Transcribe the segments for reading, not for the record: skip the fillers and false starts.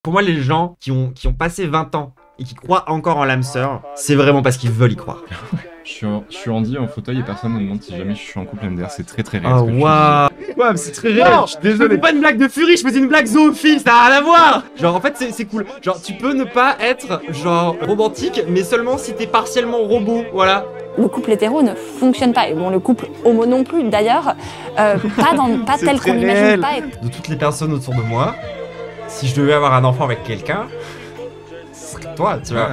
Pour moi, les gens qui ont passé 20 ans et qui croient encore en l'âme sœur, c'est vraiment parce qu'ils veulent y croire. Je suis Andy en fauteuil et personne ne me demande si jamais je suis en couple MDR, c'est très réel. Oh waouh. Ouais, mais c'est très réel. Je suis désolé. C'est pas une blague de Fury, je faisais une blague zoophile, ça n'a rien à voir. Genre en fait c'est cool. Genre tu peux ne pas être genre romantique, mais seulement si t'es partiellement robot, voilà. Le couple hétéro ne fonctionne pas. Et bon, le couple homo non plus, d'ailleurs. Pas tel qu'on n'imagine pas. De toutes les personnes autour de moi, si je devais avoir un enfant avec quelqu'un, ce serait toi, tu vois.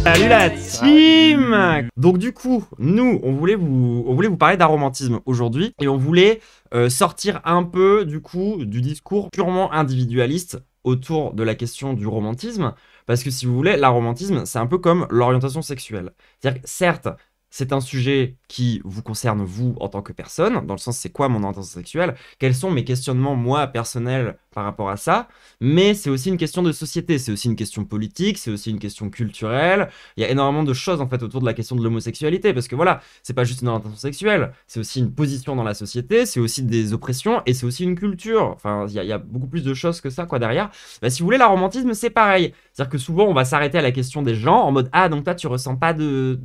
Salut la team. Donc du coup, nous, on voulait vous parler d'aromantisme aujourd'hui et on voulait sortir un peu du coup du discours purement individualiste autour de la question du romantisme, parce que si vous voulez, l'aromantisme, c'est un peu comme l'orientation sexuelle. C'est-à-dire que certes, c'est un sujet qui vous concerne vous en tant que personne, dans le sens c'est quoi mon orientation sexuelle, quels sont mes questionnements moi personnels par rapport à ça, mais c'est aussi une question de société, c'est aussi une question politique, c'est aussi une question culturelle, il y a énormément de choses en fait autour de la question de l'homosexualité, parce que voilà, c'est pas juste une orientation sexuelle, c'est aussi une position dans la société, c'est aussi des oppressions, et c'est aussi une culture, enfin il y a beaucoup plus de choses que ça quoi derrière. Bah, si vous voulez, l'aromantisme c'est pareil, c'est-à-dire que souvent on va s'arrêter à la question des gens en mode ah donc toi tu ressens pas de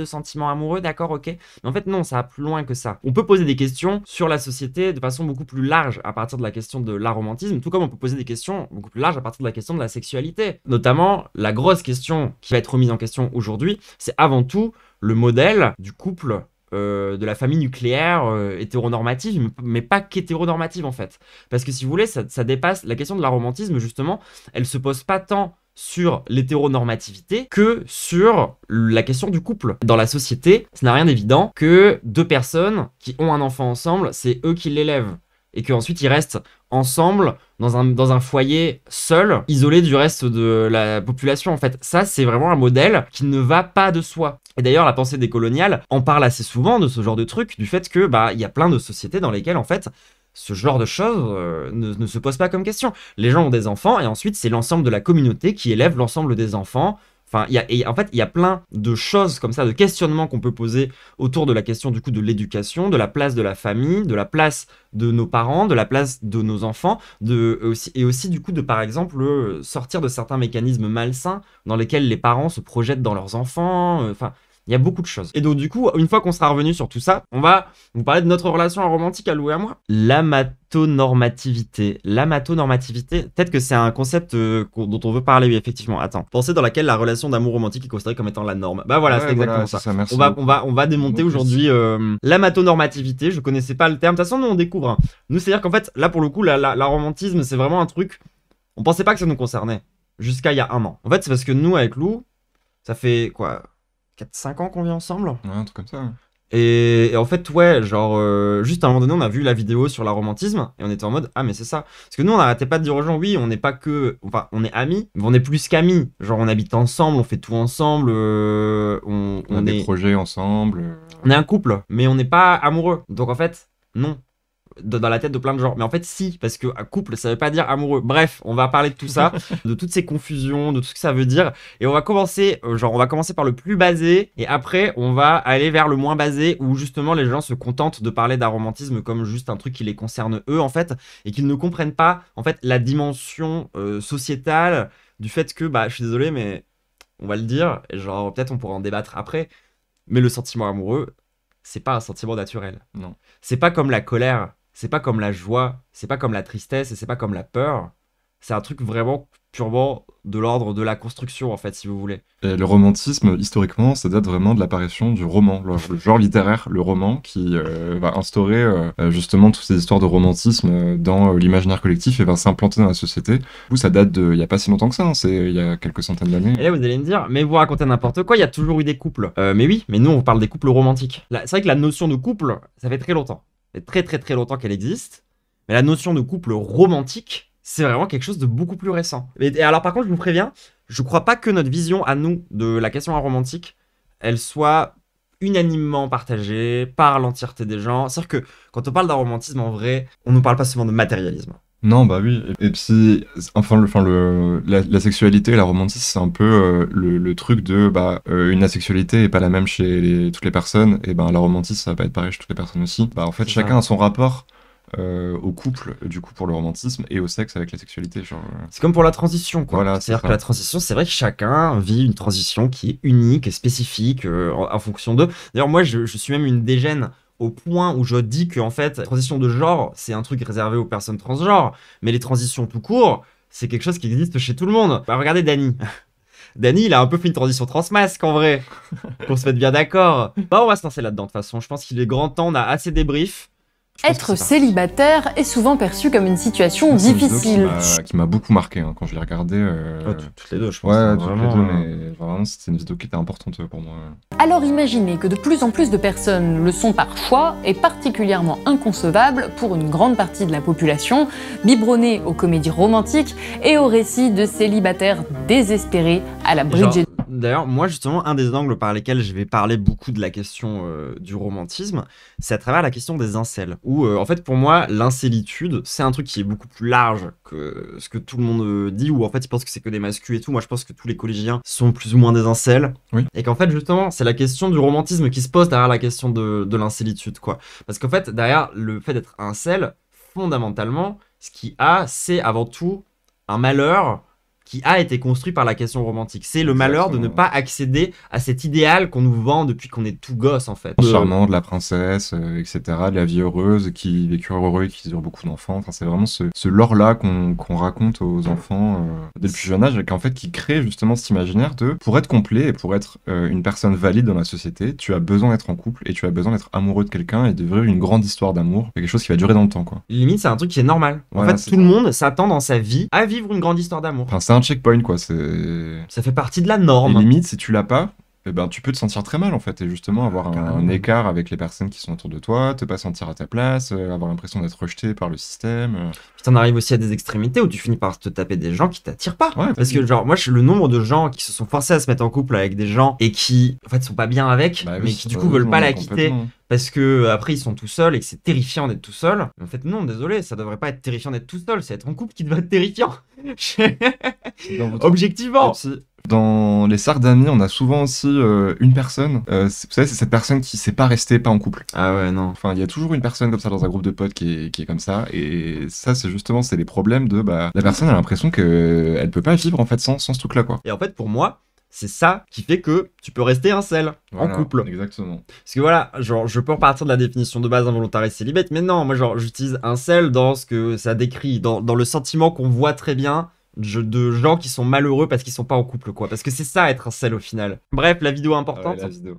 sentiments amoureux, d'accord, ok, mais en fait non, ça va plus loin que ça. On peut poser des questions sur la société de façon beaucoup plus large à partir de la question de l'aromantisme, tout comme on peut poser des questions beaucoup plus larges à partir de la question de la sexualité. Notamment, la grosse question qui va être remise en question aujourd'hui, c'est avant tout le modèle du couple de la famille nucléaire hétéronormative, mais pas qu'hétéronormative en fait. Parce que si vous voulez, ça dépasse la question de l'aromantisme, justement, elle se pose pas tant sur l'hétéronormativité que sur la question du couple. Dans la société, ça n'a rien d'évident que deux personnes qui ont un enfant ensemble, c'est eux qui l'élèvent. Et qu'ensuite ils restent ensemble dans un foyer seul, isolé du reste de la population en fait. Ça, c'est vraiment un modèle qui ne va pas de soi. Et d'ailleurs, la pensée décoloniale en parle assez souvent de ce genre de truc, du fait que il y a plein de sociétés dans lesquelles en fait ce genre de choses ne se pose pas comme question. Les gens ont des enfants et ensuite c'est l'ensemble de la communauté qui élève l'ensemble des enfants. Enfin, en fait, il y a plein de choses comme ça, de questionnements qu'on peut poser autour de la question du coup de l'éducation, de la place de la famille, de la place de nos parents, de la place de nos enfants, et aussi du coup de par exemple sortir de certains mécanismes malsains dans lesquels les parents se projettent dans leurs enfants. Enfin, il y a beaucoup de choses. Et donc du coup, une fois qu'on sera revenu sur tout ça, on va vous parler de notre relation romantique à Lou et à moi. L'amatonormativité. L'amatonormativité, peut-être que c'est un concept dont on veut parler, oui, effectivement. Attends. Pensée dans laquelle la relation d'amour romantique est considérée comme étant la norme. Bah voilà, ouais, c'est exactement voilà, ça. On va démonter aujourd'hui l'amatonormativité. Je connaissais pas le terme. De toute façon, nous on découvre. Hein. Nous, c'est-à-dire qu'en fait, là pour le coup, la romantisme, c'est vraiment un truc. On pensait pas que ça nous concernait. Jusqu'à il y a un an. En fait, c'est parce que nous, avec Lou, ça fait quoi 4-5 ans qu'on vit ensemble. Ouais, un truc comme ça. Et en fait, ouais, genre, juste à un moment donné, on a vu la vidéo sur l'aromantisme et on était en mode, ah, mais c'est ça. Parce que nous, on n'arrêtait pas de dire aux gens, oui, on n'est pas que. Enfin, on est amis, mais on est plus qu'amis. Genre, on habite ensemble, on fait tout ensemble, on a des projets ensemble. On est un couple, mais on n'est pas amoureux. Donc en fait, non. Dans la tête de plein de gens. Mais en fait, si, parce que couple, ça veut pas dire amoureux. Bref, on va parler de tout ça, de toutes ces confusions, de tout ce que ça veut dire. Et on va commencer, on va commencer par le plus basé, et après, on va aller vers le moins basé, où justement, les gens se contentent de parler d'aromantisme comme juste un truc qui les concerne eux, en fait, et qu'ils ne comprennent pas, en fait, la dimension sociétale du fait que, je suis désolé, mais on va le dire, et genre, peut-être on pourra en débattre après, mais le sentiment amoureux, c'est pas un sentiment naturel. Non. C'est pas comme la colère. C'est pas comme la joie, c'est pas comme la tristesse et c'est pas comme la peur. C'est un truc vraiment purement de l'ordre de la construction, en fait, si vous voulez. Et le romantisme, historiquement, ça date vraiment de l'apparition du roman, le genre littéraire, le roman, qui va instaurer justement toutes ces histoires de romantisme dans l'imaginaire collectif et va s'implanter dans la société. Vous, ça date il n'y a pas si longtemps que ça, hein, c'est il y a quelques centaines d'années. Et là, vous allez me dire, mais vous racontez n'importe quoi, il y a toujours eu des couples. Mais oui, mais nous, on parle des couples romantiques. C'est vrai que la notion de couple, ça fait très longtemps. Ça fait très longtemps qu'elle existe. Mais la notion de couple romantique, c'est vraiment quelque chose de beaucoup plus récent. Et alors par contre, je vous préviens, je crois pas que notre vision à nous de la question romantique, elle soit unanimement partagée par l'entièreté des gens. C'est-à-dire que quand on parle d'un romantisme, en vrai, on nous parle pas souvent de matérialisme. Non, bah oui. Et puis, enfin, la sexualité et la romantisme, c'est un peu le truc de une asexualité est pas la même chez toutes les personnes, et ben la romantisme, ça va pas être pareil chez toutes les personnes aussi. Bah, en fait, C'est chacun ça. a son rapport au couple, du coup, pour le romantisme, et au sexe avec la sexualité. Genre, C'est comme pour la transition, quoi. Voilà, c'est C'est-à-dire que ça. la transition, c'est vrai que chacun vit une transition qui est unique et spécifique en fonction d'eux. D'ailleurs, moi, je suis même une dégène au point où je dis que, en fait, la transition de genre, c'est un truc réservé aux personnes transgenres, mais les transitions tout court, c'est quelque chose qui existe chez tout le monde. Bah, regardez Dany. Dany, il a un peu fait une transition transmasque, en vrai. Qu'on se mette bien d'accord. Bah, on va se lancer là-dedans, de toute façon. Je pense qu'il est grand temps, on a assez débrief. Je pense que Être c'est parti. célibataire est souvent perçu comme une situation C'est une vidéo difficile. qui m'a beaucoup marqué hein, quand je l'ai regardé. Toutes les deux, je pense. Ouais, hein, toutes les vraiment, deux, mais vraiment, c'était une vidéo qui était importante pour moi. Alors imaginez que de plus en plus de personnes le sont par choix est particulièrement inconcevable pour une grande partie de la population, biberonnée aux comédies romantiques et aux récits de célibataires désespérés à la Bridget. D'ailleurs, moi justement, un des angles par lesquels je vais parler beaucoup de la question du romantisme, c'est à travers la question des incels. Où en fait pour moi, l'incélitude, c'est un truc qui est beaucoup plus large que ce que tout le monde dit, où en fait ils pensent que c'est que des masculins et tout. Moi je pense que tous les collégiens sont plus ou moins des incels. Oui. Et qu'en fait justement, c'est la question du romantisme qui se pose derrière la question de l'incélitude, quoi. Parce qu'en fait, derrière le fait d'être incel, fondamentalement, ce qu'il a, c'est avant tout un malheur qui a été construit par la question romantique. C'est le malheur de ne pas accéder à cet idéal qu'on nous vend depuis qu'on est tout gosse, en fait. Charmant, de la princesse, etc., de la vie heureuse, qui vécurent heureux et qui eurent beaucoup d'enfants. Enfin, c'est vraiment ce lore-là qu'on raconte aux enfants dès le plus jeune âge, et qu'en fait, qui crée justement cet imaginaire de, pour être complet et pour être une personne valide dans la société, tu as besoin d'être en couple et tu as besoin d'être amoureux de quelqu'un et de vivre une grande histoire d'amour, quelque chose qui va durer dans le temps, quoi. Limite, c'est un truc qui est normal. Voilà, en fait, tout le monde s'attend dans sa vie à vivre une grande histoire d'amour. Enfin, c'est un checkpoint, quoi. C'est... Ça fait partie de la Et norme. limite, si tu l'as pas, eh ben, tu peux te sentir très mal en fait, et justement avoir un écart avec les personnes qui sont autour de toi, te pas sentir à ta place, avoir l'impression d'être rejeté par le système. Puis t'en arrives aussi à des extrémités où tu finis par te taper des gens qui t'attirent pas. Ouais, Parce que genre, moi, le nombre de gens qui se sont forcés à se mettre en couple avec des gens et qui, en fait, sont pas bien avec, bah, mais oui, qui du coup veulent pas la quitter complètement. parce que après ils sont tout seuls et que c'est terrifiant d'être tout seul. Mais en fait, non, désolé, ça devrait pas être terrifiant d'être tout seul, c'est être en couple qui devrait être terrifiant. Dans votre- Objectivement. Et puis, dans les cercles d'amis, on a souvent aussi une personne, vous savez, c'est cette personne qui sait pas rester pas en couple. Ah ouais, non. Enfin, il y a toujours une personne comme ça dans un groupe de potes qui est comme ça, et ça, c'est justement, c'est les problèmes de, la personne a l'impression qu'elle peut pas vivre en fait sans ce truc-là, quoi. Et en fait, pour moi, c'est ça qui fait que tu peux rester incel en couple. Exactement. Parce que voilà, genre, je peux repartir de la définition de base involontaire et célibataire, mais non, moi, genre, j'utilise incel dans ce que ça décrit, dans le sentiment qu'on voit très bien de gens qui sont malheureux parce qu'ils sont pas en couple, quoi. Parce que c'est ça, être incel au final. Bref, la vidéo importante. la vidéo.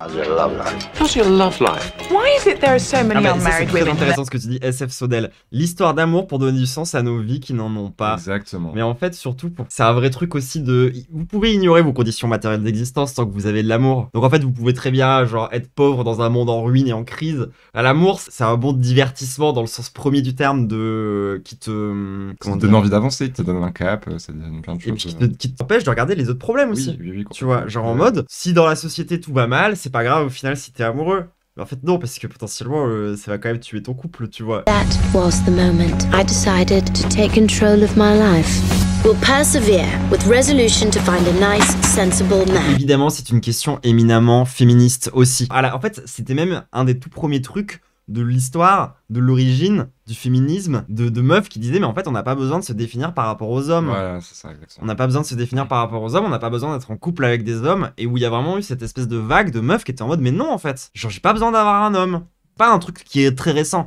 How's your love life? Why is it there are so many Ah bah, ça, c'est unmarried très women? intéressant ce que tu dis, SF Sodel. L'histoire d'amour pour donner du sens à nos vies qui n'en ont pas. Exactement. Mais en fait, surtout, c'est un vrai truc aussi de... Vous pouvez ignorer vos conditions matérielles d'existence tant que vous avez de l'amour. Donc en fait, vous pouvez très bien, genre, être pauvre dans un monde en ruine et en crise. L'amour, c'est un bon divertissement dans le sens premier du terme de... qui te... Ça te donne envie d'avancer, ça te donne un cap, ça te donne plein de Et choses. puis qui t'empêche de regarder les autres problèmes aussi. Oui, Tu vois, genre en mode, si dans la société tout va mal, c'est pas grave au final si t'es amoureux. Mais en fait non, parce que potentiellement ça va quand même tuer ton couple, tu vois. That was the moment I decided to take control of my life. We'll persevere with resolution to find a nice, sensible man. Évidemment, c'est une question éminemment féministe aussi. Voilà, en fait, c'était même un des tout premiers trucs de l'histoire, de l'origine, du féminisme, de meufs qui disaient mais en fait on n'a pas besoin de se définir par rapport aux hommes. Voilà, c'est ça, exactement. On n'a pas besoin de se définir par rapport aux hommes, on n'a pas besoin d'être en couple avec des hommes, et où il y a vraiment eu cette espèce de vague de meufs qui étaient en mode mais non en fait, genre j'ai pas besoin d'avoir un homme. Pas un truc qui est très récent.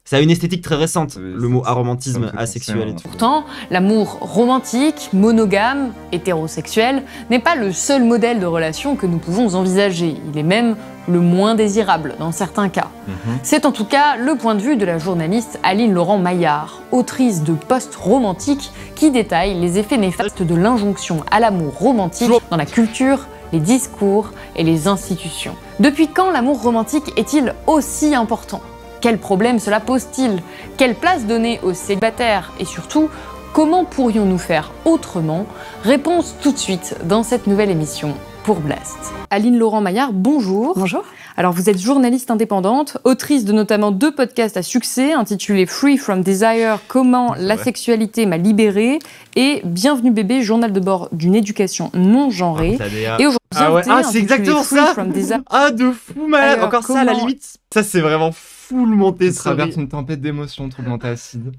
Ça a une esthétique très récente, Oui, le mot ça me aromantisme, fait asexuel penser, et tout. Pourtant, l'amour romantique, monogame, hétérosexuel n'est pas le seul modèle de relation que nous pouvons envisager. Il est même le moins désirable dans certains cas. C'est en tout cas le point de vue de la journaliste Aline Laurent-Maillard, autrice de Post-romantique, qui détaille les effets néfastes de l'injonction à l'amour romantique dans la culture, les discours et les institutions. Depuis quand l'amour romantique est-il aussi important ? Quels problèmes cela pose-t-il ? Quelle place donner aux célibataires ? Et surtout, comment pourrions-nous faire autrement ? Réponse tout de suite dans cette nouvelle émission pour Blast. Aline Laurent-Maillard, bonjour. Bonjour. Alors vous êtes journaliste indépendante, autrice de notamment 2 podcasts à succès intitulés Free from Desire, comment la sexualité m'a libérée, et Bienvenue bébé, journal de bord d'une éducation non genrée. Et aujourd'hui, c'est exactement Free ça. from Desire. Ah, de fou malade. Encore ça, à la comment- limite, ça c'est vraiment full monté. Tu traverses une tempête d'émotions, troublant acide.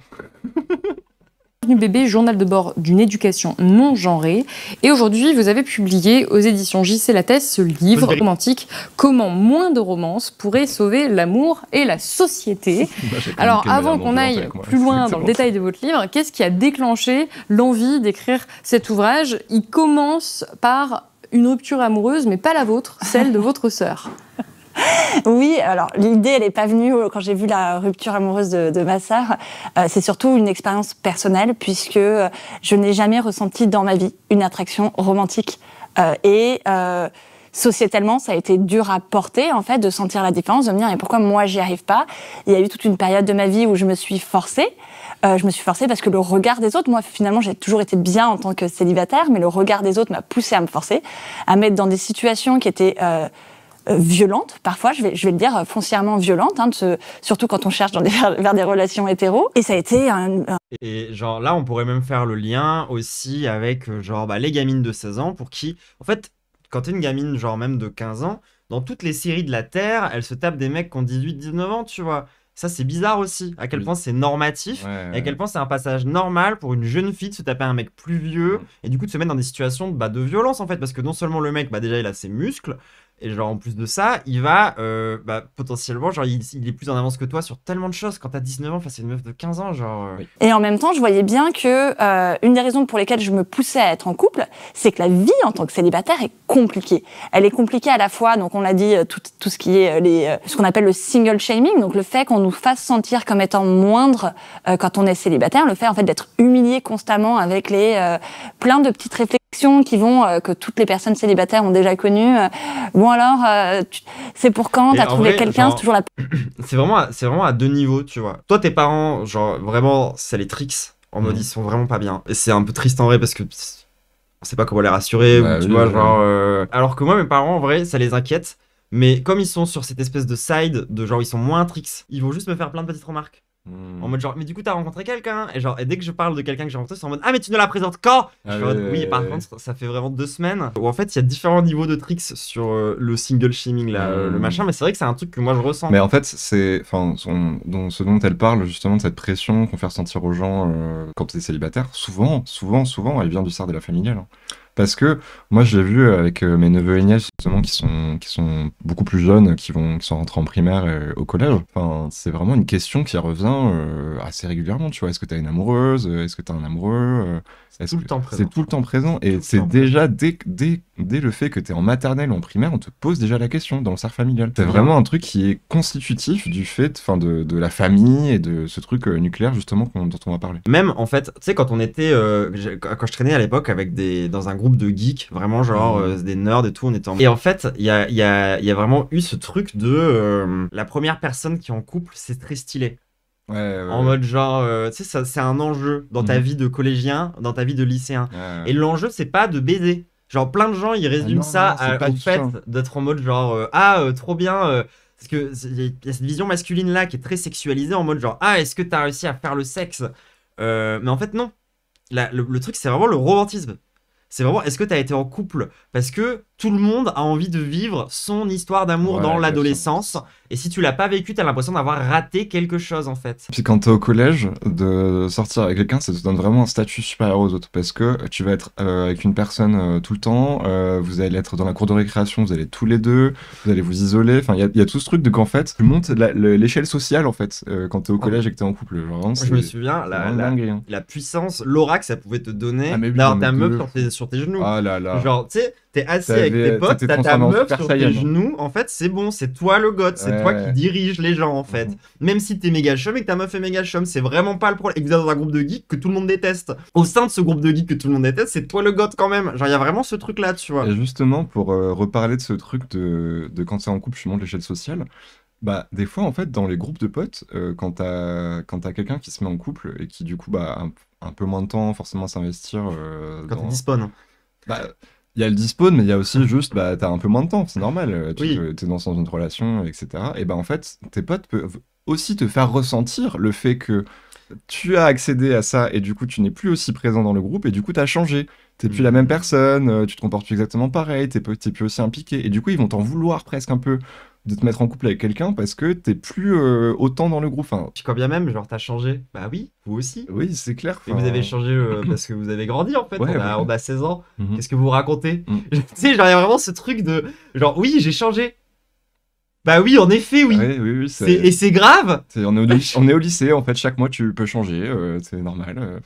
Bienvenue bébé, journal de bord d'une éducation non genrée. Et aujourd'hui, vous avez publié aux éditions JC Lattès ce livre romantique Comment moins de romance pourrait sauver l'amour et la société. Alors, avant qu'on aille plus loin dans le détail de votre livre, qu'est-ce qui a déclenché l'envie d'écrire cet ouvrage? Il commence par une rupture amoureuse, mais pas la vôtre, celle de votre sœur. Oui, alors l'idée, elle n'est pas venue quand j'ai vu la rupture amoureuse de ma sœur. C'est surtout une expérience personnelle, puisque je n'ai jamais ressenti dans ma vie une attraction romantique. Sociétalement, ça a été dur à porter, en fait, de sentir la différence, de me dire mais pourquoi moi j'y arrive pas. Il y a eu toute une période de ma vie où je me suis forcée. Je me suis forcée parce que le regard des autres, moi finalement j'ai toujours été bien en tant que célibataire, mais le regard des autres m'a poussée à me forcer, à mettre dans des situations qui étaient violentes, parfois, je vais le dire, foncièrement violentes, surtout quand on cherche vers des relations hétéros. Et ça a été Et genre là, on pourrait même faire le lien aussi avec les gamines de 16 ans pour qui, en fait, quand t'es une gamine genre même de 15 ans, dans toutes les séries de la Terre, elle se tape des mecs qui ont 18-19 ans, tu vois. Ça, c'est bizarre aussi, à quel point c'est normatif, et à quel point c'est un passage normal pour une jeune fille de se taper un mec plus vieux, et du coup de se mettre dans des situations de violence, en fait, parce que non seulement le mec, déjà, il a ses muscles, et genre, en plus de ça, il va, potentiellement, genre, il est plus en avance que toi sur tellement de choses. Quand t'as 19 ans face à une meuf de 15 ans, genre... Et en même temps, je voyais bien que une des raisons pour lesquelles je me poussais à être en couple, c'est que la vie en tant que célibataire est compliquée. Elle est compliquée à la fois, donc on l'a dit, tout ce qui est ce qu'on appelle le single shaming, donc le fait qu'on nous fasse sentir comme étant moindre quand on est célibataire, le fait en fait d'être humilié constamment avec plein de petites réflexions qui vont que toutes les personnes célibataires ont déjà connues. Bon alors, c'est pour quand? T'as trouvé quelqu'un? C'est toujours la... C'est vraiment à 2 niveaux, tu vois. Toi, tes parents, genre, vraiment, ça les tricks. En mode, ils sont vraiment pas bien. Et c'est un peu triste en vrai, parce que on sait pas comment les rassurer, ou, tu vois, genre... Alors que moi, mes parents, en vrai, ça les inquiète. Mais comme ils sont sur cette espèce de side, de genre, ils sont moins tricks, ils vont juste me faire plein de petites remarques. En mode genre, mais du coup t'as rencontré quelqu'un? Et dès que je parle de quelqu'un que j'ai rencontré, c'est en mode ah mais tu nous la présentes quand? Oui, par contre par vraiment 2 semaines où en fait il y a différents niveaux de tricks sur le single shaming là, le machin, mais c'est vrai que c'est un truc que moi je ressens. Mais en fait c'est, ce dont elle parle justement de cette pression qu'on fait ressentir aux gens quand t'es célibataire, souvent elle vient du cercle de la familiale. Hein. Parce que moi je l'ai vu avec mes neveux et nièces justement qui sont beaucoup plus jeunes, qui sont rentrés en primaire et au collège. Enfin, c'est vraiment une question qui revient assez régulièrement, tu vois. Est-ce que t'as une amoureuse? Est-ce que t'as un amoureux? C'est tout le temps présent. C'est tout le temps présent. Et c'est déjà dès le fait que t'es en maternelle ou en primaire, on te pose déjà la question dans le cercle familial. C'est vraiment un truc qui est constitutif du fait de la famille et de ce truc nucléaire justement dont on va parler. Même en fait, tu sais, quand on était quand je traînais à l'époque avec dans un groupe de geeks, vraiment genre des nerds et tout, on était en... Et en fait, il y a vraiment eu ce truc de la première personne qui est en couple, c'est très stylé. En mode genre, tu sais, c'est un enjeu dans ta vie de collégien, dans ta vie de lycéen. Et l'enjeu, c'est pas de baiser. Genre, plein de gens, ils résument au fait d'être en mode genre, trop bien... parce que il y a cette vision masculine là qui est très sexualisée en mode genre est-ce que t'as réussi à faire le sexe, mais en fait non. Le truc c'est vraiment le romantisme. C'est vraiment est-ce que t'as été en couple parce que tout le monde a envie de vivre son histoire d'amour dans l'adolescence, et si tu l'as pas vécu t'as l'impression d'avoir raté quelque chose en fait. Puis quand t'es au collège, de sortir avec quelqu'un, ça te donne vraiment un statut supérieur aux autres, parce que tu vas être avec une personne tout le temps, vous allez être dans la cour de récréation, vous allez tous les deux, vous allez vous isoler, enfin il y a tout ce truc de qu'en fait tu montes l'échelle sociale en fait quand t'es au collège et que t'es en couple. Genre, je me souviens la puissance, l'aura que ça pouvait te donner d'avoir ta meuf sur tes genoux. Ah là là. Genre tu sais, t'es assis avec tes potes, t'as ta meuf sur tes genoux, en fait c'est bon, c'est toi le god, c'est toi qui dirige les gens en fait. Même si t'es méga chum et que ta meuf est méga chum, c'est vraiment pas le problème. Et que vous êtes dans un groupe de geeks que tout le monde déteste. Au sein de ce groupe de geeks que tout le monde déteste, c'est toi le god quand même. Genre il y a vraiment ce truc là, tu vois. Et justement pour reparler de ce truc de quand t'es en couple, tu montes l'échelle sociale. Bah des fois en fait dans les groupes de potes, quand t'as quelqu'un qui se met en couple et qui du coup un peu moins de temps forcément à s'investir quand t'es dispawn. Bah Il y a le dispawn, mais il y a aussi juste, bah, t'as un peu moins de temps, c'est normal. Oui. T'es dans une relation, etc. Et bah, en fait, tes potes peuvent aussi te faire ressentir le fait que tu as accédé à ça et du coup, tu n'es plus aussi présent dans le groupe et du coup, t'as changé. T'es plus la même personne, tu te comportes plus exactement pareil, t'es plus aussi impliqué. Et du coup, ils vont t'en vouloir presque un peu de te mettre en couple avec quelqu'un parce que t'es plus autant dans le groupe. Enfin, Puis quand bien même, genre, t'as changé. Bah oui, vous aussi. oui, c'est clair. Et vous avez changé parce que vous avez grandi en fait. Ouais, On a 16 ans. Mhm. Qu'est-ce que vous racontez? Mhm. Tu sais, genre, il y a vraiment ce truc de. Genre, oui, j'ai changé. Bah oui, en effet, oui. Ouais, oui, Et c'est grave. on est au lycée, en fait, chaque mois tu peux changer, c'est normal.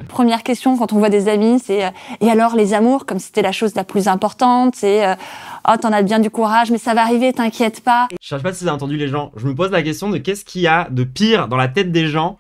Première question quand on voit des amis, c'est et alors les amours, comme c'était la chose la plus importante, c'est oh t'en as bien du courage, mais ça va arriver, t'inquiète pas. Je sais pas si vous avez entendu les gens. Je me pose la question de qu'est-ce qu'il y a de pire dans la tête des gens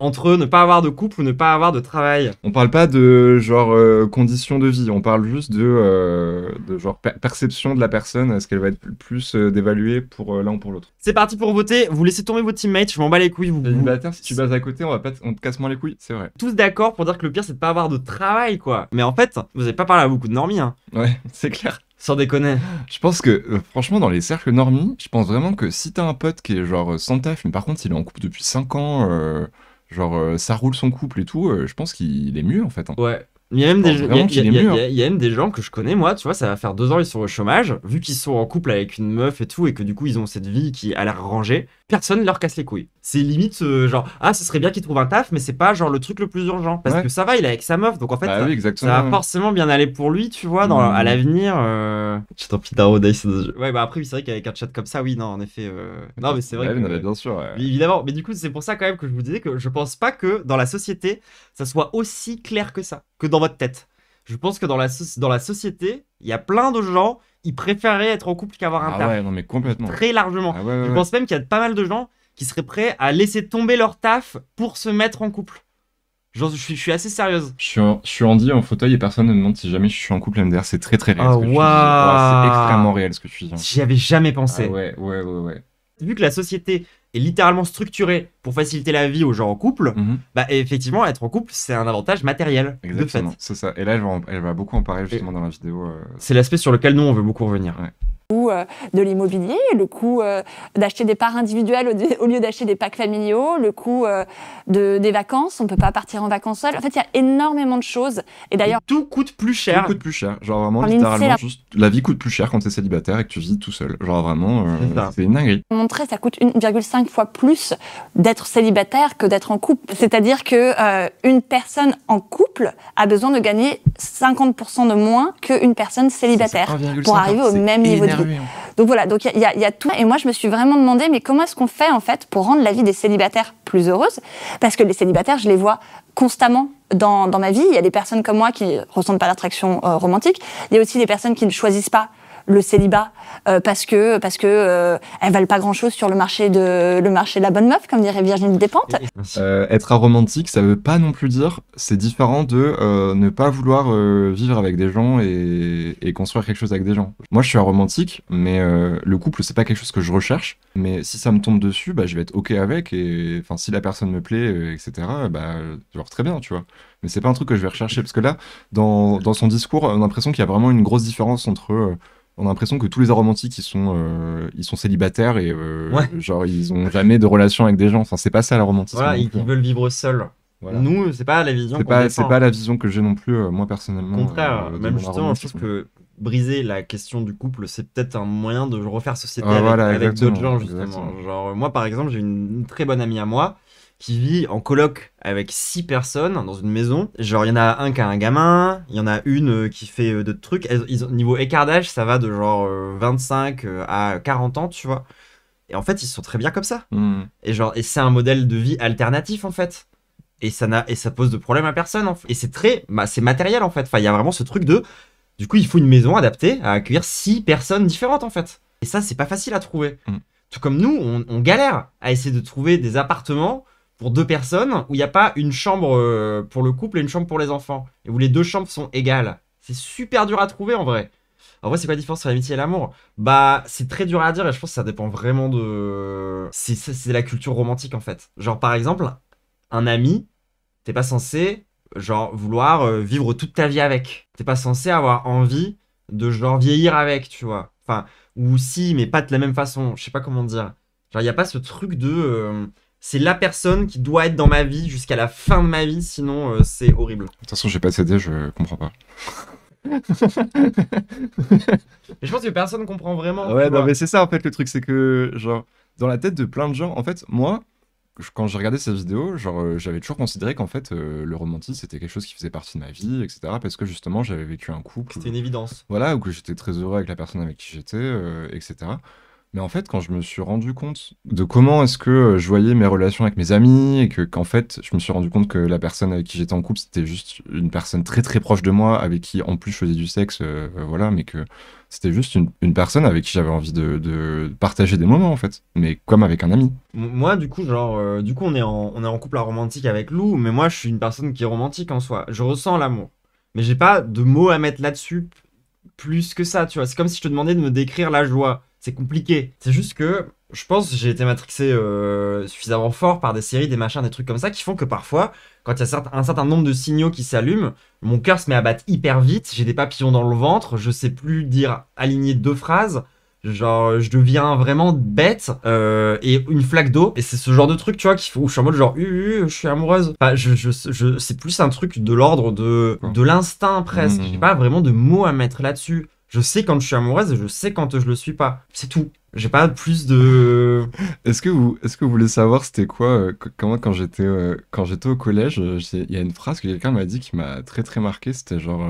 entre ne pas avoir de couple ou ne pas avoir de travail. On parle pas de genre conditions de vie, on parle juste de genre perception de la personne, est-ce qu'elle va être plus dévaluée pour l'un ou pour l'autre. C'est parti pour voter. Vous laissez tomber vos teammates. Je m'en bats les couilles. Vous Célibataire, si tu bases à côté, on te casse moins les couilles, c'est vrai. tous d'accord pour dire que le pire c'est de pas avoir de travail quoi. Mais en fait, vous avez pas parlé à beaucoup de normies hein. Ouais, c'est clair. Sans déconner. Je pense que, franchement, dans les cercles normies, je pense vraiment que si t'as un pote qui est genre sans taf, mais par contre, il est en couple depuis 5 ans, ça roule son couple et tout, je pense qu'il est mieux, en fait. Hein. Ouais. Il y a même des pense vraiment qu'il est mieux, hein. il y a même des gens que je connais moi, tu vois, ça va faire 2 ans ils sont au chômage, vu qu'ils sont en couple avec une meuf et tout et que du coup ils ont cette vie qui a l'air rangée, personne leur casse les couilles. C'est limite genre ah ce serait bien qu'il trouve un taf mais c'est pas genre le truc le plus urgent parce Ouais. que ça va, il est avec sa meuf donc en fait Bah ça, oui, ça exactement. va forcément bien aller pour lui, tu vois, à l'avenir. J'ai tant pis Ouais bah après oui, c'est vrai qu'avec un chat comme ça oui non en effet non mais c'est vrai Ouais, que non, mais bien sûr. Ouais. oui, évidemment, mais du coup, c'est pour ça quand même que je vous disais que je pense pas que dans la société, ça soit aussi clair que ça, que dans votre tête. Je pense que dans la société, il y a plein de gens, ils préféraient être en couple qu'avoir un Ah taf. ouais, non, mais complètement. Très largement. Ah ouais, ouais, Je ouais. pense même qu'il y a pas mal de gens qui seraient prêts à laisser tomber leur taf pour se mettre en couple. Genre, je suis assez sérieuse. Je suis Andy en fauteuil et personne ne me demande si jamais je suis en couple MDR. C'est très très réel Oh, ce que tu dis. waouh. Ouais, c'est extrêmement réel ce que tu dis. J'y avais jamais pensé. Ah ouais. Vu que la société est littéralement structurée pour faciliter la vie aux gens en couple, Mhm. bah effectivement, être en couple, c'est un avantage matériel, de fait. Exactement, c'est ça. Et là, elle va beaucoup en parler justement dans la vidéo. C'est l'aspect sur lequel nous, on veut beaucoup revenir. Ouais. De l'immobilier, le coût d'acheter des parts individuelles au lieu d'acheter des packs familiaux, le coût des vacances, on ne peut pas partir en vacances seul. En fait, il y a énormément de choses. Et d'ailleurs, Tout coûte plus cher. Tout coûte plus cher. Genre vraiment, En littéralement, l'INSEE, là- juste la vie coûte plus cher quand t'es célibataire et que tu vis tout seul. Genre vraiment, C'est ça. c'est une dinguerie. montrer, ça coûte 1,5 fois plus d'être célibataire que d'être en couple. C'est-à-dire que une personne en couple a besoin de gagner 50% de moins qu'une personne célibataire pour arriver au même niveau de vie. Donc voilà, donc il y a tout. Et moi, je me suis vraiment demandé, mais comment est-ce qu'on fait en fait pour rendre la vie des célibataires plus heureuse? Parce que les célibataires, je les vois constamment dans ma vie. Il y a des personnes comme moi qui ne ressentent pas d'attraction romantique. Il y a aussi des personnes qui ne choisissent pas le célibat parce que elles valent pas grand-chose sur le marché de la bonne meuf, comme dirait Virginie Despentes. Être aromantique, ça veut pas non plus dire, c'est différent de ne pas vouloir vivre avec des gens et construire quelque chose avec des gens. Moi, je suis aromantique, mais le couple, c'est pas quelque chose que je recherche. Mais si ça me tombe dessus, bah, je vais être ok avec. Et enfin, si la personne me plaît, etc., bah, genre très bien, tu vois. Mais c'est pas un truc que je vais rechercher parce que là, dans son discours, on a l'impression qu'il y a vraiment une grosse différence entre. On a l'impression que tous les aromantiques ils sont célibataires et Ouais. genre ils ont jamais de relation avec des gens. Enfin, c'est pas ça la romantisme. Voilà, non ils plus. veulent vivre seuls. Voilà. Nous, c'est pas la vision C'est qu'on pas, défend. c'est pas la vision que j'ai non plus, moi personnellement. Au contraire, de même mon justement, je trouve aromantisme. que briser la question du couple, c'est peut-être un moyen de refaire société Ah, voilà, avec exactement, d'autres gens, justement. exactement. Genre, moi, par exemple, j'ai une très bonne amie à moi qui vit en coloc avec 6 personnes dans une maison. Genre, il y en a un qui a un gamin, il y en a une qui fait d'autres trucs. Niveau écart d'âge, ça va de genre 25 à 40 ans, tu vois. Et en fait, ils sont très bien comme ça. Hmm. Et genre, et c'est un modèle de vie alternatif, en fait. Et ça pose de problème à personne, en fait. Et c'est matériel, en fait. Enfin, il y a vraiment ce truc de... Du coup, il faut une maison adaptée à accueillir 6 personnes différentes, en fait. Et ça, c'est pas facile à trouver. Mm. Tout comme nous, on galère à essayer de trouver des appartements pour 2 personnes où il n'y a pas une chambre pour le couple et une chambre pour les enfants. Et où les 2 chambres sont égales. C'est super dur à trouver, en vrai. En vrai, c'est quoi la différence entre l'amitié et l'amour? Bah, c'est très dur à dire et je pense que ça dépend vraiment de... C'est la culture romantique, en fait. Genre, par exemple, un ami, t'es pas censé genre vouloir vivre toute ta vie avec. T'es pas censé avoir envie de genre vieillir avec, tu vois. Enfin, ou si, mais pas de la même façon. Je sais pas comment dire. Genre, il y a pas ce truc de c'est la personne qui doit être dans ma vie jusqu'à la fin de ma vie, sinon c'est horrible. De toute façon, j'ai pas cédé, je comprends pas. Mais je pense que personne comprend vraiment. Ouais, tu non, vois. mais c'est ça en fait le truc, c'est que genre dans la tête de plein de gens, en fait, moi, quand j'ai regardé cette vidéo, genre j'avais toujours considéré qu'en fait le romantisme c'était quelque chose qui faisait partie de ma vie, etc. Parce que justement j'avais vécu un couple, C'était une évidence. voilà, où que j'étais très heureux avec la personne avec qui j'étais, etc. Mais en fait, quand je me suis rendu compte de comment est-ce que je voyais mes relations avec mes amis, et qu'en fait, je me suis rendu compte que la personne avec qui j'étais en couple, c'était juste une personne très très proche de moi, avec qui en plus je faisais du sexe, voilà, mais que c'était juste une personne avec qui j'avais envie de partager des moments, en fait, mais comme avec un ami. Moi, du coup, genre, du coup, on est en couple romantique avec Lou, mais moi, je suis une personne qui est romantique en soi. Je ressens l'amour. Mais j'ai pas de mots à mettre là-dessus plus que ça, tu vois. C'est comme si je te demandais de me décrire la joie. C'est compliqué. C'est juste que je pense que j'ai été matrixé suffisamment fort par des séries, des machins, des trucs comme ça qui font que parfois, quand il y a un certain nombre de signaux qui s'allument, mon cœur se met à battre hyper vite, j'ai des papillons dans le ventre, je sais plus aligner 2 phrases. Genre, je deviens vraiment bête et une flaque d'eau. Et c'est ce genre de truc, tu vois, où je suis en mode genre, je suis amoureuse. Enfin, c'est plus un truc de l'ordre de l'instinct presque. J'ai pas vraiment de mots à mettre là-dessus. Je sais quand je suis amoureuse et je sais quand je le suis pas. C'est tout. J'ai pas plus de... Est-ce que vous voulez savoir c'était quoi comment quand j'étais au collège, il y a une phrase que quelqu'un m'a dit qui m'a très très marqué, c'était genre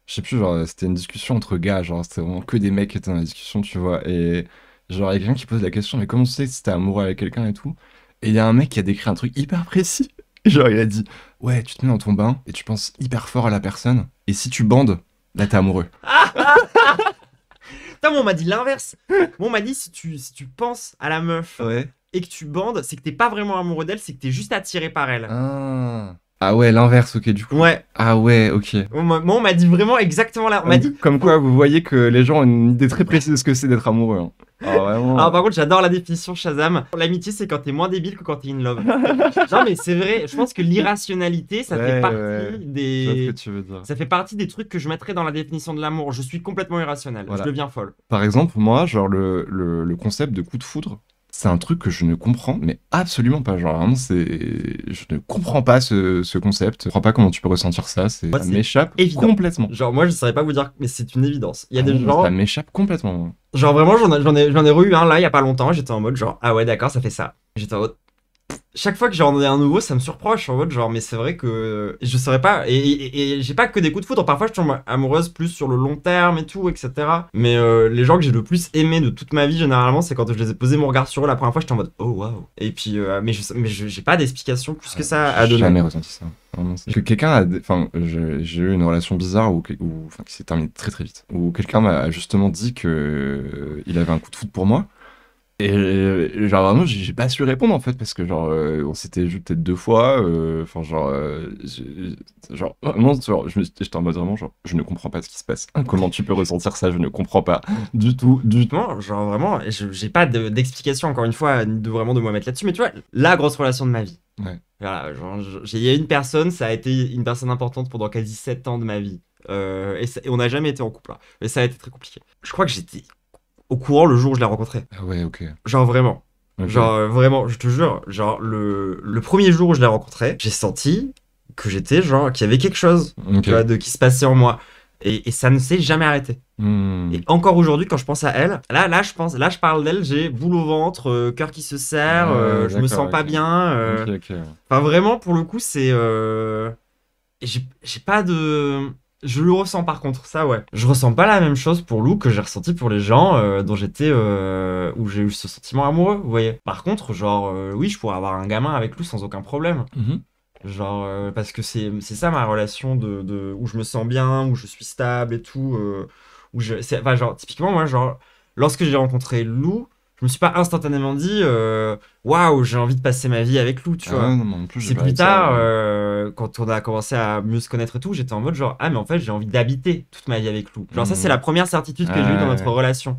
je sais plus, genre c'était une discussion entre gars, genre c'était vraiment que des mecs qui étaient dans la discussion, tu vois, et genre il y a quelqu'un qui pose la question mais comment tu sais si t'es amoureux avec quelqu'un et tout, et il y a un mec qui a décrit un truc hyper précis, genre il a dit ouais tu te mets dans ton bain et tu penses hyper fort à la personne et si tu bandes, là t'es amoureux. Putain, moi on m'a dit l'inverse. Moi on m'a dit si tu penses à la meuf Ouais. et que tu bandes, c'est que t'es pas vraiment amoureux d'elle, c'est que t'es juste attiré par elle. Ah ouais, l'inverse, ok, du coup. Ouais. Ah ouais, ok. Moi on m'a dit vraiment exactement là. On m'a dit... Comme quoi, vous voyez que les gens ont une idée très précise de ce que c'est d'être amoureux. Hein. Ah, vraiment. Alors par contre j'adore la définition Shazam. L'amitié c'est quand t'es moins débile que quand t'es in love. Non mais c'est vrai, je pense que l'irrationalité ça fait partie Je vois ce des... que tu veux dire. Ça fait partie des trucs que je mettrais dans la définition de l'amour. Je suis complètement irrationnel, Voilà. je deviens folle. Par exemple, moi, genre, le concept de coup de foudre, c'est un truc que je ne comprends, mais absolument pas. Genre, vraiment, je ne comprends pas ce concept. Je ne comprends pas comment tu peux ressentir ça. Ça Moi, c'est m'échappe évident. complètement. Genre moi je saurais pas vous dire, mais c'est une évidence. Il y a des gens... Ça m'échappe complètement. Genre vraiment j'en ai reçu un là il y a pas longtemps, j'étais en mode genre ah ouais d'accord ça fait ça. J'étais en mode... Chaque fois que j'en ai un nouveau ça me surprend, je suis en mode genre mais c'est vrai que je saurais pas et j'ai pas que des coups de foudre, parfois je tombe amoureuse plus sur le long terme et tout etc. Mais les gens que j'ai le plus aimé de toute ma vie généralement c'est quand je les ai posé mon regard sur eux la première fois j'étais en mode oh waouh. Et puis mais j'ai pas d'explication plus que ça à J'ai donner. jamais ressenti ça. Vraiment, que quelqu'un a... Enfin, j'ai eu une relation bizarre qui s'est terminée très très vite. Où quelqu'un m'a justement dit que il avait un coup de foudre pour moi. Et genre vraiment j'ai pas su répondre en fait parce que genre on s'était vu peut-être 2 fois enfin genre vraiment genre, j'étais en mode vraiment genre je ne comprends pas ce qui se passe. Comment tu peux ressentir ça, je ne comprends pas du tout. Non, genre vraiment, j'ai pas d'explication encore une fois, ni de vraiment de moi mettre là-dessus, mais tu vois, la grosse relation de ma vie. Ouais. Voilà, genre, il y a une personne, ça a été une personne importante pendant quasi 7 ans de ma vie. Et on n'a jamais été en couple, hein. Et ça a été très compliqué. Je crois que j'étais au courant le jour où je l'ai rencontré. Ah ouais, ok. Genre vraiment. Okay. Genre vraiment, je te jure, genre le premier jour où je l'ai rencontré, j'ai senti que j'étais genre, qu'il y avait quelque chose tu vois, qui se passait en moi. Et ça ne s'est jamais arrêté. Et encore aujourd'hui, quand je pense à elle, là je parle d'elle, j'ai boule au ventre, cœur qui se serre, je me sens pas bien. Enfin, vraiment, pour le coup, c'est. J'ai pas de. Je le ressens par contre, ça ouais. Je ressens pas la même chose pour Lou que j'ai ressenti pour les gens dont j'étais. Où j'ai eu ce sentiment amoureux, vous voyez. Par contre, genre, oui, je pourrais avoir un gamin avec Lou sans aucun problème. Genre, parce que c'est ça ma relation où je me sens bien, où je suis stable et tout. Enfin, genre, typiquement, moi, genre, lorsque j'ai rencontré Lou, je me suis pas instantanément dit waouh, j'ai envie de passer ma vie avec Lou, tu vois. Non, c'est plus tard, quand on a commencé à mieux se connaître et tout, j'étais en mode genre, ah, mais en fait, j'ai envie d'habiter toute ma vie avec Lou. Genre, ça, c'est la première certitude que j'ai eue dans notre relation.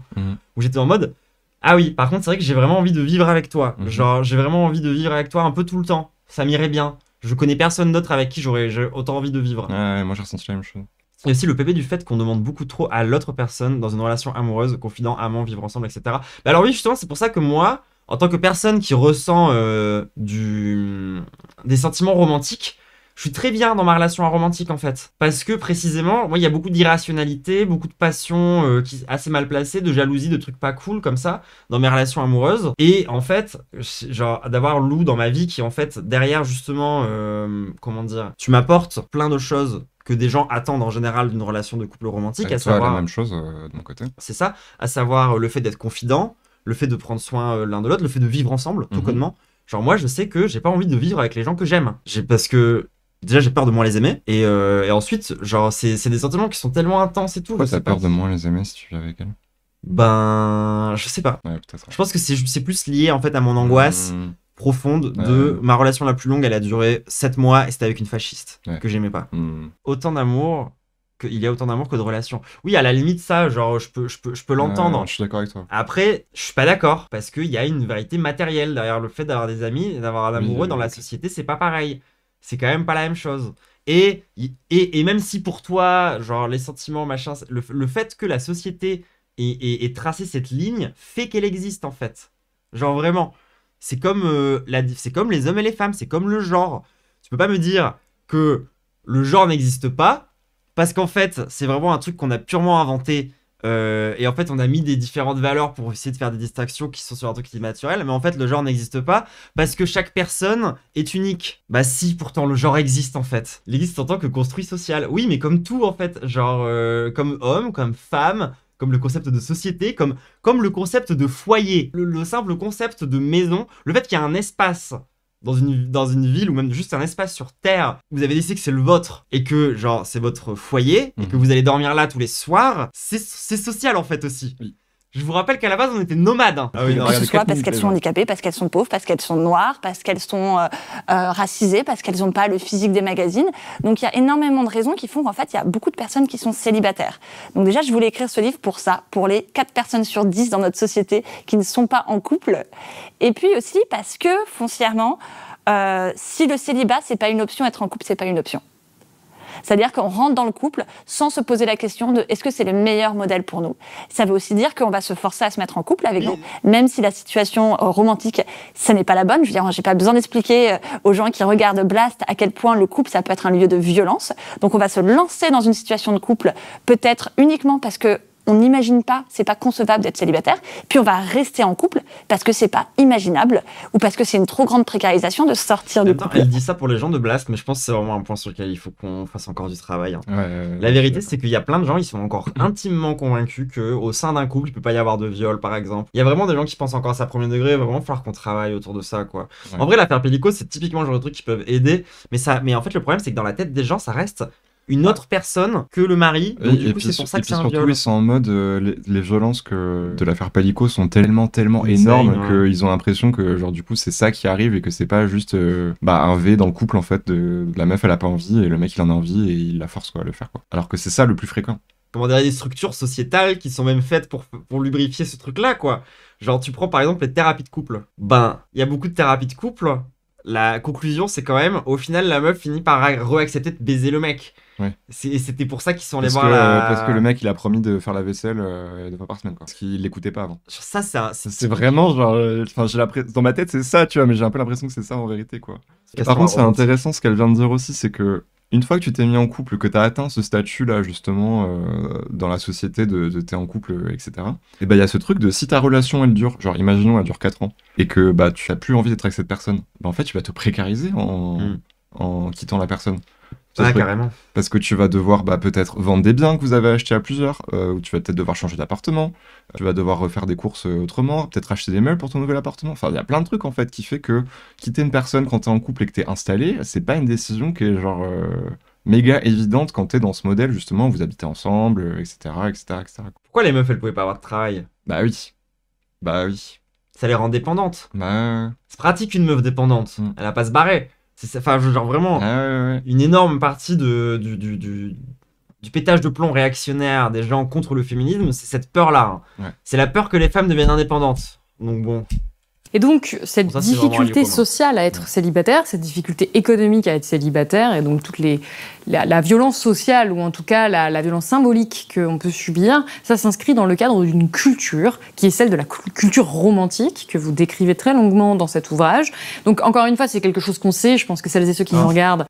Où j'étais en mode, ah oui, par contre, c'est vrai que j'ai vraiment envie de vivre avec toi. Genre, j'ai vraiment envie de vivre avec toi un peu tout le temps. Ça m'irait bien. Je connais personne d'autre avec qui j'aurais autant envie de vivre. Ouais, moi j'ai ressenti la même chose. Il y a aussi le pépé du fait qu'on demande beaucoup trop à l'autre personne dans une relation amoureuse, confident, amant, vivre ensemble, etc. Bah alors oui, justement, c'est pour ça que moi, en tant que personne qui ressent des sentiments romantiques, je suis très bien dans ma relation romantique en fait. Parce que précisément, moi il y a beaucoup d'irrationalité, beaucoup de passion qui assez mal placée, de jalousie, de trucs pas cool comme ça dans mes relations amoureuses. Et en fait, genre d'avoir Lou dans ma vie qui en fait derrière justement, comment dire, tu m'apportes plein de choses que des gens attendent en général d'une relation de couple romantique. À savoir la même chose de mon côté. C'est ça, à savoir le fait d'être confident, le fait de prendre soin l'un de l'autre, le fait de vivre ensemble, tout connement. Genre moi je sais que j'ai pas envie de vivre avec les gens que j'aime. Parce que déjà j'ai peur de moins les aimer et ensuite genre c'est des sentiments qui sont tellement intenses et tout. Pourquoi t'as peur de moins les aimer si tu vis avec elle? Ben je sais pas. Ouais, peut-être. Je pense que c'est plus lié en fait à mon angoisse profonde de ma relation la plus longue. Elle a duré 7 mois et c'était avec une fasciste que j'aimais pas. Autant d'amour il y a autant d'amour que de relations. Oui, à la limite ça, genre je peux l'entendre. Je suis d'accord avec toi. Après, je suis pas d'accord parce qu'il y a une vérité matérielle derrière le fait d'avoir des amis et d'avoir un amoureux dans la société, c'est pas pareil. C'est quand même pas la même chose. Et même si pour toi, genre les sentiments, machin, le fait que la société ait tracé cette ligne fait qu'elle existe en fait. Genre vraiment. C'est comme les hommes et les femmes, c'est comme le genre. Tu peux pas me dire que le genre n'existe pas parce qu'en fait, c'est vraiment un truc qu'on a purement inventé. Et en fait, on a mis des différentes valeurs pour essayer de faire des distinctions qui sont sur un truc qui est naturel. Mais en fait, le genre n'existe pas parce que chaque personne est unique. Bah si, pourtant, le genre existe en fait. Il existe en tant que construit social. Oui, mais comme tout en fait. Genre, comme homme, comme femme, comme le concept de société, comme le concept de foyer. Le simple concept de maison. Le fait qu'il y a un espace dans une ville ou même juste un espace sur Terre, vous avez décidé que c'est le vôtre et que genre c'est votre foyer et que vous allez dormir là tous les soirs, c'est social en fait aussi. Oui. Je vous rappelle qu'à la base on était nomades. Hein. Ah oui, non, que ce soit parce qu'elles sont handicapées, parce qu'elles sont pauvres, parce qu'elles sont noires, parce qu'elles sont racisées, parce qu'elles n'ont pas le physique des magazines. Donc il y a énormément de raisons qui font qu'en fait il y a beaucoup de personnes qui sont célibataires. Donc déjà je voulais écrire ce livre pour ça, pour les 4 personnes sur 10 dans notre société qui ne sont pas en couple. Et puis aussi parce que foncièrement, si le célibat c'est pas une option, être en couple c'est pas une option. C'est-à-dire qu'on rentre dans le couple sans se poser la question de est-ce que c'est le meilleur modèle pour nous. Ça veut aussi dire qu'on va se forcer à se mettre en couple avec vous, même si la situation romantique, ça n'est pas la bonne. Je veux dire, j'ai pas besoin d'expliquer aux gens qui regardent Blast à quel point le couple, ça peut être un lieu de violence. Donc on va se lancer dans une situation de couple, peut-être uniquement parce que on n'imagine pas, c'est pas concevable d'être célibataire, puis on va rester en couple parce que c'est pas imaginable ou parce que c'est une trop grande précarisation de sortir du couple. Elle dit ça pour les gens de Blast, mais je pense que c'est vraiment un point sur lequel il faut qu'on fasse encore du travail. Hein. La vérité, c'est qu'il y a plein de gens, ils sont encore intimement convaincus qu'au sein d'un couple, il peut pas y avoir de viol, par exemple. Il y a vraiment des gens qui pensent encore à ça premier degré, il va vraiment falloir qu'on travaille autour de ça, quoi. Ouais. En vrai, l'affaire Pellico, c'est typiquement le genre de truc qui peuvent aider, mais en fait, le problème, c'est que dans la tête des gens, ça reste une autre personne que le mari. Donc, du coup, c'est pour ça que c'est un viol. Surtout, ils sont en mode les violences de l'affaire Pellico sont tellement énormes qu'ils ont l'impression que genre du coup c'est ça qui arrive et que c'est pas juste un V dans le couple en fait de la meuf elle a pas envie et le mec il en a envie et il la force quoi à le faire quoi. Alors que c'est ça le plus fréquent. Comment dire, des structures sociétales qui sont même faites pour lubrifier ce truc là quoi. Genre tu prends par exemple les thérapies de couple. Ben il y a beaucoup de thérapies de couple. La conclusion c'est quand même au final la meuf finit par re-accepter de baiser le mec. Ouais. C'était pour ça qu'ils sont allés voir parce que le mec il a promis de faire la vaisselle 2 fois par semaine quoi. Parce qu'il l'écoutait pas avant. Ça c'est vraiment genre dans ma tête c'est ça tu vois mais j'ai un peu l'impression que c'est ça en vérité quoi. Par contre c'est intéressant ce qu'elle vient de dire aussi c'est que une fois que tu t'es mis en couple, que t'as atteint ce statut là justement dans la société de t'es en couple etc. Et bah il y a ce truc de si ta relation elle dure, genre imaginons elle dure 4 ans et que bah tu as plus envie d'être avec cette personne, bah en fait tu vas te précariser en quittant la personne. Ouais, carrément. Parce que tu vas devoir peut-être vendre des biens que vous avez achetés à plusieurs, ou tu vas peut-être devoir changer d'appartement, tu vas devoir refaire des courses autrement, peut-être acheter des meubles pour ton nouvel appartement. Enfin, il y a plein de trucs en fait qui fait que quitter une personne quand t'es en couple et que t'es installé, c'est pas une décision qui est genre méga évidente quand t'es dans ce modèle justement où vous habitez ensemble, etc. Pourquoi les meufs elles pouvaient pas avoir de travail ? Bah oui. Ça les rend dépendantes. Bah. C'est pratique une meuf dépendante. Elle va pas se barrer. Enfin, genre vraiment, une énorme partie du pétage de plomb réactionnaire des gens contre le féminisme, c'est cette peur-là. Hein. Ouais. C'est la peur que les femmes deviennent indépendantes. Donc bon, Et donc, cette Bon, ça, c'est vraiment un lieu difficulté commun. sociale à être célibataire, cette difficulté économique à être célibataire, et donc la violence sociale, ou en tout cas la violence symbolique qu'on peut subir, ça s'inscrit dans le cadre d'une culture, qui est celle de la culture romantique, que vous décrivez très longuement dans cet ouvrage. Donc, encore une fois, c'est quelque chose qu'on sait, je pense que celles et ceux qui nous regardent.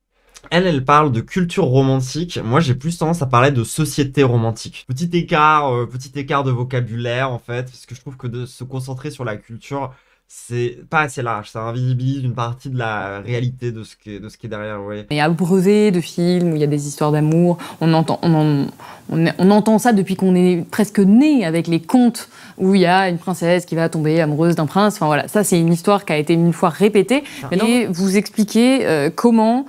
Elle parle de culture romantique. Moi, j'ai plus tendance à parler de société romantique. Petit écart de vocabulaire, en fait, parce que je trouve que de se concentrer sur la culture, c'est pas assez large. Ça invisibilise une partie de la réalité de ce qui est derrière, ouais. Et abreuvé de films où il y a des histoires d'amour, on entend ça depuis qu'on est presque né, avec les contes où il y a une princesse qui va tomber amoureuse d'un prince. Enfin voilà, ça c'est une histoire qui a été une fois répétée. Et vous expliquez comment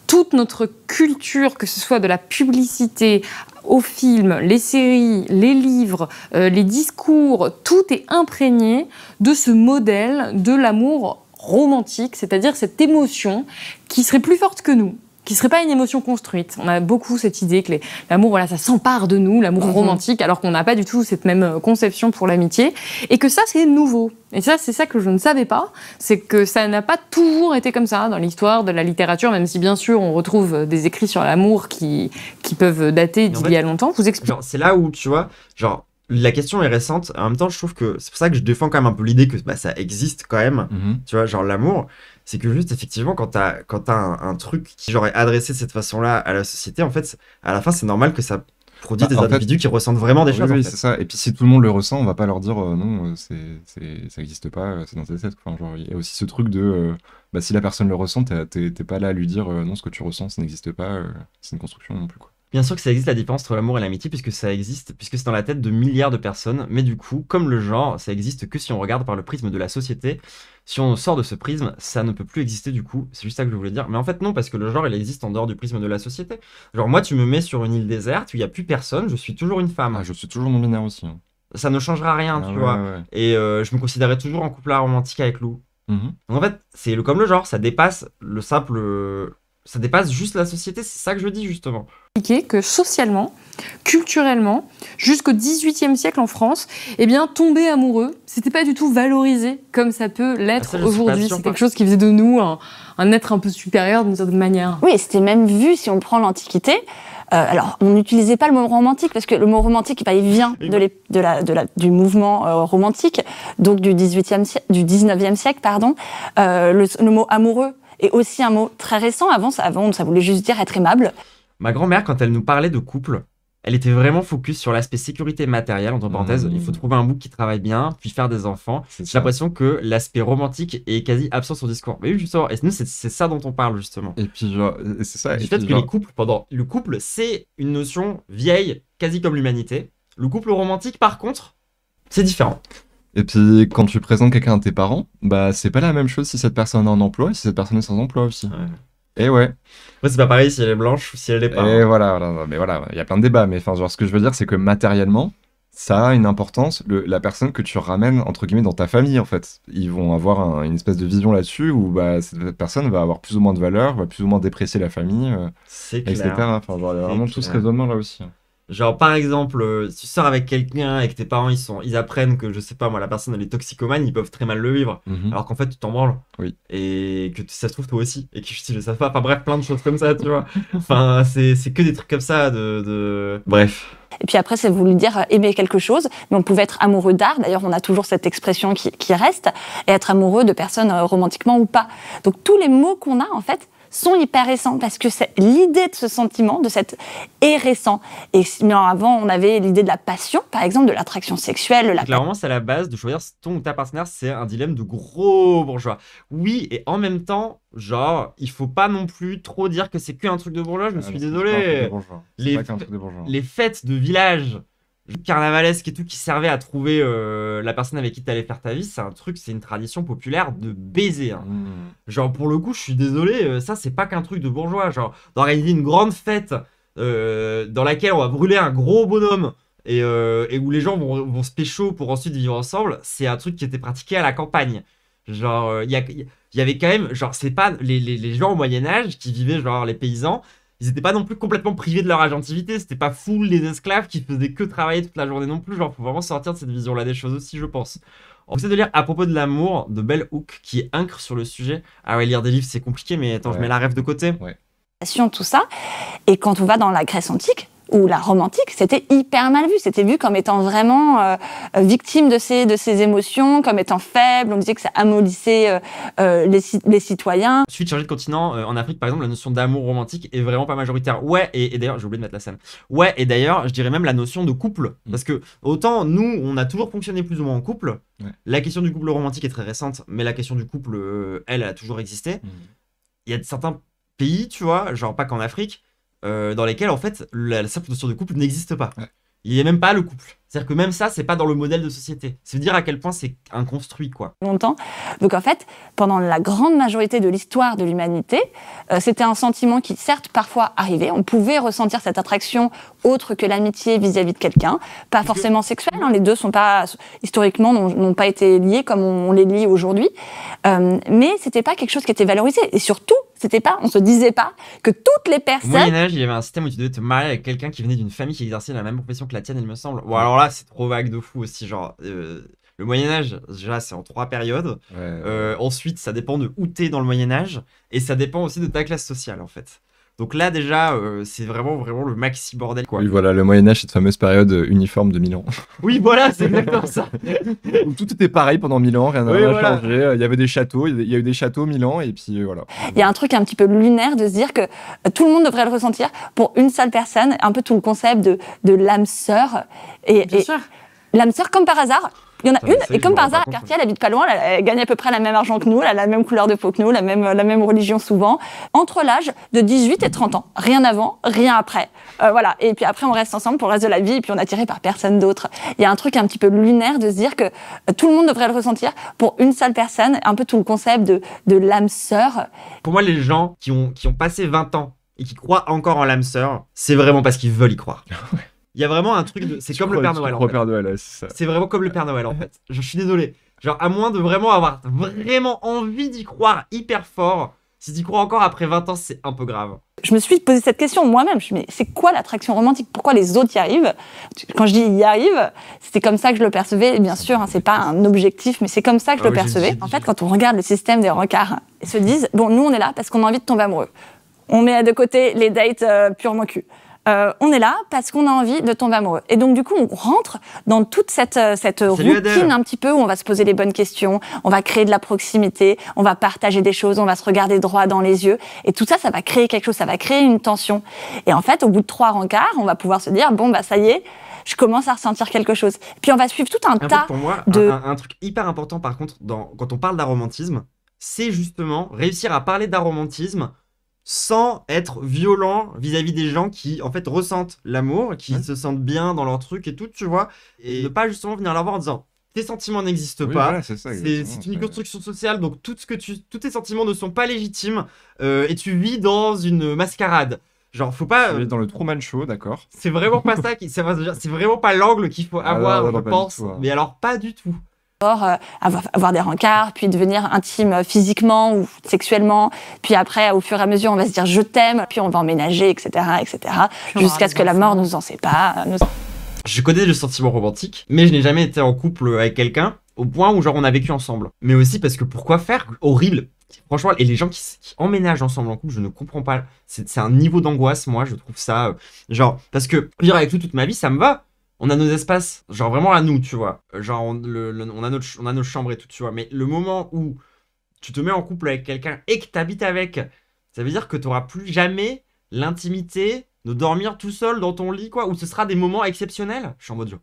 toute notre culture, que ce soit de la publicité aux films, les séries, les livres, les discours, tout est imprégné de ce modèle de l'amour romantique, c'est-à-dire cette émotion qui serait plus forte que nous, qui serait pas une émotion construite. On a beaucoup cette idée que l'amour, voilà, ça s'empare de nous, l'amour romantique, alors qu'on n'a pas du tout cette même conception pour l'amitié, et que ça, c'est nouveau. Et ça, c'est ça que je ne savais pas, c'est que ça n'a pas toujours été comme ça dans l'histoire de la littérature, même si bien sûr on retrouve des écrits sur l'amour qui peuvent dater d'il y a longtemps. Vous expliquez. Genre, c'est là où, tu vois, genre, la question est récente. En même temps, je trouve que c'est pour ça que je défends quand même un peu l'idée que bah, ça existe quand même. Tu vois, genre l'amour, c'est que juste effectivement, quand t'as un truc qui genre est adressé de cette faça-là à la société, en fait, à la fin, c'est normal que ça produit des individus qui ressentent vraiment des choses. Oui, en fait. c'est ça. Et puis si tout le monde le ressent, on va pas leur dire non, ça existe pas, c'est dans ta tête. Enfin, genre, il y a aussi ce truc de bah, si la personne le ressent, t'es pas là à lui dire non, ce que tu ressens, ça n'existe pas, c'est une construction non plus, quoi. Bien sûr que ça existe la différence entre l'amour et l'amitié, puisque ça existe, puisque c'est dans la tête de milliards de personnes, mais du coup, comme le genre, ça existe que si on regarde par le prisme de la société. Si on sort de ce prisme, ça ne peut plus exister du coup, c'est juste ça que je voulais dire. Mais en fait non, parce que le genre, il existe en dehors du prisme de la société. Genre moi, tu me mets sur une île déserte où il n'y a plus personne, je suis toujours une femme. Ah, je suis toujours non-binaire aussi. Hein. Ça ne changera rien, tu vois. Ouais. Et je me considérais toujours en couple romantique avec Lou. Donc en fait, c'est comme le genre, ça dépasse le simple... Ça dépasse juste la société, c'est ça que je dis justement. Que socialement, culturellement, jusqu'au XVIIIe siècle en France, eh bien, tomber amoureux, c'était pas du tout valorisé comme ça peut l'être aujourd'hui. C'est quelque chose qui faisait de nous un être un peu supérieur d'une certaine manière. Oui, c'était même vu, si on prend l'Antiquité, alors on n'utilisait pas le mot romantique, parce que le mot romantique, il vient du mouvement romantique, donc du 19e siècle, pardon. Le mot amoureux est aussi un mot très récent. Avant, ça voulait juste dire être aimable. Ma grand-mère, quand elle nous parlait de couple, elle était vraiment focus sur l'aspect sécurité matérielle, entre parenthèses. Il faut trouver un bouc qui travaille bien, puis faire des enfants. J'ai l'impression que l'aspect romantique est quasi absent sur le discours. Mais oui, justement, et nous, c'est ça dont on parle, justement. Et puis, genre, c'est ça. Du fait que les couples, le couple, c'est une notion vieille, quasi comme l'humanité. Le couple romantique, par contre, c'est différent. Et puis, quand tu présentes quelqu'un à tes parents, bah, c'est pas la même chose si cette personne a un emploi et si cette personne est sans emploi aussi. Ouais. Et ouais. Après, c'est pas pareil si elle est blanche ou si elle l'est pas. Et voilà, mais voilà, il y a plein de débats. Mais enfin, genre, ce que je veux dire, c'est que matériellement, ça a une importance. La personne que tu ramènes, entre guillemets, dans ta famille, en fait. Ils vont avoir une espèce de vision là-dessus où bah, cette personne va avoir plus ou moins de valeur, va plus ou moins déprécier la famille, c'est clair. etc. Enfin, genre, il y a vraiment tout ce raisonnement là aussi. Genre, par exemple, si tu sors avec quelqu'un et que tes parents, ils apprennent que, je sais pas moi, la personne, elle est toxicomane, ils peuvent très mal le vivre. Alors qu'en fait, tu t'en branles. Oui. Et que ça se trouve toi aussi. Et qu'ils le savent pas. Enfin bref, plein de choses comme ça, tu vois. Enfin, c'est que des trucs comme ça Bref. Et puis après, c'est voulu dire aimer quelque chose, mais on pouvait être amoureux d'art. D'ailleurs, on a toujours cette expression qui reste, et être amoureux de personnes romantiquement ou pas. Donc tous les mots qu'on a, en fait, sont hyper récents, parce que c'est l'idée de ce sentiment, de cette est récent. Et avant, on avait l'idée de la passion, par exemple, de l'attraction sexuelle. Clairement, c'est à la base de choisir ton ou ta partenaire, c'est un dilemme de gros bourgeois. Oui, et en même temps, genre, il faut pas non plus trop dire que c'est qu'un truc de bourgeois, je me suis désolé. Les fêtes de village carnavalesque et tout qui servait à trouver la personne avec qui t'allais faire ta vie, c'est une tradition populaire de baiser. Hein. Genre pour le coup, je suis désolé, ça c'est pas qu'un truc de bourgeois. Genre d'organiser une grande fête dans laquelle on va brûler un gros bonhomme et où les gens vont se pécho pour ensuite vivre ensemble, c'est un truc qui était pratiqué à la campagne. Genre il y avait quand même, genre c'est pas les gens au Moyen-Âge qui vivaient, genre les paysans, ils étaient pas non plus complètement privés de leur agentivité, c'était pas full les esclaves qui faisaient que travailler toute la journée non plus, genre faut vraiment sortir de cette vision-là des choses aussi, je pense. On essaie de lire à propos de l'amour de Bell Hooks qui est incre sur le sujet. Ah ouais, lire des livres c'est compliqué, mais attends, je mets la rêve de côté. Ouais. Tout ça. Et quand on va dans la Grèce antique, ou la Rome antique, c'était hyper mal vu. C'était vu comme étant vraiment victime de ses émotions, comme étant faible. On disait que ça amollissait les citoyens. Ensuite, changer de continent, en Afrique, par exemple, la notion d'amour romantique est vraiment pas majoritaire. Ouais, et d'ailleurs, j'ai oublié de mettre la scène. Ouais, et d'ailleurs, je dirais même la notion de couple. Parce que autant, nous, on a toujours fonctionné plus ou moins en couple. Ouais. La question du couple romantique est très récente, mais la question du couple, elle a toujours existé. Il y a certains pays, tu vois, genre pas qu'en Afrique, dans lesquels en fait la simple notion de couple n'existe pas. Ouais. Il n'y a même pas le couple. C'est-à-dire que même ça, c'est pas dans le modèle de société. C'est dire à quel point c'est inconstruit, quoi. Longtemps. Donc en fait, pendant la grande majorité de l'histoire de l'humanité, c'était un sentiment qui, certes, parfois arrivait. On pouvait ressentir cette attraction autre que l'amitié vis-à-vis de quelqu'un. Pas forcément sexuelle. Hein, les deux sont pas, historiquement, n'ont pas été liés comme on les lie aujourd'hui. Mais c'était pas quelque chose qui était valorisé. Et surtout, on se disait pas que toutes les personnes... Au Moyen-Âge, il y avait un système où tu devais te marier avec quelqu'un qui venait d'une famille qui exerçait la même profession que la tienne, il me semble. Bon, alors là, c'est trop vague de fou aussi. Genre, le Moyen-Âge, déjà, c'est en 3 périodes. Ensuite, ça dépend de où t'es dans le Moyen-Âge. Et ça dépend aussi de ta classe sociale, en fait. Donc là, déjà, c'est vraiment le maxi bordel, quoi. Oui, voilà, le Moyen-Âge, cette fameuse période uniforme de 1000 ans. Oui, voilà, c'est exactement ça. Où tout était pareil pendant 1000 ans, rien n'a changé. Il y avait des châteaux, il y a eu des châteaux 1000 ans, et puis voilà. Il y a un truc un petit peu lunaire de se dire que tout le monde devrait le ressentir pour une seule personne, un peu tout le concept de l'âme sœur. Et l'âme sœur, comme par hasard, il y en a une, et comme par hasard, Cartier, elle habite pas loin, elle gagne à peu près la même argent que nous, elle a la même couleur de peau que nous, la même religion souvent, entre l'âge de 18 et 30 ans. Rien avant, rien après. Voilà. Et puis après, on reste ensemble pour le reste de la vie, et puis on est attiré par personne d'autre. Il y a un truc un petit peu lunaire de se dire que tout le monde devrait le ressentir pour une seule personne, un peu tout le concept de l'âme sœur. Pour moi, les gens qui ont passé 20 ans et qui croient encore en l'âme sœur, c'est vraiment parce qu'ils veulent y croire. Il y a vraiment un truc de... C'est comme le Père Noël, en fait. C'est vraiment comme le Père Noël, en fait. Je suis désolé. Genre, à moins de vraiment avoir vraiment envie d'y croire hyper fort, si tu y crois encore après 20 ans, c'est un peu grave. Je me suis posé cette question moi-même. Je me suis dit, mais c'est quoi l'attraction romantique? Pourquoi les autres y arrivent? Quand je dis y arrivent, c'était comme ça que je le percevais. Et bien sûr, hein, c'est pas un objectif, mais c'est comme ça que je le percevais. En fait, quand on regarde le système des rencarts, ils se disent, bon, nous, on est là parce qu'on a envie de tomber amoureux. On met de côté les dates purement cul. On est là parce qu'on a envie de tomber amoureux. Et donc, du coup, on rentre dans toute cette routine un petit peu où on va se poser les bonnes questions, on va créer de la proximité, on va partager des choses, on va se regarder droit dans les yeux. Et tout ça, ça va créer quelque chose, ça va créer une tension. Et en fait, au bout de 3 rencarts, on va pouvoir se dire, bon, bah ça y est, je commence à ressentir quelque chose. Puis on va suivre tout un tas pour moi, un truc hyper important, par contre, quand on parle d'aromantisme, c'est justement réussir à parler d'aromantisme sans être violent vis-à-vis des gens qui, en fait, ressentent l'amour, qui se sentent bien dans leur truc et tout, tu vois, et ne pas justement venir leur voir en disant tes sentiments n'existent pas, voilà, c'est une construction sociale, donc tous tes sentiments ne sont pas légitimes, et tu vis dans une mascarade. Genre, faut pas... dans le Truman Show, d'accord. C'est vraiment pas ça, c'est vraiment pas l'angle qu'il faut avoir, je pense, mais alors pas du tout. Avoir des rencarts, puis devenir intime physiquement ou sexuellement, puis après, au fur et à mesure, on va se dire « je t'aime », puis on va emménager, etc., jusqu'à ce que la mort nous en sépare. Je connais le sentiment romantique, mais je n'ai jamais été en couple avec quelqu'un au point où genre on a vécu ensemble. Mais aussi parce que pourquoi faire? Horrible. Franchement, et les gens qui emménagent ensemble en couple, je ne comprends pas. C'est un niveau d'angoisse, moi, je trouve ça... genre, parce que vivre avec toute ma vie, ça me va. On a nos espaces, genre vraiment à nous, tu vois. Genre, on a nos chambres et tout, tu vois. Mais le moment où tu te mets en couple avec quelqu'un et que tu habites avec, ça veut dire que tu n'auras plus jamais l'intimité de dormir tout seul dans ton lit, quoi. Où ce sera des moments exceptionnels. Je suis en mode genre...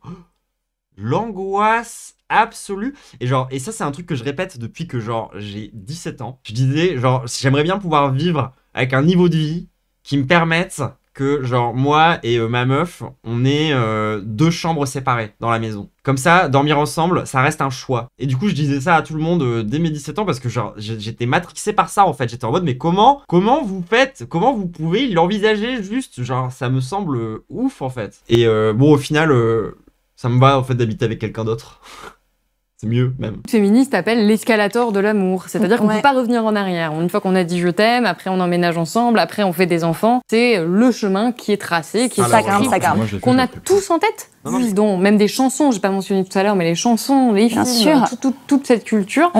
l'angoisse absolue. Et ça, c'est un truc que je répète depuis que, genre, j'ai 17 ans. Je disais, genre, j'aimerais bien pouvoir vivre avec un niveau de vie qui me permette... que genre moi et ma meuf, on est 2 chambres séparées dans la maison. Comme ça, dormir ensemble, ça reste un choix. Et du coup, je disais ça à tout le monde dès mes 17 ans parce que genre j'étais matrixé par ça en fait. J'étais en mode mais comment vous faites? Comment vous pouvez l'envisager juste? Genre ça me semble ouf en fait. Et bon au final, ça me va en fait d'habiter avec quelqu'un d'autre. C'est mieux, même. Les féministes appellent l'escalator de l'amour. C'est-à-dire qu'on ne peut pas revenir en arrière. Une fois qu'on a dit je t'aime, après on emménage ensemble, après on fait des enfants. C'est le chemin qui est tracé, qui est ça grimpe. qu'on a tous en tête. Dont même des chansons, j'ai pas mentionné tout à l'heure, mais les chansons, les films, toute cette culture.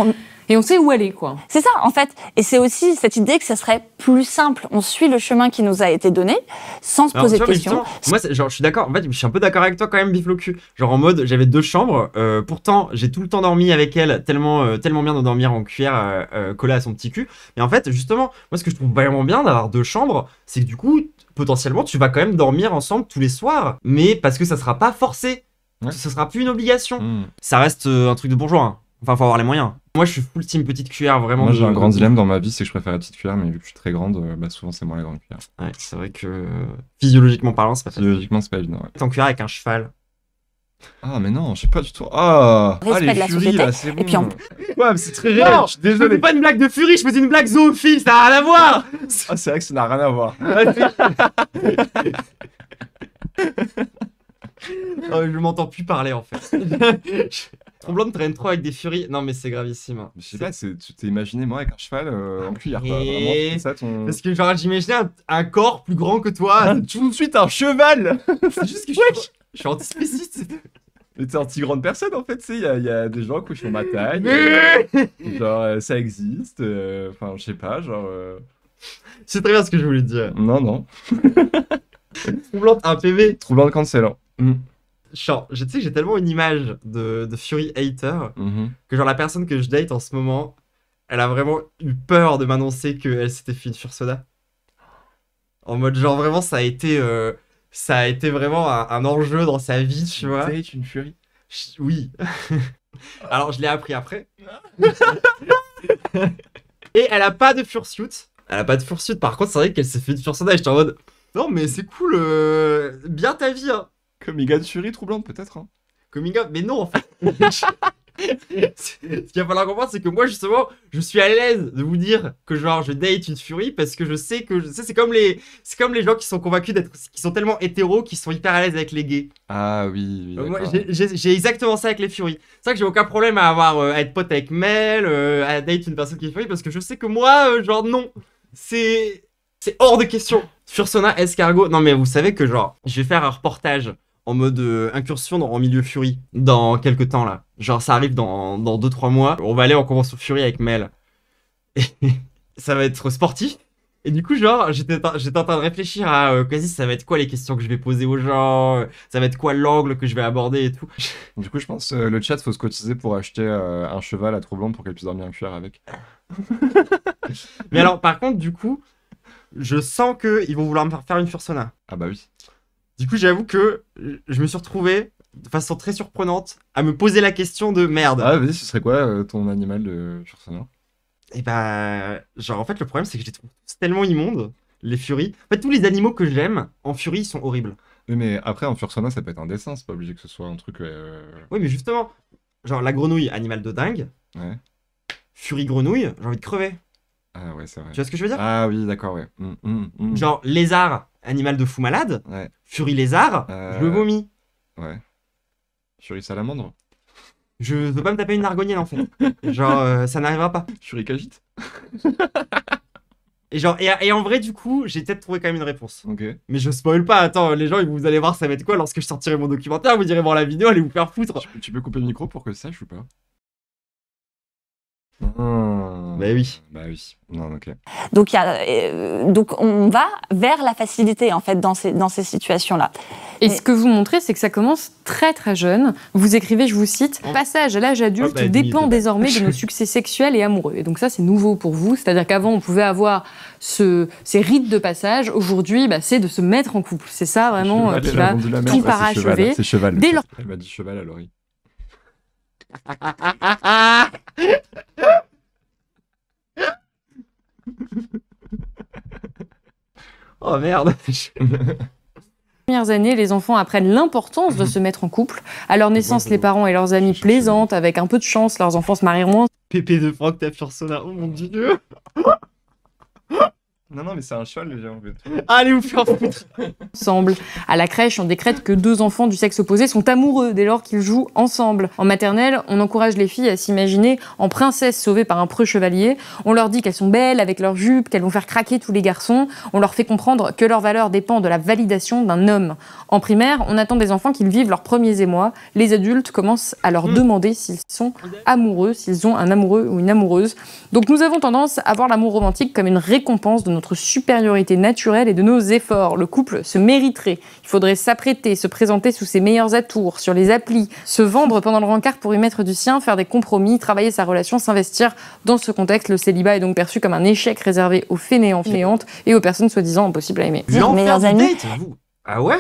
Et on sait où aller, quoi. C'est ça, en fait. Et c'est aussi cette idée que ça serait plus simple. On suit le chemin qui nous a été donné, sans se poser de questions. Moi, genre, je suis d'accord. En fait, je suis un peu d'accord avec toi quand même, Biflo cul. Genre en mode, j'avais 2 chambres. Pourtant, j'ai tout le temps dormi avec elle, tellement bien de dormir en cuillère collée à son petit cul. Mais en fait, justement, moi, ce que je trouve vraiment bien d'avoir 2 chambres, c'est que du coup, potentiellement, tu vas quand même dormir ensemble tous les soirs. Mais parce que ça sera pas forcé. Ouais. Ça sera plus une obligation. Ça reste un truc de bourgeois. Hein. Enfin, faut avoir les moyens. Moi, je suis full team petite cuillère, vraiment. Moi, j'ai un grand dilemme dans ma vie, c'est que je préfère la petite cuillère, mais vu que je suis très grande, souvent c'est moi la grande cuillère. Ouais, c'est vrai que physiologiquement parlant, c'est pas facile. Physiologiquement, c'est pas évident. Ouais. T'es en cuillère avec un cheval. Ah, mais non, je sais pas du tout. Ah, Respect de la furies, société. là, c'est bon. Et puis Ouais, mais c'est très réel, je suis Je désolé. fais pas une blague de furie, je faisais une blague zoophile, ça n'a rien à voir. Ah, c'est vrai que ça n'a rien à voir. Oh, je m'entends plus parler en fait. Tromblante traîne trop avec des furies. Non, mais c'est gravissime. Hein. Je sais pas, tu t'es imaginé moi avec un cheval en cuillère, quoi. Et- Vraiment, c'est ça ton. Parce que genre, j'imaginais un corps plus grand que toi. Tout de suite un cheval. C'est juste que je suis antispéciste. Mais t'es anti-grande personne en fait, tu sais, il y a des gens qui font ma taille. Genre, ça existe. Enfin, je sais pas, genre. C'est très bien ce que je voulais dire. Non. Tromblante, un PV. Troublant cancel. Genre, tu sais que j'ai tellement une image de Fury hater que genre la personne que je date en ce moment, elle a vraiment eu peur de m'annoncer qu'elle s'était fait une Fursona. En mode genre vraiment ça a été vraiment un enjeu dans sa vie, tu vois. Date une furie. Oui. Alors je l'ai appris après. Et elle a pas de fursuit. Elle a pas de fursuit. Par contre c'est vrai qu'elle s'est fait une Fursona et j'étais en mode non mais c'est cool, bien ta vie hein. Comme Megan Fury troublante peut-être. Hein. Coming out, mais non en fait. Ce qu'il va falloir comprendre, c'est que moi justement, je suis à l'aise de vous dire que genre je date une furie parce que je sais que c'est comme les gens qui sont convaincus qui sont tellement hétéros qui sont hyper à l'aise avec les gays. Ah oui. Moi d'accord. j'ai exactement ça avec les furies. C'est vrai que j'ai aucun problème à être pote avec Mel, à date une personne qui est furie parce que je sais que moi genre non, c'est hors de question. Fursona escargot. Non mais vous savez que genre je vais faire un reportage en mode incursion en milieu Fury dans quelques temps là. Genre ça arrive dans 2-3 mois. On va aller en convention Fury avec Mel. Et ça va être sportif. Et du coup genre j'étais en train de réfléchir à quasi ça va être quoi les questions que je vais poser aux gens. Ça va être quoi l'angle que je vais aborder et tout. Du coup je pense le chat faut se cotiser pour acheter un cheval à troublante pour qu'elle puisse dormir en cuillère avec. Mais alors par contre du coup je sens qu'ils vont vouloir me faire une Fursona. Ah bah oui. Du coup, j'avoue que je me suis retrouvé de façon très surprenante à me poser la question de merde. Ah vas-y, ce serait quoi ton animal de Fursona? Et bah, genre en fait, le problème c'est que je les trouve tellement immondes, les furies. En fait, tous les animaux que j'aime en furie sont horribles. Oui, mais après en Fursona ça peut être un dessin, c'est pas obligé que ce soit un truc. Oui, mais justement, genre la grenouille, animal de dingue. Ouais. Furie grenouille, j'ai envie de crever. Ah ouais, c'est vrai. Tu vois ce que je veux dire? Ah oui, d'accord, ouais. Genre lézard, animal de fou malade. Ouais. Furie lézard, je le vomis. Ouais. Fury salamandre. Je veux pas me taper une argonienne en fait. Genre, ça n'arrivera pas. Fury cagite. Et genre, et en vrai, du coup, j'ai peut-être trouvé quand même une réponse. Ok. Mais je spoil pas, attends, les gens, vous allez voir ça va être quoi lorsque je sortirai mon documentaire, vous irez voir la vidéo, allez vous faire foutre. Tu peux couper le micro pour que je sache ou pas? Bah oui. Bah oui. Non, ok. Donc, donc on va vers la facilité en fait dans ces situations-là. Et ce que vous montrez, c'est que ça commence très très jeune. Vous écrivez, je vous cite, « Passage à l'âge adulte bah, dépend limite. désormais de nos succès sexuels et amoureux. » Et donc ça, c'est nouveau pour vous. C'est-à-dire qu'avant, on pouvait avoir ces rites de passage. Aujourd'hui, c'est de se mettre en couple. C'est ça vraiment Cheval, qui elle a va vendu la merde. tout Ah, parachever. c'est cheval. Dès lors- Elle m'a dit cheval à l'oreille. Oh merde. Premières années, les enfants apprennent l'importance de se mettre en couple. À leur naissance, les parents et leurs amis plaisantent. Avec un peu de chance, leurs enfants se marieront. Pépé de Franck, ta Fursona, oh mon dieu. Non, mais c'est un cheval, le géant. Allez vous faire foutre. Ensemble. À la crèche, on décrète que 2 enfants du sexe opposé sont amoureux dès lors qu'ils jouent ensemble. En maternelle, on encourage les filles à s'imaginer en princesse sauvée par un preux chevalier. On leur dit qu'elles sont belles avec leurs jupes, qu'elles vont faire craquer tous les garçons. On leur fait comprendre que leur valeur dépend de la validation d'un homme. En primaire, on attend des enfants qu'ils vivent leurs premiers émois. Les adultes commencent à leur demander s'ils sont amoureux, s'ils ont un amoureux ou une amoureuse. Donc nous avons tendance à voir l'amour romantique comme une récompense de notre supériorité naturelle et de nos efforts. Le couple se mériterait. Il faudrait s'apprêter, se présenter sous ses meilleurs atours, sur les applis, se vendre pendant le rencard pour y mettre du sien, faire des compromis, travailler sa relation, s'investir. Dans ce contexte, le célibat est donc perçu comme un échec réservé aux fainéants, fainéantes et aux personnes soi-disant impossibles à aimer. L'enfer meilleurs du amis. date, vous. Ah ouais?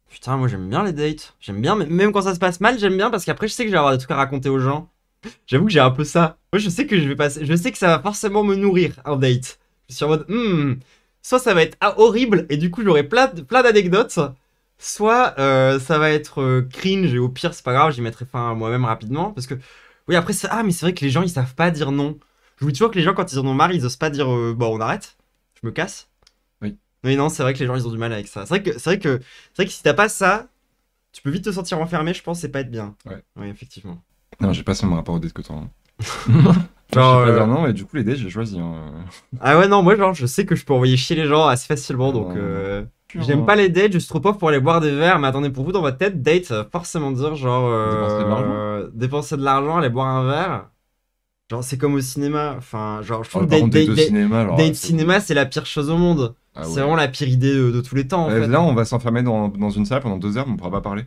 Putain, moi j'aime bien les dates. J'aime bien, même quand ça se passe mal, j'aime bien parce qu'après je sais que je vais avoir des trucs à raconter aux gens. J'avoue que j'ai un peu ça. Moi je sais que je sais que ça va forcément me nourrir un date. Je suis en mode, soit ça va être horrible et du coup j'aurai plein d'anecdotes, soit ça va être cringe et au pire c'est pas grave, j'y mettrai fin à moi-même rapidement parce que oui après ça, mais c'est vrai que les gens ils savent pas dire non. Je vous dis toujours que les gens quand ils en ont marre ils osent pas dire bon on arrête, je me casse. Oui. Mais non c'est vrai que les gens ils ont du mal avec ça. C'est vrai que si t'as pas ça, tu peux vite te sentir enfermé, je pense, et pas être bien. Ouais. Oui effectivement. Non, j'ai pas ce même rapport au date que toi. Genre, je sais pas dire non, et du coup les dates j'ai choisi. Ah ouais non moi genre je sais que je peux envoyer chier les gens assez facilement donc j'aime pas les dates, je suis trop pauvre pour aller boire des verres, mais attendez, pour vous dans votre tête, date ça va forcément dire genre dépenser de l'argent, aller boire un verre. Genre c'est comme au cinéma, enfin genre je trouve date cinéma c'est la pire chose au monde. C'est vraiment la pire idée de tous les temps en fait. Là on va s'enfermer dans une salle pendant 2 heures mais on pourra pas parler.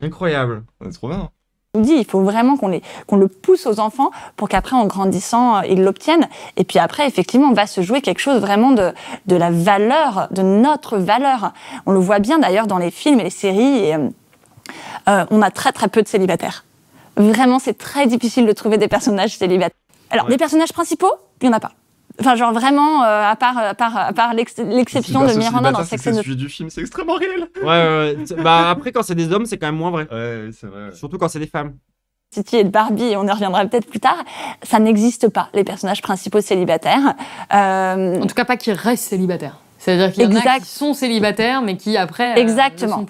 Incroyable. C'est trop bien. Je vous dis, il faut vraiment qu'on le pousse aux enfants pour qu'après, en grandissant, ils l'obtiennent. Et puis après, effectivement, on va se jouer quelque chose vraiment de la valeur, de notre valeur. On le voit bien d'ailleurs dans les films et les séries. Et, on a très très peu de célibataires. Vraiment, c'est très difficile de trouver des personnages célibataires. Alors, des personnages principaux, il n'y en a pas. Enfin, genre vraiment, à part l'exception de Miranda dans Sex and the City. C'est le sujet du film, c'est extrêmement réel. Ouais. Bah après, quand c'est des hommes, c'est quand même moins vrai. Ouais, c'est vrai. Ouais. Surtout quand c'est des femmes. City et de Barbie, et on y reviendra peut-être plus tard, ça n'existe pas, les personnages principaux célibataires. En tout cas, pas qu'ils restent célibataires. C'est-à-dire qu'il y en a qui sont célibataires, mais qui après. Exactement.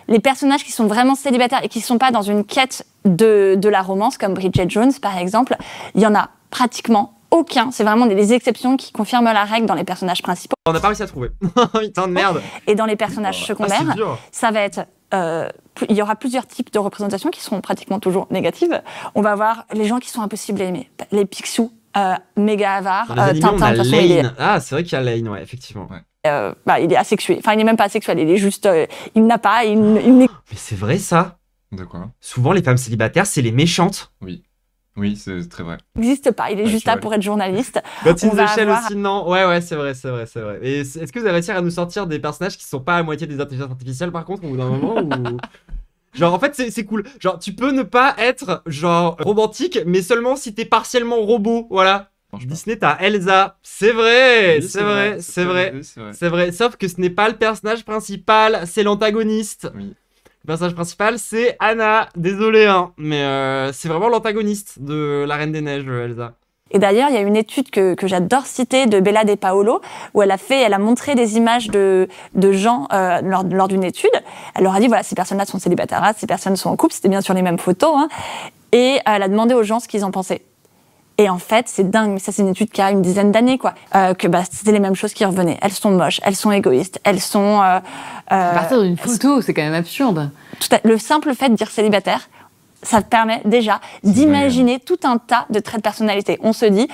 Les personnages qui sont vraiment célibataires et qui ne sont pas dans une quête de la romance, comme Bridget Jones par exemple, il y en a pratiquement aucun. C'est vraiment des exceptions qui confirment la règle dans les personnages principaux. On n'a pas réussi à trouver. Putain de merde. Et dans les personnages secondaires, ça va être. Il y aura plusieurs types de représentations qui seront pratiquement toujours négatives. On va avoir les gens qui sont impossibles à aimer. Les Picsou, méga avares, Tintin, de toute façon, Lane. Ah, c'est vrai qu'il y a Lane, ouais, effectivement. Ouais. Il est asexué. Enfin, il n'est même pas asexuel. Il est juste. Il n'a pas. Mais c'est vrai ça. De quoi? Souvent, les femmes célibataires, c'est les méchantes. Oui, c'est très vrai. Il n'existe pas, il est juste là pour être journaliste. Mathilde Michel aussi, non. Ouais, c'est vrai. Et est-ce que vous allez réussir à nous sortir des personnages qui sont pas à moitié des intelligences artificielles par contre, au bout d'un moment ou... Genre en fait c'est cool. Genre tu peux ne pas être genre romantique, mais seulement si t'es partiellement robot, voilà. Disney, t'as Elsa. C'est vrai, oui, c'est vrai. Sauf que ce n'est pas le personnage principal, c'est l'antagoniste. Oui. Le personnage principal, c'est Anna. Désolé, hein, mais c'est vraiment l'antagoniste de La Reine des Neiges, Elsa. Et d'ailleurs, il y a une étude que j'adore citer de Bella De Paolo, où elle a montré des images de gens lors d'une étude. Elle leur a dit, voilà, ces personnes-là sont célibataires, ces personnes sont en couple, c'était bien sûr les mêmes photos, hein, et elle a demandé aux gens ce qu'ils en pensaient. Et en fait, c'est dingue, mais ça c'est une étude qui a une dizaine d'années, quoi. Que c'était les mêmes choses qui revenaient. Elles sont moches, elles sont égoïstes, elles sont... À partir d'une photo, c'est quand même absurde. Le simple fait de dire célibataire, ça te permet déjà d'imaginer tout un tas de traits de personnalité. On se dit,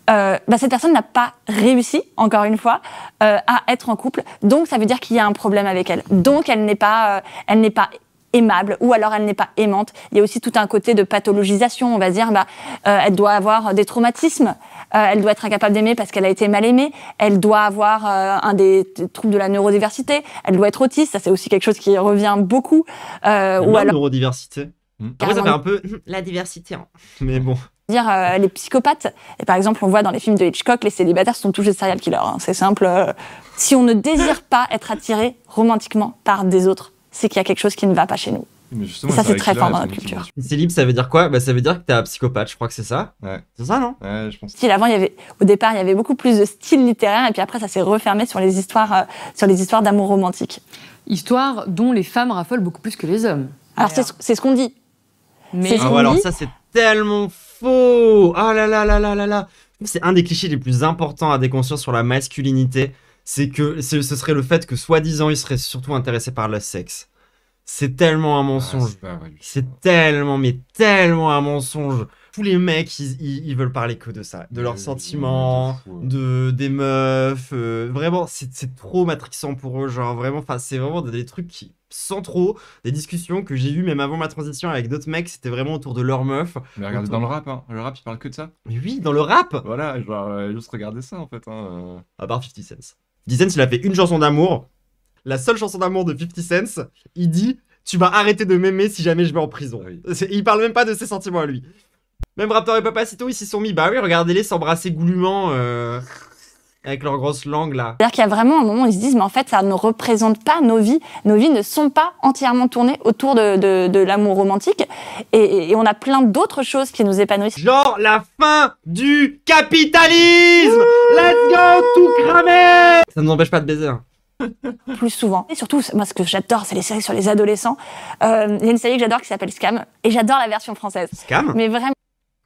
cette personne n'a pas réussi, encore une fois, à être en couple, donc ça veut dire qu'il y a un problème avec elle. Donc elle n'est pas aimable, ou alors elle n'est pas aimante. Il y a aussi tout un côté de pathologisation, on va dire, elle doit avoir des traumatismes, elle doit être incapable d'aimer parce qu'elle a été mal aimée, elle doit avoir un des troubles de la neurodiversité, elle doit être autiste, ça c'est aussi quelque chose qui revient beaucoup. Ou alors neurodiversité. Après ça fait un peu la diversité, hein. Mais bon. Les psychopathes, et par exemple on voit dans les films de Hitchcock, les célibataires sont tous des serial killers, hein. C'est simple. Si on ne désire pas être attiré romantiquement par des autres, c'est qu'il y a quelque chose qui ne va pas chez nous. Mais justement, Et ça, c'est Sarah très Killa, fort dans elle la est une culture. motivation. Célib, ça veut dire quoi? Bah, ça veut dire que t'es un psychopathe, je crois que c'est ça. Ouais. C'est ça, non? Ouais, je pense. Style, avant, au départ, il y avait beaucoup plus de style littéraire, et puis après, ça s'est refermé sur les histoires d'amour romantique. Histoire dont les femmes raffolent beaucoup plus que les hommes. Alors, c'est ce qu'on dit. Mais C'est- Ah ouais, alors ça, c'est tellement faux! Ah là là là là là là! C'est un des clichés les plus importants à déconstruire sur la masculinité. C'est que ce serait le fait que, soi-disant, il serait surtout intéressé par le sexe. C'est tellement un mensonge. c'est pas vrai. C'est tellement, mais tellement un mensonge. Tous les mecs, ils veulent parler que de ça, de leurs sentiments, de fou, des meufs. Vraiment, c'est trop matrixant pour eux. Genre, vraiment, enfin, c'est vraiment des trucs qui, sans trop, des discussions que j'ai eues même avant ma transition avec d'autres mecs, c'était vraiment autour de leurs meufs. Mais regardez dans le rap, hein. Le rap, il parle que de ça. Mais oui, dans le rap! Voilà, genre, juste regardez ça, en fait. Hein. À part 50 Cent. 50 Cent, il a fait une chanson d'amour. La seule chanson d'amour de 50 Cent, il dit « Tu vas arrêter de m'aimer si jamais je vais en prison. Oui. » Il parle même pas de ses sentiments à lui. Même Raptor et Papacito, ils s'y sont mis. Bah oui, regardez-les s'embrasser goulûment avec leurs grosses langues, là. C'est-à-dire qu'il y a vraiment un moment où ils se disent, mais en fait, ça ne représente pas nos vies. Nos vies ne sont pas entièrement tournées autour de l'amour romantique. Et on a plein d'autres choses qui nous épanouissent. Genre la fin du capitalisme. Let's go, tout cramer. Ça ne nous empêche pas de baiser, hein. Plus souvent. Et surtout, moi, ce que j'adore, c'est les séries sur les adolescents. Il y a une série que j'adore qui s'appelle Scam. Et j'adore la version française. Scam? Mais vraiment,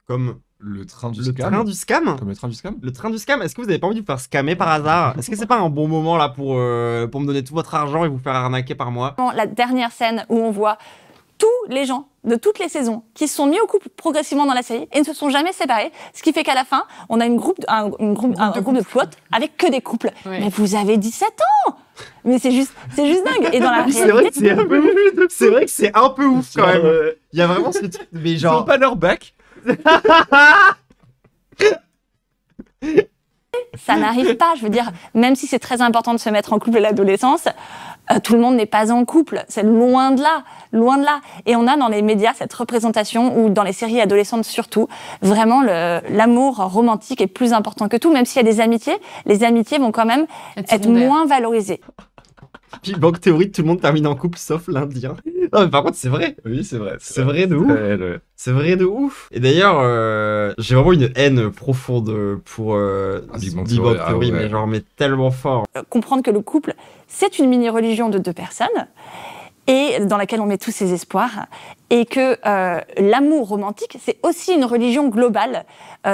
Comme Le train du le scam. train du scam? Comme le train du scam. Le train du scam, est-ce que vous avez pas envie de vous faire scammer par hasard? Est-ce que c'est pas un bon moment là pour me donner tout votre argent et vous faire arnaquer par mois? la dernière scène où on voit tous les gens de toutes les saisons qui se sont mis au couple progressivement dans la série et ne se sont jamais séparés, ce qui fait qu'à la fin, on a un groupe de potes avec que des couples. Ouais. Mais vous avez 17 ans! Mais c'est juste dingue. Et dans la C'est vrai que réalité, c'est un peu ouf. C'est vrai que c'est un peu ouf quand même. Il y a vraiment ce truc, mais Ils genre. ont pas leur bac. ça n'arrive pas. Je veux dire, même si c'est très important de se mettre en couple à l'adolescence, tout le monde n'est pas en couple. C'est loin de là, loin de là. Et on a dans les médias cette représentation, ou dans les séries adolescentes surtout, vraiment l'amour romantique est plus important que tout. Même s'il y a des amitiés, les amitiés vont quand même être secondaire. moins valorisées. Puis banque théorique, tout le monde termine en couple sauf l'Indien. Non mais par contre c'est vrai. Oui, c'est vrai. C'est vrai de ouf. C'est vrai de ouf. Et d'ailleurs, j'ai vraiment une haine profonde pour Big Bang Big Bang Theory, Theory, ouais. mais genre mais tellement fort. Comprendre que le couple, c'est une mini-religion de deux personnes, et dans laquelle on met tous ses espoirs, et que l'amour romantique, c'est aussi une religion globale.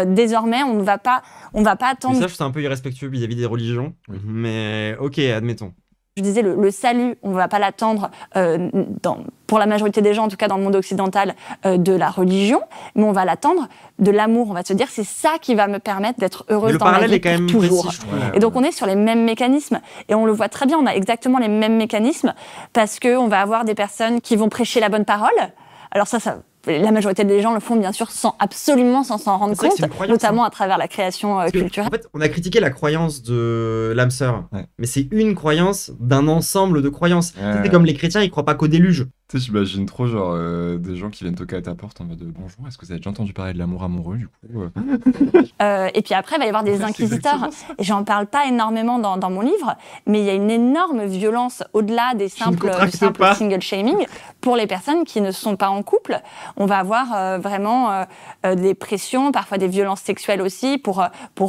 Désormais, on ne va pas Mais attendre. ça, je trouve ça un peu irrespectueux vis-à-vis des religions. Oui. Mais ok, admettons. Je disais, le salut, on ne va pas l'attendre, pour la majorité des gens, en tout cas dans le monde occidental, de la religion, mais on va l'attendre de l'amour. On va se dire, c'est ça qui va me permettre d'être Mais heureuse le dans ma parallèle vie est quand même pour toujours. précis, je trouve. Et donc on est sur les mêmes mécanismes, et on le voit très bien, on a exactement les mêmes mécanismes, parce qu'on va avoir des personnes qui vont prêcher la bonne parole. Alors ça, la majorité des gens le font bien sûr s'en rendre C'est vrai que compte, c'est une croyance, notamment à travers la création Parce que, culturelle. en fait, on a critiqué la croyance de l'âme sœur, Ouais. mais c'est une croyance d'un ensemble de croyances. Ouais. C'est comme les chrétiens, ils croient pas qu'au déluge. Tu sais, j'imagine trop, genre, des gens qui viennent toquer à ta porte en mode bonjour, est-ce que vous avez déjà entendu parler de l'amour amoureux, du coup Et puis après, il va y avoir des C'est inquisiteurs. exactement ça. Et j'en parle pas énormément dans mon livre, mais il y a une énorme violence au-delà des simples contracte pas. single shaming pour les personnes qui ne sont pas en couple. On va avoir vraiment des pressions, parfois des violences sexuelles aussi, pour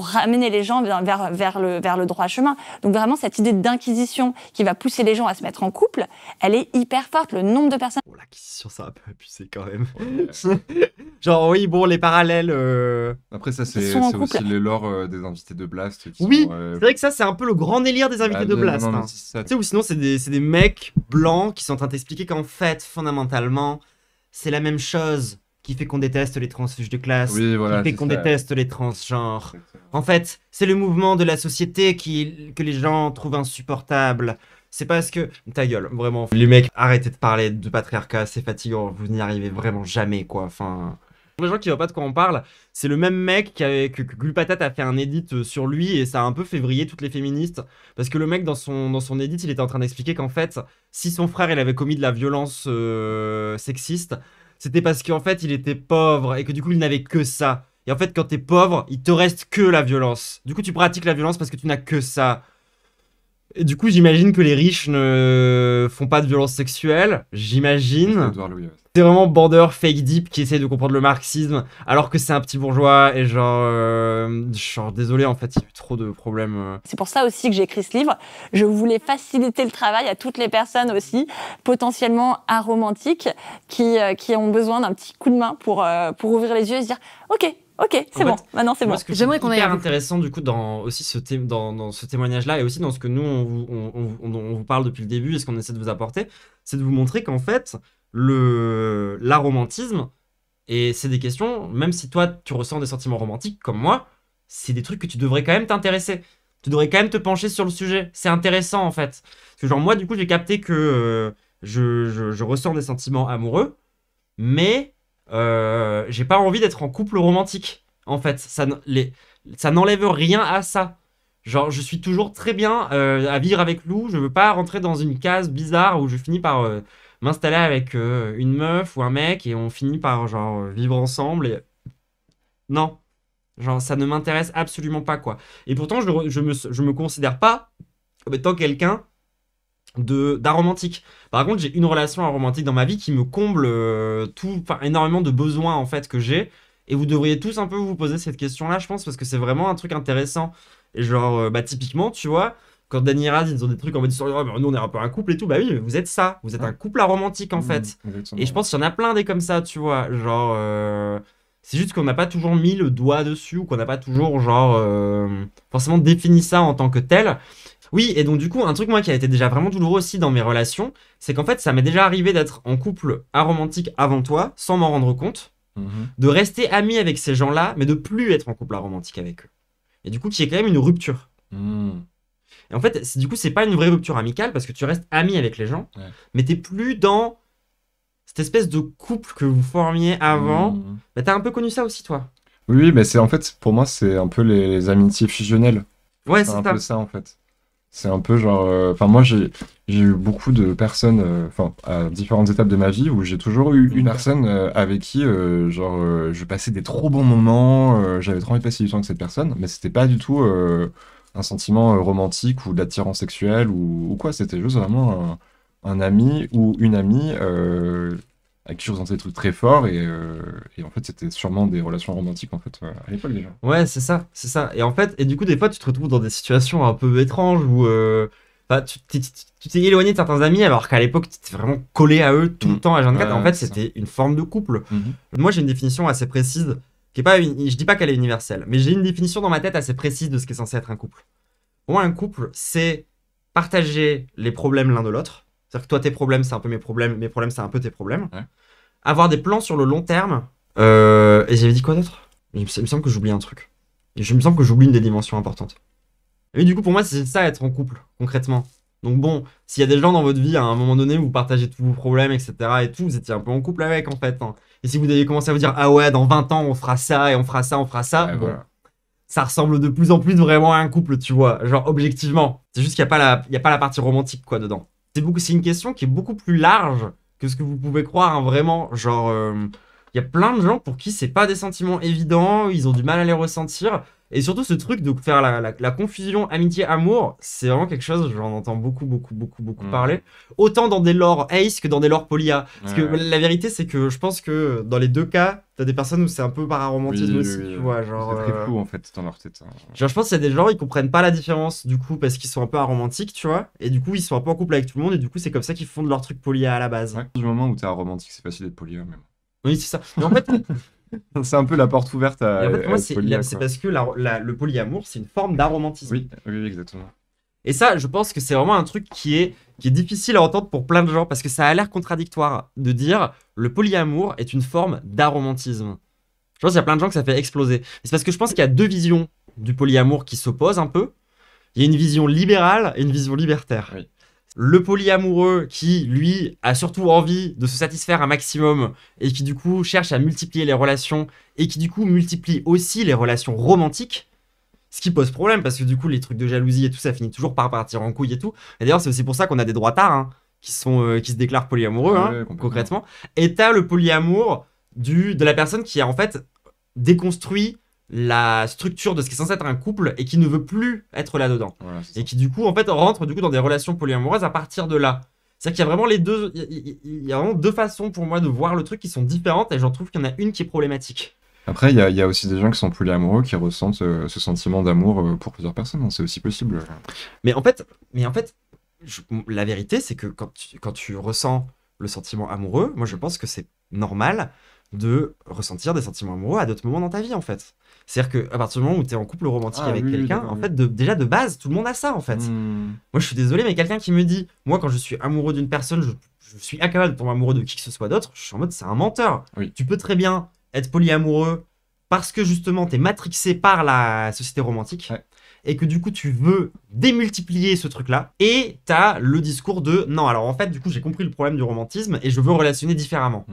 ramener les gens vers le droit chemin. Donc vraiment, cette idée d'inquisition qui va pousser les gens à se mettre en couple, elle est hyper forte. Le nombre de personnes. Bon, l'acquisition, ça a un peu abusé quand même. Genre, oui, bon, les parallèles. Après, ça, Ils c'est sont en c'est couple. aussi les lores des invités de Blast. Qui Oui, sont, c'est vrai que ça, c'est un peu le grand délire des invités de Blast. non, hein. mais c'est ça. Tu sais, ou sinon, c'est des mecs blancs qui sont en train de t'expliquer qu'en fait, fondamentalement, c'est la même chose qui fait qu'on déteste les transfuges de classe, Oui, voilà, qui fait c'est qu'on ça. déteste les transgenres. En fait, c'est le mouvement de la société que les gens trouvent insupportable. C'est parce que... Ta gueule, vraiment. Les mecs, arrêtez de parler de patriarcat, c'est fatigant, vous n'y arrivez vraiment jamais, quoi. Enfin... Pour les gens qui voient pas de quoi on parle, c'est le même mec que Gulpatat a fait un edit sur lui et ça a un peu fait vriller toutes les féministes. Parce que le mec, dans son edit, il était en train d'expliquer qu'en fait, si son frère, il avait commis de la violence sexiste, c'était parce qu'en fait, il était pauvre et que du coup, il n'avait que ça. Et en fait, quand t'es pauvre, il te reste que la violence. Du coup, tu pratiques la violence parce que tu n'as que ça. Et du coup, j'imagine que les riches ne font pas de violence sexuelle. J'imagine. Edouard Louis, ouais. C'est vraiment border fake deep qui essaie de comprendre le marxisme alors que c'est un petit bourgeois et genre désolé en fait il y a eu trop de problèmes. C'est pour ça aussi que j'ai écrit ce livre. Je voulais faciliter le travail à toutes les personnes aussi, potentiellement aromantiques, qui ont besoin d'un petit coup de main pour ouvrir les yeux et se dire ok, c'est En bon, fait, maintenant c'est bon. Moi, ce que je J'aimerais trouve qu'on aille hyper un peu plus. intéressant du coup dans ce témoignage-là et aussi dans ce que nous on vous parle depuis le début et ce qu'on essaie de vous apporter, c'est de vous montrer qu'en fait l'aromantisme et c'est des questions, même si toi tu ressens des sentiments romantiques comme moi, c'est des trucs que tu devrais quand même t'intéresser. Tu devrais quand même te pencher sur le sujet. C'est intéressant en fait. Parce que genre moi du coup j'ai capté que je ressens des sentiments amoureux, mais j'ai pas envie d'être en couple romantique. En fait, ça n'enlève rien à ça. Genre, je suis toujours très bien à vivre avec Lou. Je veux pas rentrer dans une case bizarre où je finis par m'installer avec une meuf ou un mec et on finit par genre vivre ensemble. Non, genre ça ne m'intéresse absolument pas quoi. Et pourtant, je me considère pas comme étant quelqu'un d'aromantique. Par contre, j'ai une relation aromantique dans ma vie qui me comble énormément de besoins en fait que j'ai. Et vous devriez tous un peu vous poser cette question-là, je pense, parce que c'est vraiment un truc intéressant. Et genre, typiquement, tu vois, quand Dany et Raz, ils ont des trucs en mode oh, nous on est un peu un couple et tout, bah oui, mais vous êtes ça. Vous êtes un couple aromantique en fait. Exactement. Et je pense qu'il y en a plein des comme ça, tu vois. Genre, c'est juste qu'on n'a pas toujours mis le doigt dessus ou qu'on n'a pas toujours, genre, forcément défini ça en tant que tel. Oui, et donc du coup, un truc moi qui a été déjà vraiment douloureux aussi dans mes relations, c'est qu'en fait, ça m'est déjà arrivé d'être en couple aromantique avant toi, sans m'en rendre compte, de rester ami avec ces gens-là, mais de plus être en couple aromantique avec eux. Et du coup, qui est quand même une rupture. Et en fait, du coup, c'est pas une vraie rupture amicale parce que tu restes ami avec les gens, mais t'es plus dans cette espèce de couple que vous formiez avant. Bah, t'as un peu connu ça aussi, toi. Oui, mais c'est en fait, pour moi, c'est un peu les amitiés fusionnelles. Ouais, C'est c'est un ça. peu ça en fait. C'est un peu genre. Enfin, moi, j'ai eu beaucoup de personnes, à différentes étapes de ma vie où j'ai toujours eu une personne avec qui, je passais des trop bons moments, j'avais trop envie de passer du temps avec cette personne, mais c'était pas du tout un sentiment romantique ou d'attirance sexuelle ou quoi, c'était juste vraiment un ami ou une amie avec qui je ressentais des trucs très forts et en fait, c'était sûrement des relations romantiques en fait à l'époque déjà. Ouais, c'est ça, c'est ça. Et en fait, et du coup, des fois, tu te retrouves dans des situations un peu étranges où tu t'es éloigné de certains amis alors qu'à l'époque, tu étais vraiment collé à eux tout le temps à 24. Ouais, En fait, c'est c'était une forme de couple. Moi, j'ai une définition assez précise, qui est pas je dis pas qu'elle est universelle, mais j'ai une définition dans ma tête assez précise de ce qui est censé être un couple. Pour moi, un couple, c'est partager les problèmes l'un de l'autre. C'est-à-dire que toi, tes problèmes, c'est un peu mes problèmes c'est un peu tes problèmes. Ouais. Avoir des plans sur le long terme. Et j'avais dit quoi d'autre ? Il me semble que j'oublie un truc. Et il me semble que j'oublie une des dimensions importantes. Et du coup, pour moi, c'est ça être en couple, concrètement. Donc bon, s'il y a des gens dans votre vie, à un moment donné, où vous partagez tous vos problèmes, etc. et tout, vous étiez un peu en couple avec, en fait. Hein. Et si vous avez commencé à vous dire, ah ouais, dans 20 ans, on fera ça, et on fera ça, Ouais, bon, voilà. ça ressemble de plus en plus vraiment à un couple, tu vois. Genre, objectivement. C'est juste qu'il n'y a pas la partie romantique, quoi, dedans. C'est une question qui est beaucoup plus large que ce que vous pouvez croire, hein, vraiment. Genre, il y a plein de gens pour qui c'est pas des sentiments évidents, ils ont du mal à les ressentir. Et surtout, ce truc de faire la confusion amitié-amour, c'est vraiment quelque chose, j'en entends beaucoup parler. Autant dans des lores Ace que dans des lores Polia. Parce que la vérité, c'est que je pense que dans les deux cas, t'as des personnes où c'est un peu pararomantisme aussi, tu vois. Genre, c'est très flou en fait dans leur tête. Hein. Genre, je pense qu'il y a des gens, ils comprennent pas la différence, du coup, parce qu'ils sont un peu aromantiques, tu vois. Et du coup, ils sont un peu en couple avec tout le monde, et du coup, c'est comme ça qu'ils font de leur truc Polia à la base. Ouais, du moment où t'es aromantique, c'est facile d'être poly. Même. Oui, c'est ça. Mais en fait, c'est un peu la porte ouverte à. et en fait, pour moi, être poly, c'est quoi. parce que le polyamour, c'est une forme d'aromantisme. Oui, exactement. Et ça, je pense que c'est vraiment un truc qui est difficile à entendre pour plein de gens, parce que ça a l'air contradictoire de dire le polyamour est une forme d'aromantisme. Je pense qu'il y a plein de gens que ça fait exploser. Et c'est parce que je pense qu'il y a deux visions du polyamour qui s'opposent un peu. Il y a une vision libérale et une vision libertaire. Oui. Le polyamoureux qui, lui, a surtout envie de se satisfaire un maximum et qui, du coup, cherche à multiplier les relations et qui, du coup, multiplie aussi les relations romantiques. Ce qui pose problème parce que, du coup, les trucs de jalousie et tout, ça finit toujours par partir en couille et tout. Et d'ailleurs, c'est aussi pour ça qu'on a des droitards hein, qui se déclarent polyamoureux, hein, concrètement. Et t'as le polyamour de la personne qui a, en fait, déconstruit la structure de ce qui est censé être un couple et qui ne veut plus être là-dedans. Voilà, c'est ça. Et qui du coup en fait rentre du coup dans des relations polyamoureuses à partir de là. C'est-à-dire qu'il y a vraiment les deux, il y a vraiment deux façons pour moi de voir le truc qui sont différentes et j'en trouve qu'il y en a une qui est problématique. Après, il y a aussi des gens qui sont polyamoureux qui ressentent ce sentiment d'amour pour plusieurs personnes, hein, c'est aussi possible. Mais en fait, la vérité c'est que quand tu ressens le sentiment amoureux, moi je pense que c'est normal de ressentir des sentiments amoureux à d'autres moments dans ta vie en fait. C'est-à-dire qu'à partir du moment où tu es en couple romantique avec oui, quelqu'un, d'accord, en oui. fait, déjà de base, tout le monde a ça en fait. Hmm. Moi, je suis désolé, mais quelqu'un qui me dit, moi, quand je suis amoureux d'une personne, je suis incapable de tomber amoureux de qui que ce soit d'autre, je suis en mode, c'est un menteur. Oui. Tu peux très bien être polyamoureux parce que justement, t'es matrixé par la société romantique Ouais. et que du coup, tu veux démultiplier ce truc-là. Et t'as le discours de, non, alors en fait, du coup, j'ai compris le problème du romantisme et je veux relationner différemment.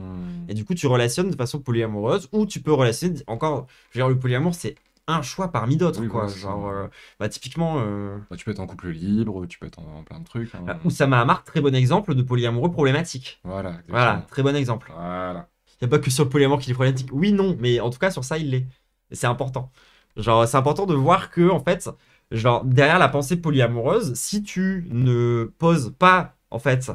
Et du coup, tu relationnes de façon polyamoureuse ou tu peux relationner encore, je veux dire, le polyamour, c'est un choix parmi d'autres, Oui, quoi. voilà, c'est Genre, ça. bah, typiquement. Bah, tu peux être en couple libre, tu peux être en plein de trucs. Hein. Oussama Hamar, très bon exemple de polyamoureux problématique. Voilà, exactement. Voilà, très bon exemple. Voilà. Il n'y a pas que sur le polyamour qu'il est problématique. Oui, non, mais en tout cas, sur ça, il l'est. Et c'est important. Genre, c'est important de voir que, en fait, genre, derrière la pensée polyamoureuse, si tu ne poses pas, en fait,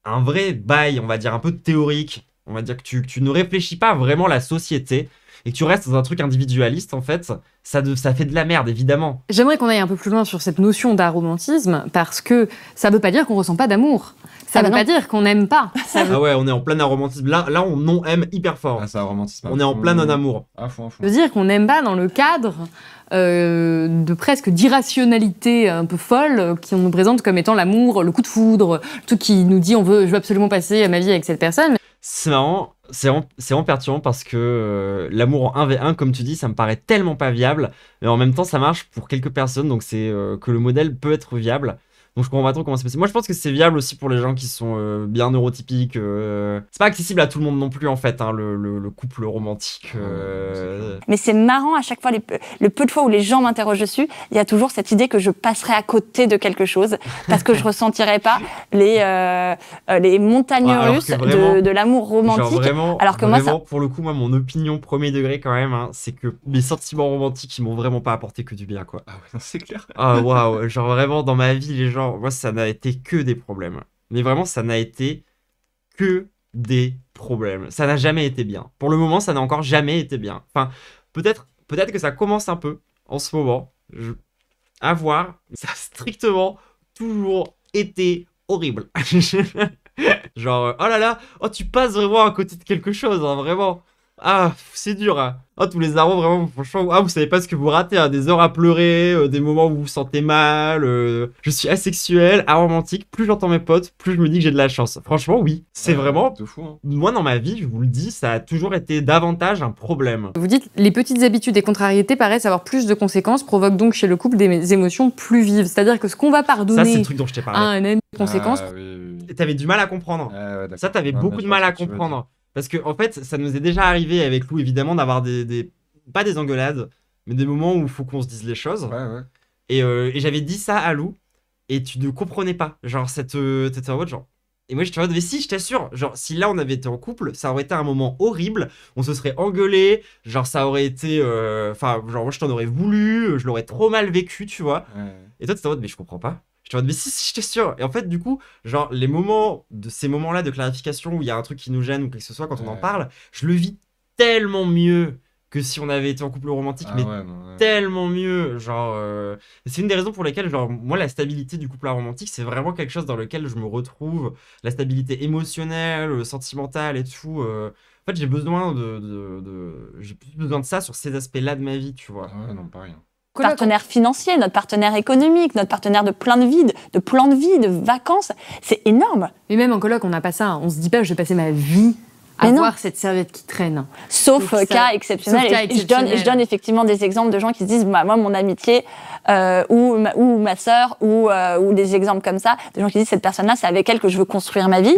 un vrai bail, on va dire, un peu théorique, on va dire que tu ne réfléchis pas vraiment la société et que tu restes dans un truc individualiste, en fait, ça fait de la merde, évidemment. J'aimerais qu'on aille un peu plus loin sur cette notion d'aromantisme, parce que ça veut pas dire qu'on ressent pas d'amour. Ça veut pas dire qu'on n'aime pas. Ça veut Ah ouais, on est en plein aromantisme. Là on non-aime hyper fort. Ah, c'est un romantisme. On est en plein non-amour. À fond, à fond. dire qu'on n'aime pas dans le cadre de presque d'irrationalité un peu folle qui nous présente comme étant l'amour, le coup de foudre, le truc qui nous dit je veux absolument passer ma vie avec cette personne. C'est marrant, c'est vraiment perturbant parce que l'amour en 1v1, comme tu dis, ça me paraît tellement pas viable, mais en même temps ça marche pour quelques personnes, donc c'est que le modèle peut être viable. Donc je comprends pas trop comment c'est possible. Moi je pense que c'est viable aussi pour les gens qui sont bien neurotypiques. C'est pas accessible à tout le monde non plus en fait, hein, le couple romantique. Mais c'est marrant à chaque fois, le peu de fois où les gens m'interrogent dessus, il y a toujours cette idée que je passerai à côté de quelque chose parce que je ressentirai pas les montagnes russes vraiment, de l'amour romantique. Genre vraiment, alors que vraiment, moi, pour le coup, moi mon opinion premier degré quand même, hein, c'est que mes sentiments romantiques ils m'ont vraiment pas apporté que du bien quoi. Ah ouais, non, c'est clair. Ah waouh, genre vraiment dans ma vie les gens, moi ça n'a été que des problèmes. Mais vraiment ça n'a été que des problèmes. Ça n'a jamais été bien. Pour le moment ça n'a encore jamais été bien. Enfin peut-être que ça commence un peu en ce moment. À voir. Ça a strictement toujours été horrible. Genre oh là là, oh tu passes vraiment à côté de quelque chose, hein, vraiment. Ah, c'est dur, hein. Oh, tous les arômes, vraiment, franchement, ah, vous savez pas ce que vous ratez, hein. Des heures à pleurer, des moments où vous vous sentez mal, je suis asexuel, aromantique, plus j'entends mes potes, plus je me dis que j'ai de la chance. Franchement, oui, c'est vraiment, De fou, hein. moi dans ma vie, je vous le dis, ça a toujours été davantage un problème. Vous dites les petites habitudes et contrariétés paraissent avoir plus de conséquences, provoquent donc chez le couple des émotions plus vives. C'est-à-dire que ce qu'on va Ça, c'est pardonner le truc dont je t'ai à parlé. un ami de conséquences, Ah, oui. Et t'avais du mal à comprendre. Ah, ouais, d'accord. Ça, t'avais Ouais, beaucoup je de vois mal à ce que tu veux comprendre. Parce que, en fait, ça nous est déjà arrivé avec Lou, évidemment, d'avoir pas des engueulades, mais des moments où il faut qu'on se dise les choses. dire. Ouais, ouais. Et j'avais dit ça à Lou, et tu ne comprenais pas. Genre, t'étais en mode genre. Et moi, j'étais en mode, mais si, je t'assure. Genre, si là, on avait été en couple, ça aurait été un moment horrible. On se serait engueulé. Genre, ça aurait été. Enfin, genre, moi, je t'en aurais voulu. Je l'aurais trop mal vécu, tu vois. Ouais. Et toi, t'étais en mode, mais je comprends pas. J'étais en mode, mais si, je t'assure. Et en fait, du coup, genre, ces moments-là de clarification où il y a un truc qui nous gêne ou quelque que ce soit, quand on en Ouais. parle, je le vis tellement mieux que si on avait été en couple romantique, Ah, mais ouais, non, ouais. tellement mieux. Genre, c'est une des raisons pour lesquelles, genre, moi, la stabilité du couple romantique, c'est vraiment quelque chose dans lequel je me retrouve. La stabilité émotionnelle, sentimentale et tout. En fait, j'ai besoin j'ai plus besoin de ça sur ces aspects-là de ma vie, tu vois. Ah, ouais, non, pareil. partenaire financier, notre partenaire économique, notre partenaire de plein de vie, de plans de vie, de vacances, c'est énorme. mais même en coloc, on n'a pas ça. On se dit pas, je vais passer ma vie à Mais non. voir cette serviette qui traîne. Sauf Donc ça- cas exceptionnels. sauf cas Et je donne exceptionnels. effectivement des exemples de gens qui se disent, bah, moi, mon amitié, ou ma sœur, ou des exemples comme ça, des gens qui disent, cette personne-là, c'est avec elle que je veux construire ma vie.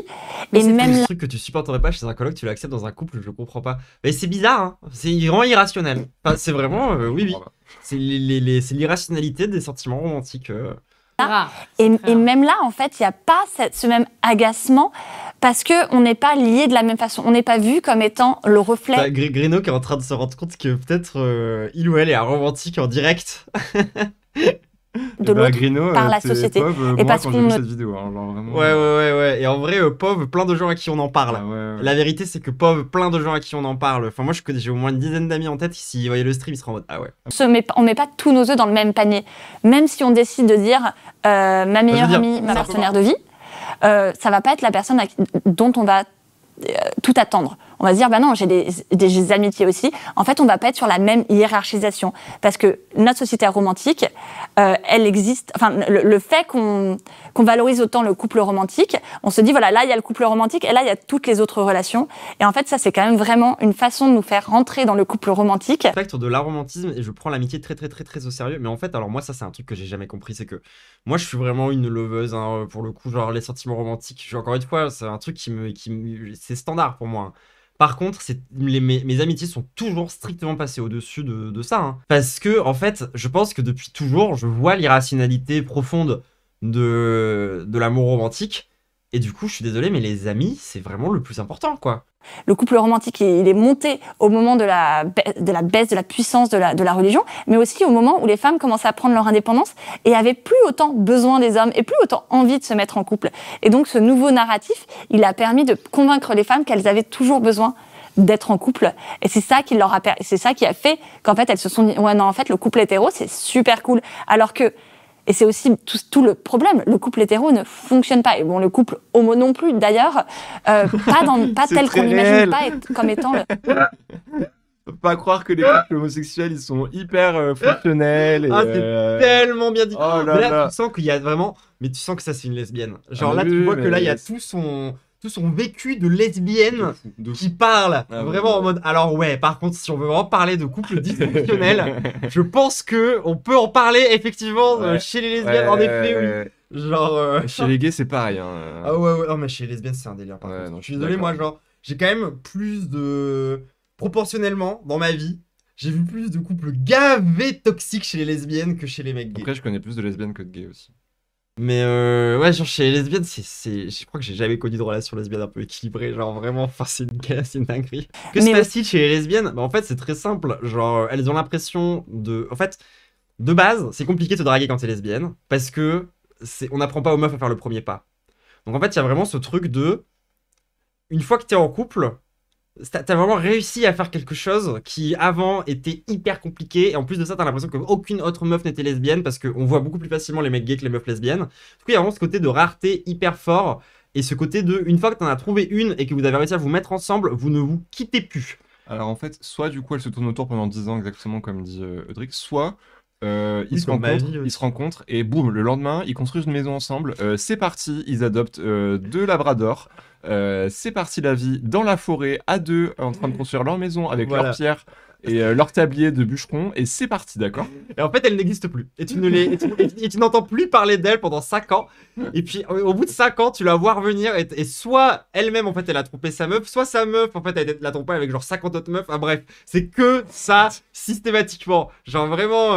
Mais Et c'est même le là, truc que tu supporterais pas chez un coloc, tu l'acceptes dans un couple, je comprends pas. Mais c'est bizarre, hein. C'est vraiment irrationnel. Enfin, c'est vraiment, oui. C'est c'est l'irrationalité des sentiments romantiques. Rare. Et même là, en fait, il n'y a pas ce même agacement parce qu'on n'est pas liés de la même façon. On n'est pas vu comme étant le reflet. T'as Greno qui est en train de se rendre compte que peut-être il ou elle est un romantique en direct. de l'autre Grino, par la société. Et parce quand qu'on j'ai vu ne- cette vidéo, hein, genre vraiment. Ouais. Et en vrai, POV, plein de gens à qui on en parle. Ah ouais. La vérité, c'est que POV, plein de gens à qui on en parle. Enfin, moi, j'ai au moins une dizaine d'amis en tête qui, s'ils voyaient le stream, ils seraient en mode ah ouais. on met pas tous nos œufs dans le même panier. Même si on décide de dire ma meilleure amie, ma partenaire de vie, ça va pas être la personne dont on va tout attendre. On va se dire, bah non, j'ai des amitiés aussi. En fait, on va pas être sur la même hiérarchisation. Parce que notre société romantique, elle existe... Enfin, le fait qu'on valorise autant le couple romantique, on se dit, voilà, là, il y a le couple romantique et là, il y a toutes les autres relations. Et en fait, ça, c'est quand même vraiment une façon de nous faire rentrer dans le couple romantique. Le spectre de l'aromantisme, et je prends l'amitié très au sérieux. Mais en fait, alors moi, ça, c'est un truc que j'ai jamais compris. C'est que moi, je suis vraiment une loveuse, hein, pour le coup, genre les sentiments romantiques. Encore une fois, c'est un truc c'est standard pour moi. Hein. Par contre, mes amitiés sont toujours strictement passées au-dessus de ça. Hein. Parce que, en fait, je pense que depuis toujours, je vois l'irrationalité profonde de l'amour romantique. Et du coup, je suis désolé, mais les amis, c'est vraiment le plus important, quoi. Le couple romantique, il est monté au moment de la baisse de la puissance de la religion, mais aussi au moment où les femmes commençaient à prendre leur indépendance et avaient plus autant besoin des hommes et plus autant envie de se mettre en couple. Et donc ce nouveau narratif, il a permis de convaincre les femmes qu'elles avaient toujours besoin d'être en couple. Et c'est ça qui a fait qu'en fait elles se sont dit ouais non, en fait le couple hétéro c'est super cool, alors que et c'est aussi tout le problème. Le couple hétéro ne fonctionne pas. Et bon, le couple homo non plus, d'ailleurs. Pas tel qu'on l'imagine, pas comme étant le... Faut pas croire que les couples homosexuels, ils sont hyper fonctionnels. Et, c'est tellement bien dit. Oh là mais là, là. tu sens qu'il y a vraiment... Mais tu sens que ça, c'est une lesbienne. Genre Ah là, oui, tu vois mais que là, il y a yes. tout son vécu de lesbienne de fou. qui parle Ah vraiment ouais. en mode... Alors ouais, par contre, si on veut vraiment parler de couple dysfonctionnel, je pense que on peut en parler effectivement Ouais. chez les lesbiennes. En effet, oui. Ouais. Genre... Chez les gays, c'est pareil. Hein. Ah ouais, non mais chez les lesbiennes, c'est un délire par Ouais, contre. non, Je je suis suis désolé, moi, d'accord. genre, j'ai quand même plus de... Proportionnellement, dans ma vie, j'ai vu plus de couples gavés toxiques chez les lesbiennes que chez les mecs gays. Après, je connais plus de lesbiennes que de gays aussi. Mais ouais, genre chez les lesbiennes, je crois que j'ai jamais connu de relation lesbienne un peu équilibrée, genre vraiment, enfin c'est une dinguerie. Que se Mais passe-t-il chez les lesbiennes? Bah en fait c'est très simple, genre elles ont l'impression de... En fait, de base, c'est compliqué de te draguer quand t'es lesbienne, parce que on n'apprend pas aux meufs à faire le premier pas. Donc en fait, il y a vraiment ce truc de... Une fois que t'es en couple, t'as vraiment réussi à faire quelque chose qui avant était hyper compliqué, et en plus de ça t'as l'impression qu'aucune autre meuf n'était lesbienne parce qu'on voit beaucoup plus facilement les mecs gays que les meufs lesbiennes. Du coup il y a vraiment ce côté de rareté hyper fort, et ce côté de une fois que t'en as trouvé une et que vous avez réussi à vous mettre ensemble, vous ne vous quittez plus. Alors en fait, soit du coup, elle se tourne autour pendant 10 ans, exactement comme dit Eudric, soit ils comme ma vie, ils se rencontrent et boum, le lendemain, ils construisent une maison ensemble. C'est parti, ils adoptent 2 labradors. C'est parti la vie dans la forêt à 2 en train de construire leur maison avec Voilà. leurs pierres et leur tablier de bûcheron, et c'est parti, d'accord? Et en fait, elle n'existe plus. Et tu n'entends plus parler d'elle pendant 5 ans. Et puis, au bout de 5 ans, tu la vois revenir. Et soit elle-même, en fait, elle a trompé sa meuf, soit sa meuf, en fait, elle l'a trompé avec genre 50 autres meufs. Ah, bref, c'est que ça, systématiquement. Genre vraiment.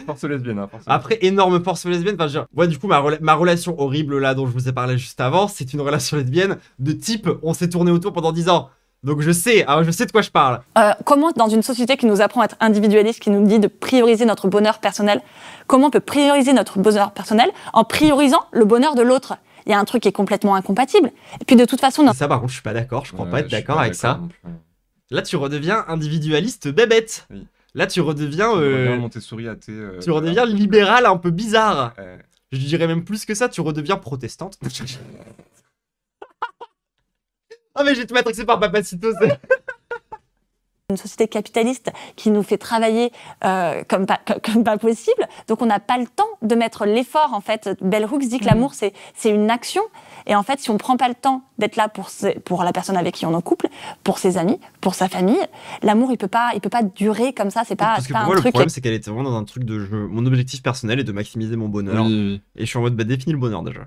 Force lesbienne, hein, forcément. Après, énorme force lesbienne. Enfin, genre, ouais, du coup, ma relation horrible là, dont je vous ai parlé juste avant, c'est une relation lesbienne de type on s'est tourné autour pendant 10 ans. Donc je sais de quoi je parle. Comment, dans une société qui nous apprend à être individualiste, qui nous dit de prioriser notre bonheur personnel, comment on peut prioriser notre bonheur personnel en priorisant le bonheur de l'autre? Il y a un truc qui est complètement incompatible. Et puis de toute façon, Ça, par contre, je suis pas d'accord. Je crois Ouais, pas être je suis d'accord pas avec ça. d'accord non plus. Là, tu redeviens individualiste bébête. Oui. Là, tu redeviens... On revient Montessori athée, tu redeviens libéral un peu bizarre. Ouais. Je dirais même plus que ça, tu redeviens protestante. Ah mais je vais te matrixer par Papacito. une société capitaliste qui nous fait travailler comme pas possible. Donc on n'a pas le temps de mettre l'effort, en fait. Bell Hooks dit que l'amour, c'est une action. Et en fait, si on ne prend pas le temps d'être là pour la personne avec qui on est en couple, pour ses amis, pour sa famille, l'amour, il peut pas durer comme ça. C'est pas, Parce que pas pour moi, un le truc... problème, c'est qu'elle était vraiment dans un truc de jeu. Mon objectif personnel est de maximiser mon bonheur. Oui. Et je suis en mode, définis le bonheur déjà.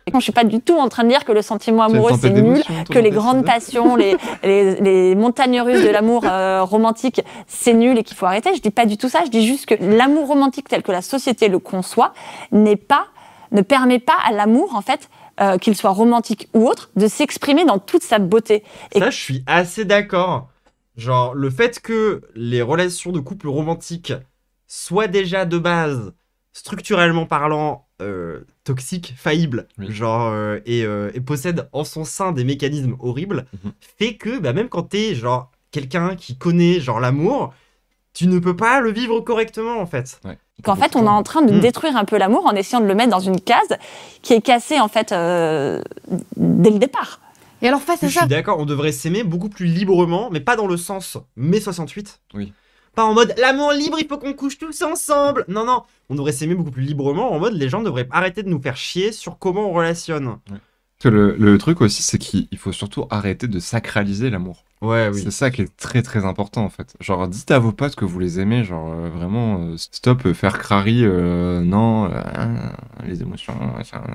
Et quand je suis pas du tout en train de dire que le sentiment C'est une amoureux c'est tempête nul, d'émotions, que les toi, grandes dans tes passions, les montagnes russes de l'amour romantique, c'est nul et qu'il faut arrêter. Je dis pas du tout ça. Je dis juste que l'amour romantique tel que la société le conçoit ne permet pas à l'amour en fait, qu'il soit romantique ou autre, de s'exprimer dans toute sa beauté. Et Ça, je suis assez d'accord. Genre, le fait que les relations de couple romantiques soient déjà de base, structurellement parlant, toxiques, faillibles, Oui. genre, et possèdent en son sein des mécanismes horribles, fait que bah, même quand t'es genre quelqu'un qui connaît genre l'amour, tu ne peux pas le vivre correctement en fait. Ouais. qu'en fait, on est en train de détruire un peu l'amour en essayant de le mettre dans une case qui est cassée en fait dès le départ. Et alors face à Je ça, suis d'accord, on devrait s'aimer beaucoup plus librement, mais pas dans le sens mai 68. Oui. Pas en mode l'amour libre, il faut qu'on couche tous ensemble. Non, non, on devrait s'aimer beaucoup plus librement, en mode les gens devraient arrêter de nous faire chier sur comment on relationne. Parce que le truc aussi, c'est qu'il faut surtout arrêter de sacraliser l'amour. Ouais, oui. C'est ça qui est très très important en fait. Genre, dites à vos potes que vous les aimez, genre vraiment, stop faire crari, non, les émotions,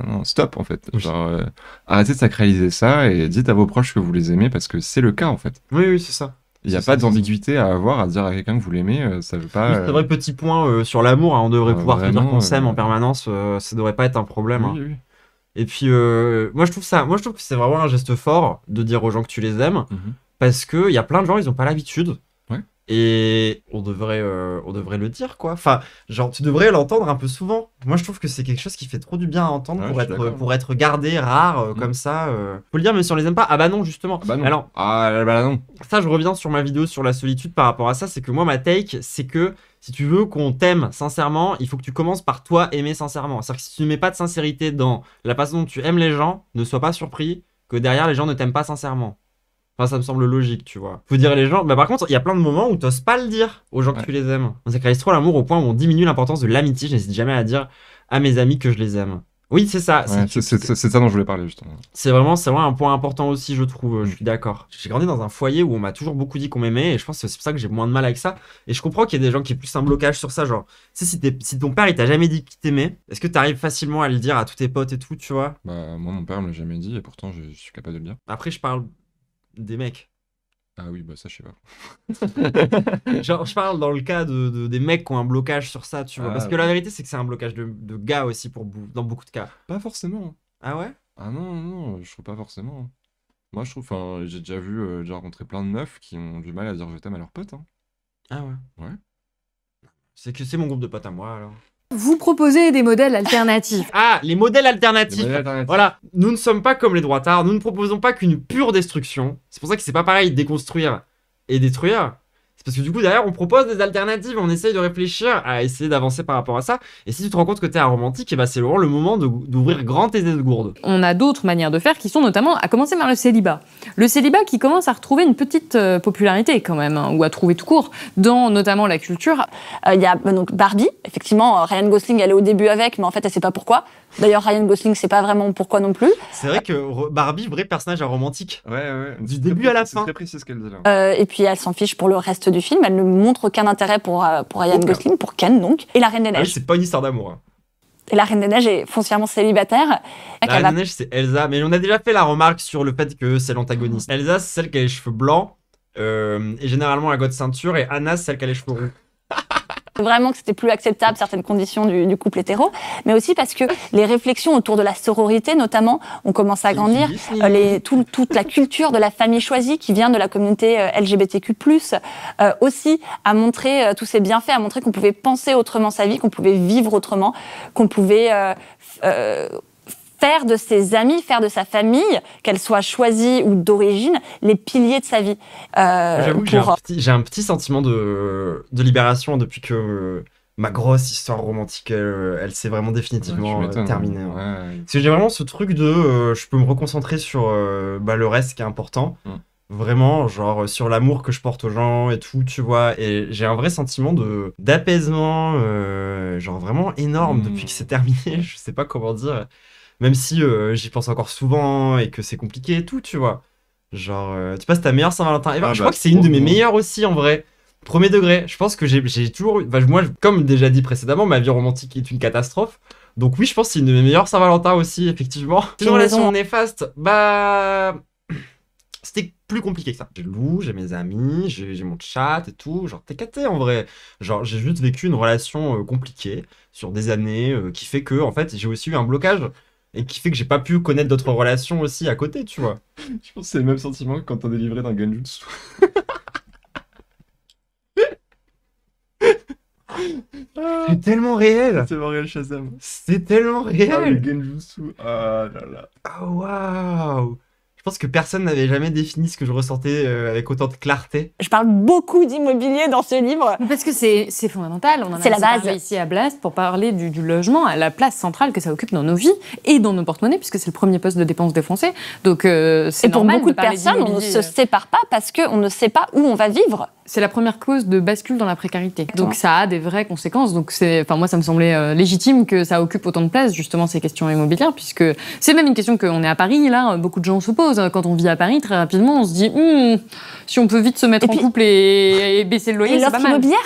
non, stop en fait. Oui. Genre, arrêtez de sacraliser ça et dites à vos proches que vous les aimez parce que c'est le cas en fait. Oui, oui, c'est ça. Il n'y a C'est pas ça, c'est d'ambiguïté à avoir, à dire à quelqu'un que vous l'aimez, ça veut pas. Oui, c'est vrai, petit point sur l'amour, hein, on devrait pouvoir te dire vraiment, qu'on s'aime en permanence, ça devrait pas être un problème. hein. Oui, oui. Et puis, moi je trouve que c'est vraiment un geste fort de dire aux gens que tu les aimes, Mhm. parce que il y a plein de gens, ils ont pas l'habitude. Ouais. Et on devrait le dire, quoi. Enfin, genre, tu devrais l'entendre un peu souvent. Moi, je trouve que c'est quelque chose qui fait trop du bien à entendre Ouais, pour je suis d'accord. pour être gardé, rare, comme ça. Faut le dire, mais si on les aime pas, ah bah non, justement. Ah bah non. Alors, Ah bah non. ça, je reviens sur ma vidéo sur la solitude par rapport à ça. C'est que moi, ma take, c'est que si tu veux qu'on t'aime sincèrement, il faut que tu commences par toi aimer sincèrement. C'est-à-dire que si tu ne mets pas de sincérité dans la façon dont tu aimes les gens, ne sois pas surpris que derrière les gens ne t'aiment pas sincèrement. Enfin, ça me semble logique, tu vois. Faut dire les gens. Bah, par contre, il y a plein de moments où t'oses pas le dire aux gens que Ouais. tu les aimes. On sacralise trop l'amour au point où on diminue l'importance de l'amitié. Je n'hésite jamais à dire à mes amis que je les aime. Oui, c'est ça. Ouais, c'est ça dont je voulais parler justement. C'est vraiment un point important aussi, je trouve. Je suis d'accord. J'ai grandi dans un foyer où on m'a toujours beaucoup dit qu'on m'aimait et je pense que c'est pour ça que j'ai moins de mal avec ça. Et je comprends qu'il y a des gens qui aient plus un blocage sur ça. Genre, tu sais, si ton père il t'a jamais dit qu'il t'aimait, est-ce que t'arrives facilement à le dire à tous tes potes et tout, tu vois? Bah, moi, mon père me l'a jamais dit et pourtant, je suis capable de le dire. Après, je parle des mecs. Ah oui, bah ça, je sais pas. Genre, je parle dans le cas des mecs qui ont un blocage sur ça, tu vois. Ah, Parce que la vérité, c'est que c'est un blocage de gars aussi dans beaucoup de cas. Pas forcément. Ah ouais? Ah non, non, je trouve pas forcément. Moi, je trouve, enfin, j'ai déjà vu, j'ai rencontré plein de meufs qui ont du mal à dire je t'aime à leurs potes. Hein. Ah ouais? Ouais. C'est que c'est mon groupe de potes à moi, alors. vous proposez des modèles alternatifs. Ah, les modèles alternatifs! Des modèles alternatifs. Voilà, nous ne sommes pas comme les droitards, nous ne proposons pas qu'une pure destruction. C'est pour ça que c'est pas pareil déconstruire et détruire. C'est parce que du coup, derrière, on propose des alternatives, on essaye de réfléchir à essayer d'avancer par rapport à ça. Et si tu te rends compte que t'es un romantique, et bah c'est vraiment le moment d'ouvrir grand tes gourdes. On a d'autres manières de faire qui sont notamment à commencer par le célibat. Le célibat qui commence à retrouver une petite popularité quand même, hein, ou à trouver tout court, dans notamment la culture. Il y a donc Barbie, effectivement, Ryan Gosling, elle est au début avec, mais en fait, elle sait pas pourquoi. D'ailleurs, Ryan Gosling sait pas vraiment pourquoi non plus. C'est vrai que Barbie, vrai personnage romantique. Ouais. Du début à la fin. C'est très précis ce qu'elle dit là. Et puis, elle s'en fiche pour le reste du film. Elle ne montre aucun intérêt pour Ryan Aucun. Gosling, pour Ken, donc. Et la Reine des Ah oui, Neiges. c'est pas une histoire d'amour. Hein. Et la Reine des Neiges est foncièrement célibataire. La Elle Reine va- des Neiges, c'est Elsa, mais on a déjà fait la remarque sur le fait que c'est l'antagoniste. Elsa, c'est celle qui a les cheveux blancs, et généralement la gotte ceinture, et Anna, c'est celle qui a les cheveux roux. Vraiment que c'était plus acceptable certaines conditions du couple hétéro, mais aussi parce que les réflexions autour de la sororité, notamment, ont commencé à grandir. Toute la culture de la famille choisie qui vient de la communauté LGBTQ+, aussi a montré tous ses bienfaits, a montré qu'on pouvait penser autrement sa vie, qu'on pouvait vivre autrement, qu'on pouvait faire de ses amis, faire de sa famille, qu'elle soit choisie ou d'origine, les piliers de sa vie. J'avoue que j'ai un petit sentiment de libération depuis que ma grosse histoire romantique, elle s'est vraiment définitivement Ouais, tu m'étonnes, terminée. hein. hein. Ouais. Parce que j'ai vraiment ce truc de je peux me reconcentrer sur le reste qui est important. Vraiment, genre sur l'amour que je porte aux gens et tout, tu vois. Et j'ai un vrai sentiment d'apaisement, genre vraiment énorme depuis que c'est terminé. Je sais pas comment dire. Même si j'y pense encore souvent et que c'est compliqué et tout, tu vois. Genre, tu passes ta meilleure Saint-Valentin. Et Ah je bah, crois que c'est une de mes trop bien. meilleures aussi, en vrai. Premier degré, je pense que j'ai toujours... Enfin, moi, comme déjà dit précédemment, ma vie romantique est une catastrophe. Donc oui, je pense que c'est une de mes meilleures Saint-Valentin aussi, effectivement. Une relation néfaste, bah... C'était plus compliqué que ça. J'ai Lou, j'ai mes amis, j'ai mon chat et tout. Genre, t'es caté en vrai. Genre, j'ai juste vécu une relation compliquée sur des années qui fait que, en fait, j'ai aussi eu un blocage et qui fait que j'ai pas pu connaître d'autres relations aussi à côté, tu vois. Je pense que c'est le même sentiment que quand t'es délivré d'un genjutsu. C'est tellement réel. C'est réel Shazam. C'est tellement réel. Ah, le genjutsu. Ah là là. Oh waouh. Je pense que personne n'avait jamais défini ce que je ressentais avec autant de clarté. Je parle beaucoup d'immobilier dans ce livre. Parce que c'est fondamental. On en a C'est la base. parlé ici à Blast pour parler du logement, à la place centrale que ça occupe dans nos vies et dans nos porte-monnaies, puisque c'est le premier poste de dépense des Français. Donc c'est pour normal beaucoup de parler personnes, on ne se sépare pas parce qu'on ne sait pas où on va vivre. C'est la première cause de bascule dans la précarité. Donc ça a des vraies conséquences. Donc moi, ça me semblait légitime que ça occupe autant de place, justement, ces questions immobilières, puisque c'est même une question qu'on est à Paris, là, beaucoup de gens se posent. Quand on vit à Paris, très rapidement, on se dit, si on peut vite se mettre en couple et baisser le loyer, c'est pas mal. L'offre immobilière,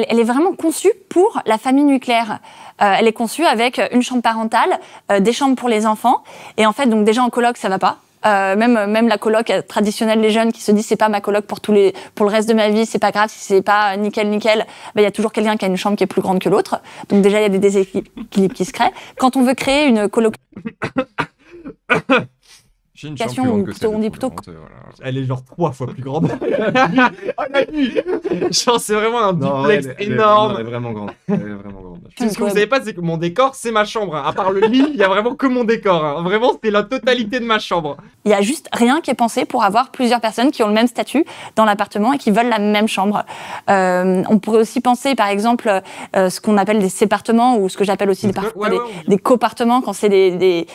elle est vraiment conçue pour la famille nucléaire. Elle est conçue avec une chambre parentale, des chambres pour les enfants. Et en fait, donc déjà en coloc, ça va pas. Même la coloc traditionnelle, les jeunes qui se disent c'est pas ma coloc pour le reste de ma vie, c'est pas grave si c'est pas nickel, il y a toujours quelqu'un qui a une chambre qui est plus grande que l'autre. Donc déjà il y a des déséquilibres qui se créent. Quand on veut créer une colocation, j'ai une chambre plus grande que celle on dit plutôt. Elle est genre 3 fois plus grande. Oh la nuit. Genre c'est vraiment un duplex énorme. Elle est vraiment grande. Elle est vraiment grande. Ce que vous savez pas, c'est que mon décor, c'est ma chambre. Hein. À part le lit, il y a vraiment que mon décor. Hein. Vraiment, c'est la totalité de ma chambre. Il y a juste rien qui est pensé pour avoir plusieurs personnes qui ont le même statut dans l'appartement et qui veulent la même chambre. On pourrait aussi penser, par exemple, ce qu'on appelle des sépartements ou ce que j'appelle aussi des copartements quand c'est des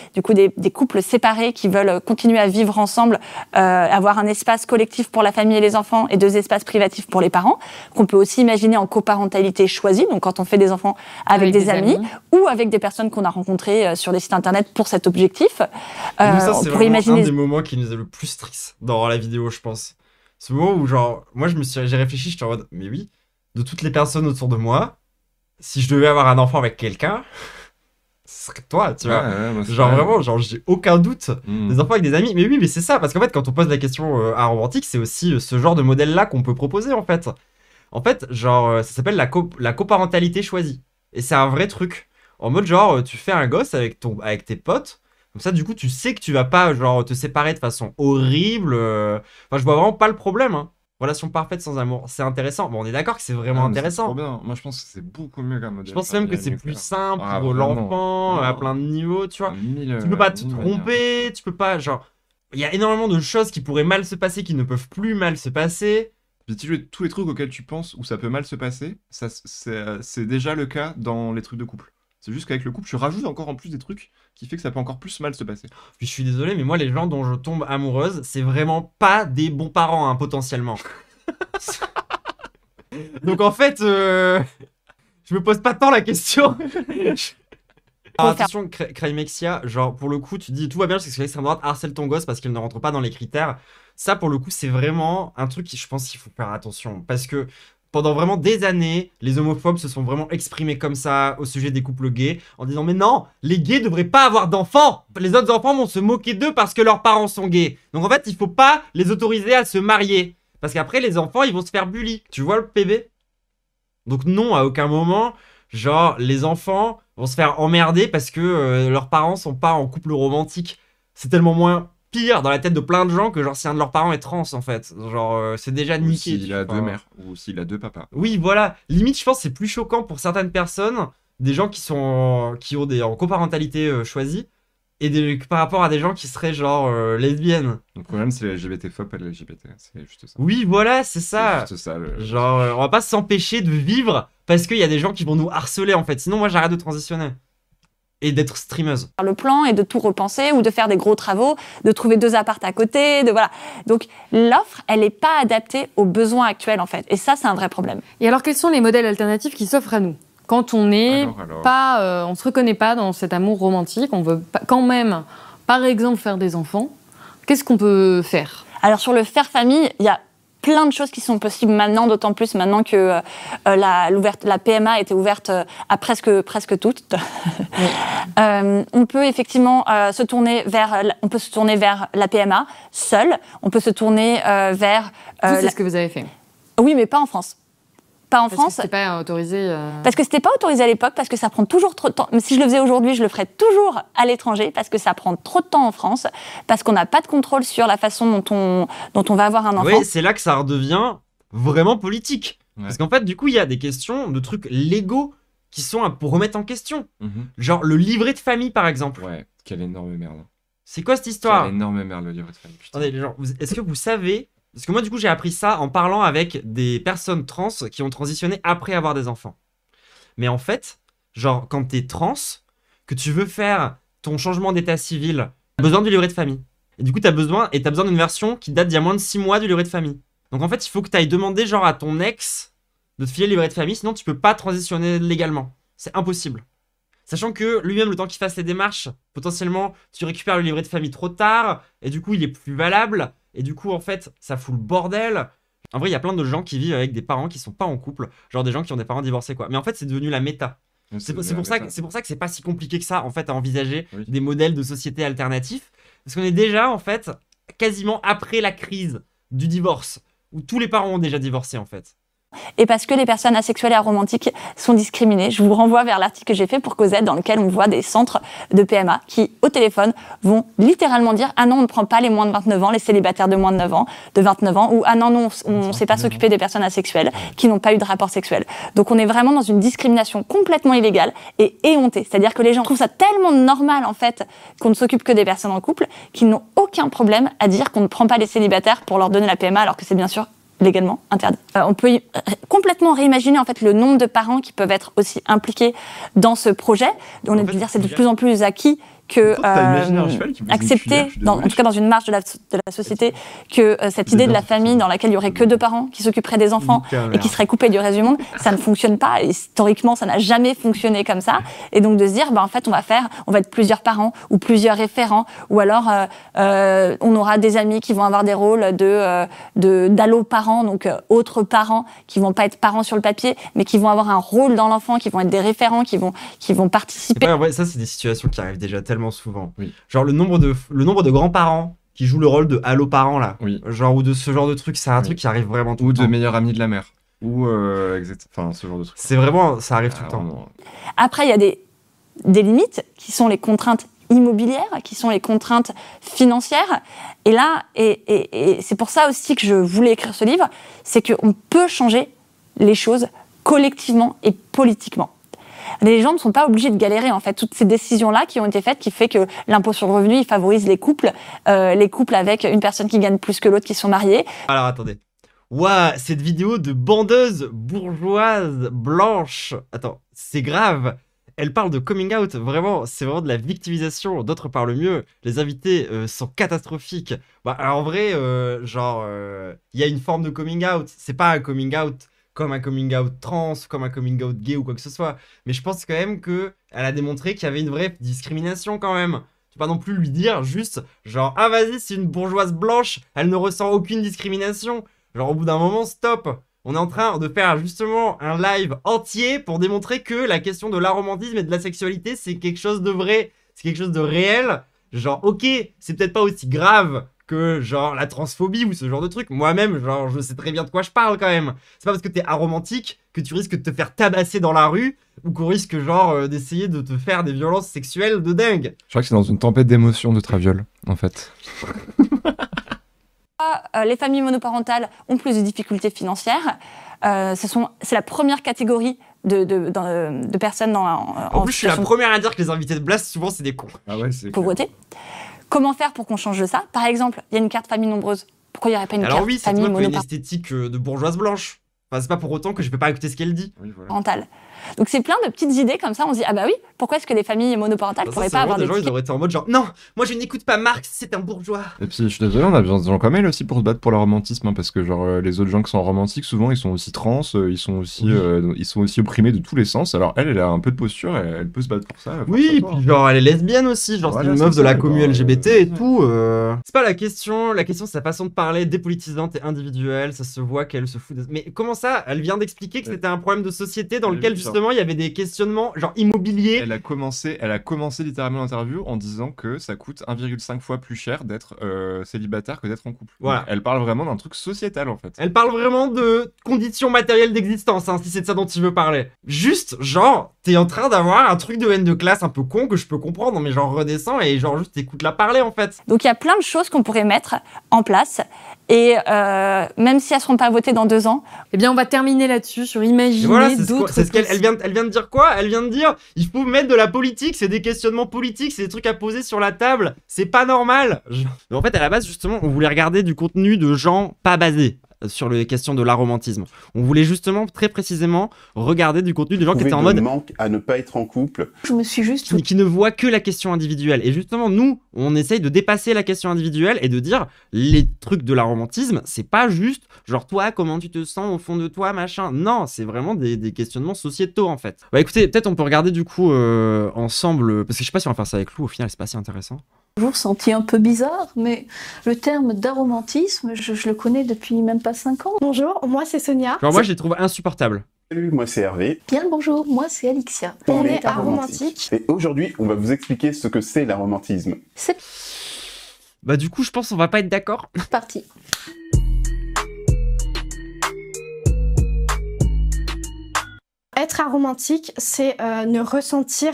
couples séparés qui veulent continuer à vivre ensemble, avoir un espace collectif pour la famille et les enfants et 2 espaces privatifs pour les parents, qu'on peut aussi imaginer en coparentalité choisie, donc quand on fait des enfants avec des amis ou avec des personnes qu'on a rencontrées sur des sites internet pour cet objectif. Ça, c'est vraiment un des moments qui nous a le plus triste dans la vidéo, je pense. Ce moment où, genre, moi, j'ai réfléchi, j'étais en mode, mais oui, de toutes les personnes autour de moi, si je devais avoir un enfant avec quelqu'un, ce serait toi, tu vois. Genre vraiment, genre j'ai aucun doute. Des enfants avec des amis. Mais oui, mais c'est ça. Parce qu'en fait, quand on pose la question à romantique, c'est aussi ce genre de modèle-là qu'on peut proposer, en fait. En fait, genre, ça s'appelle la coparentalité choisie. Et c'est un vrai truc. En mode, genre, tu fais un gosse avec tes potes. Comme ça, du coup, tu sais que tu vas pas, genre, te séparer de façon horrible. Enfin, je vois vraiment pas le problème, hein. Relation parfaite sans amour, c'est intéressant. Bon, on est d'accord que c'est vraiment intéressant. C'est trop bien. Moi, je pense que c'est beaucoup mieux qu'un modèle. Je pense même que c'est plus simple pour l'enfant, à plein de niveaux, tu vois. Tu peux pas te tromper, tu peux pas, genre... Il y a énormément de choses qui pourraient mal se passer, qui ne peuvent plus mal se passer. Tous les trucs auxquels tu penses où ça peut mal se passer, c'est déjà le cas dans les trucs de couple. C'est juste qu'avec le couple, tu rajoutes encore en plus des trucs qui fait que ça peut encore plus mal se passer. Puis je suis désolé, mais moi, les gens dont je tombe amoureuse, c'est vraiment pas des bons parents, hein, potentiellement. Donc en fait, je me pose pas tant la question. Alors, attention, Crimexia, genre pour le coup, tu dis tout va bien parce que l'extrême droite harcèle ton gosse parce qu'il ne rentre pas dans les critères. Ça, pour le coup, c'est vraiment un truc qui, je pense qu'il faut faire attention. Parce que pendant vraiment des années, les homophobes se sont vraiment exprimés comme ça au sujet des couples gays, en disant « Mais non, les gays devraient pas avoir d'enfants. Les autres enfants vont se moquer d'eux parce que leurs parents sont gays. Donc en fait, il faut pas les autoriser à se marier. Parce qu'après, les enfants, ils vont se faire bully. » Tu vois le PV? Donc non, à aucun moment, genre, les enfants vont se faire emmerder parce que leurs parents sont pas en couple romantique. C'est tellement moins pire dans la tête de plein de gens que genre si un de leurs parents est trans en fait. Genre c'est déjà niqué. Ou s'il a 2 mères, ou s'il a 2 papas. Oui voilà, limite je pense que c'est plus choquant pour certaines personnes, des gens qui ont en coparentalité choisie, et par rapport à des gens qui seraient genre lesbiennes. Le problème c'est les LGBT-phobes, pas les LGBT, c'est juste ça. Oui voilà, c'est ça. C'est juste ça genre on va pas s'empêcher de vivre parce qu'il y a des gens qui vont nous harceler en fait, sinon moi j'arrête de transitionner. Et d'être streameuse. Le plan est de tout repenser ou de faire des gros travaux, de trouver 2 apparts à côté, voilà. Donc l'offre, elle n'est pas adaptée aux besoins actuels en fait. Et ça, c'est un vrai problème. Et alors, quels sont les modèles alternatifs qui s'offrent à nous quand on n'est pas, on se reconnaît pas dans cet amour romantique, on veut quand même, par exemple, faire des enfants. Qu'est-ce qu'on peut faire? Alors sur le faire famille, il y a plein de choses qui sont possibles maintenant, d'autant plus maintenant que la PMA a été ouverte à presque toutes. On peut effectivement se tourner vers la PMA seule. On peut se tourner vers... c'est ce que vous avez fait. Oui, mais pas en France. Pas en France. Parce que c'était pas autorisé. Parce que c'était pas autorisé à l'époque, parce que ça prend toujours trop de temps. Mais si je le faisais aujourd'hui, je le ferais toujours à l'étranger, parce que ça prend trop de temps en France, parce qu'on n'a pas de contrôle sur la façon dont on va avoir un enfant. Oui, c'est là que ça redevient vraiment politique. Ouais. Parce qu'en fait, du coup, il y a des questions de trucs légaux qui sont pour remettre en question. Genre le livret de famille, par exemple. Ouais, quelle énorme merde. C'est quoi cette histoire? Quelle énorme merde, le livret de famille. Putain. Attendez, genre, est-ce que vous savez... Parce que moi, du coup, j'ai appris ça en parlant avec des personnes trans qui ont transitionné après avoir des enfants. Mais en fait, genre, quand t'es trans, que tu veux faire ton changement d'état civil, t'as besoin du livret de famille. Et du coup, t'as besoin d'une version qui date d'il y a moins de 6 mois du livret de famille. Donc en fait, il faut que t'ailles demander genre à ton ex de te filer le livret de famille, sinon tu peux pas transitionner légalement. C'est impossible. Sachant que lui-même, le temps qu'il fasse les démarches, potentiellement, tu récupères le livret de famille trop tard, et du coup, il est plus valable. Et du coup, en fait, ça fout le bordel. En vrai, il y a plein de gens qui vivent avec des parents qui sont pas en couple. Genre des gens qui ont des parents divorcés, quoi. Mais en fait, c'est devenu la méta. C'est pour ça que c'est pas si compliqué que ça, en fait, à envisager des modèles de société alternatifs. Parce qu'on est déjà, en fait, quasiment après la crise du divorce, où tous les parents ont déjà divorcé, en fait. Et parce que les personnes asexuelles et aromantiques sont discriminées. Je vous renvoie vers l'article que j'ai fait pour Cosette, dans lequel on voit des centres de PMA qui, au téléphone, vont littéralement dire « Ah non, on ne prend pas les moins de 29 ans, les célibataires de moins de 29 ans, ou « Ah non, non, on ne sait pas s'occuper des personnes asexuelles qui n'ont pas eu de rapport sexuel. » Donc on est vraiment dans une discrimination complètement illégale et éhontée. C'est-à-dire que les gens trouvent ça tellement normal, en fait, qu'on ne s'occupe que des personnes en couple, qu'ils n'ont aucun problème à dire qu'on ne prend pas les célibataires pour leur donner la PMA, alors que c'est bien sûr légalement interdit. On peut complètement réimaginer en fait le nombre de parents qui peuvent être aussi impliqués dans ce projet. On peut dire c'est de plus en plus acquis que accepter, en tout cas dans une marge de la société, que cette idée de la famille dans laquelle il y aurait que 2 parents qui s'occuperaient des enfants et qui seraient coupés du reste du monde, ça ne fonctionne pas. Et historiquement, ça n'a jamais fonctionné comme ça. Et donc de se dire, en fait, on va être plusieurs parents ou plusieurs référents, ou alors on aura des amis qui vont avoir des rôles d'allo-parents, donc autres parents qui vont pas être parents sur le papier, mais qui vont avoir un rôle dans l'enfant, qui vont être des référents, qui vont participer. Ouais, ça, c'est des situations qui arrivent déjà tellement souvent. Genre le nombre de grands-parents qui jouent le rôle de allo-parents là. Genre, ou de ce genre de truc, c'est un truc qui arrive vraiment tout le temps. Ou de meilleur ami de la mère. Ou enfin ce genre de truc. C'est vraiment, ça arrive tout le temps. Vraiment. Après, il y a des limites qui sont les contraintes immobilières, qui sont les contraintes financières. Et là, et c'est pour ça aussi que je voulais écrire ce livre, c'est qu'on peut changer les choses collectivement et politiquement. Les gens ne sont pas obligés de galérer, en fait. Toutes ces décisions-là qui ont été faites, qui fait que l'impôt sur le revenu, il favorise les couples avec une personne qui gagne plus que l'autre, qui sont mariés. Alors, attendez. Ouah, cette vidéo de bandeuse bourgeoise blanche. Attends, c'est grave. Elle parle de coming out, vraiment, c'est vraiment de la victimisation. D'autres parlent mieux. Les invités sont catastrophiques. Bah, alors, en vrai, il y a une forme de coming out. C'est pas un coming out comme un coming out trans, comme un coming out gay ou quoi que ce soit. Mais je pense quand même qu'elle a démontré qu'il y avait une vraie discrimination quand même. Tu peux pas non plus lui dire juste, genre, ah vas-y, c'est une bourgeoise blanche, elle ne ressent aucune discrimination. Genre, au bout d'un moment, stop. On est en train de faire justement un live entier pour démontrer que la question de l'aromantisme et de la sexualité, c'est quelque chose de vrai, c'est quelque chose de réel. Genre, ok, c'est peut-être pas aussi grave que genre la transphobie ou ce genre de truc. Moi-même, genre, je sais très bien de quoi je parle quand même. C'est pas parce que t'es aromantique que tu risques de te faire tabasser dans la rue ou qu'on risque genre d'essayer de te faire des violences sexuelles de dingue. Je crois que c'est dans une tempête d'émotions de Traviole, en fait. Les familles monoparentales ont plus de difficultés financières. C'est la première catégorie de personnes en plus, je suis la première à dire que les invités de Blast, souvent, c'est des cons. Ah ouais, c'est pauvreté. Comment faire pour qu'on change ça? Par exemple, il y a une carte famille nombreuse. Pourquoi il n'y aurait pas une carte famille monoparentale? Alors oui, c'est une esthétique de bourgeoise blanche. Enfin, c'est pas pour autant que je peux pas écouter ce qu'elle dit. Oui, voilà. Donc c'est plein de petites idées comme ça, on se dit, ah bah oui, pourquoi est-ce que les familles monoparentales pourraient pas avoir des gens, ils tickets? auraient été en mode genre, non, moi je n'écoute pas Marx, c'est un bourgeois. Et puis je suis désolé, on a besoin de gens comme elle aussi pour se battre pour le romantisme, hein, parce que genre les autres gens qui sont romantiques, souvent ils sont aussi trans, ils sont aussi opprimés de tous les sens. Alors elle a un peu de posture, et elle peut se battre pour ça. Oui, force à et toi, puis genre elle est lesbienne aussi, genre Voilà, c'est une c'est meuf de ça, la genre, commu LGBT et ouais. tout. C'est pas la question c'est sa façon de parler, dépolitisante et individuelle, ça se voit qu'elle se fout Mais comment ça? Elle vient d'expliquer que c'était un problème de société dans lequel justement il y avait des questionnements genre immobiliers. Elle a commencé littéralement l'interview en disant que ça coûte 1,5 fois plus cher d'être célibataire que d'être en couple. Voilà. Donc, elle parle vraiment d'un truc sociétal en fait. Elle parle vraiment de conditions matérielles d'existence, hein, si c'est de ça dont tu veux parler. Juste, genre, t'es en train d'avoir un truc de haine de classe un peu con que je peux comprendre, mais genre redescends et genre juste écoute-la parler en fait. Donc il y a plein de choses qu'on pourrait mettre en place et même si elles ne seront pas votées dans 2 ans. Eh bien, on va terminer là-dessus, sur imaginer Et voilà, d'autres... c'est ce qu'elle elle vient de dire quoi? Elle vient de dire, il faut mettre de la politique, c'est des questionnements politiques, c'est des trucs à poser sur la table, c'est pas normal. Mais en fait, à la base, justement, on voulait regarder du contenu de gens pas basés sur les questions de l'aromantisme. On voulait justement, très précisément, regarder du contenu de gens qui étaient en mode... manque à ne pas être en couple. Je me suis juste... qui ne voient que la question individuelle. Et justement, nous, on essaye de dépasser la question individuelle et de dire, les trucs de l'aromantisme, c'est pas juste, genre, toi, comment tu te sens au fond de toi, machin. Non, c'est vraiment des questionnements sociétaux, en fait. Bah écoutez, peut-être on peut regarder du coup ensemble, parce que je sais pas si on va faire ça avec Lou, au final, c'est pas si intéressant. Toujours senti un peu bizarre, mais le terme d'aromantisme, je le connais depuis même pas 5 ans. Bonjour, moi c'est Sonia. Genre, moi, je les trouve insupportables. Salut, moi c'est Hervé. Bien le bonjour, moi c'est Alixia. On est aromantique. Et aujourd'hui, on va vous expliquer ce que c'est l'aromantisme. C'est Bah du coup, je pense qu'on va pas être d'accord. parti. Être aromantique, c'est ne ressentir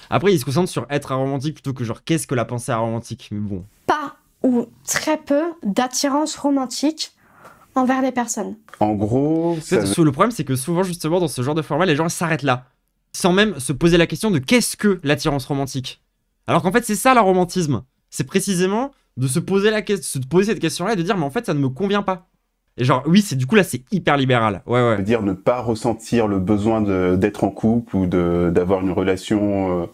Après, il se concentre sur être aromantique plutôt que genre, qu'est-ce que la pensée aromantique. Mais bon. pas ou très peu d'attirance romantique envers les personnes. En gros, Le problème, c'est que souvent, justement, dans ce genre de format, les gens s'arrêtent là. Sans même se poser la question de qu'est-ce que l'attirance romantique. Alors qu'en fait, c'est ça, l'aromantisme. C'est précisément de se poser cette question-là et de dire, mais en fait, ça ne me convient pas. Et genre, oui, du coup, là, c'est hyper libéral. Ouais, ouais. veut dire ne pas ressentir le besoin d'être en couple ou d'avoir une relation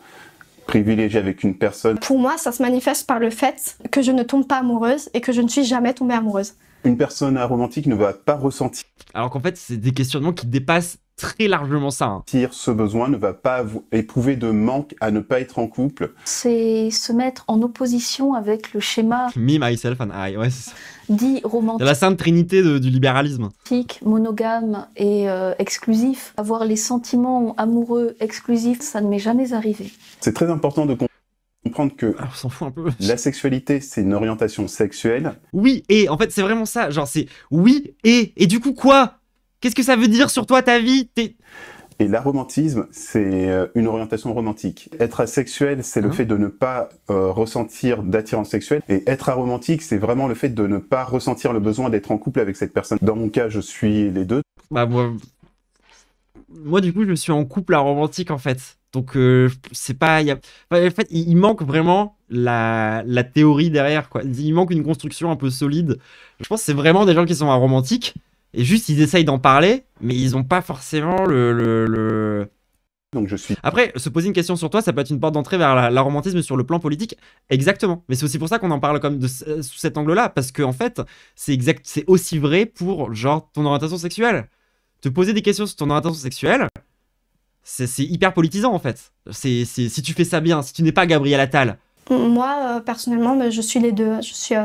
privilégiée avec une personne. Pour moi, ça se manifeste par le fait que je ne tombe pas amoureuse et que je ne suis jamais tombée amoureuse. Une personne aromantique ne va pas ressentir Alors qu'en fait, c'est des questionnements qui dépassent très largement ça. Hein. ce besoin, ne va pas éprouver de manque à ne pas être en couple. C'est se mettre en opposition avec le schéma Me, myself and I. Ouais, c'est ça. dit C'est romantique, la sainte trinité du libéralisme. monogame et exclusif. Avoir les sentiments amoureux exclusifs, ça ne m'est jamais arrivé. C'est très important de comprendre que Alors, on s'en fout un peu. la sexualité, c'est une orientation sexuelle. Oui, et en fait, c'est vraiment ça. Genre, c'est oui, et du coup, quoi? Qu'est-ce que ça veut dire sur toi, ta vie? Et l'aromantisme, c'est une orientation romantique. Être asexuel, c'est le fait de ne pas ressentir d'attirance sexuelle. Et être aromantique, c'est vraiment le fait de ne pas ressentir le besoin d'être en couple avec cette personne. Dans mon cas, je suis les deux. Bah, moi, du coup, je suis en couple aromantique, en fait. Donc, c'est pas... en fait, il manque vraiment la théorie derrière, quoi. Il manque une construction un peu solide. Je pense que c'est vraiment des gens qui sont aromantiques. Et juste, ils essayent d'en parler, mais ils ont pas forcément Donc je suis... Après, se poser une question sur toi, ça peut être une porte d'entrée vers l'aromantisme sur le plan politique. Exactement. Mais c'est aussi pour ça qu'on en parle comme sous cet angle-là. Parce qu'en fait, c'est aussi vrai pour, genre, ton orientation sexuelle. Te poser des questions sur ton orientation sexuelle, c'est hyper politisant, en fait. Si tu fais ça bien, si tu n'es pas Gabriel Attal. Moi, personnellement, je suis les deux. Je suis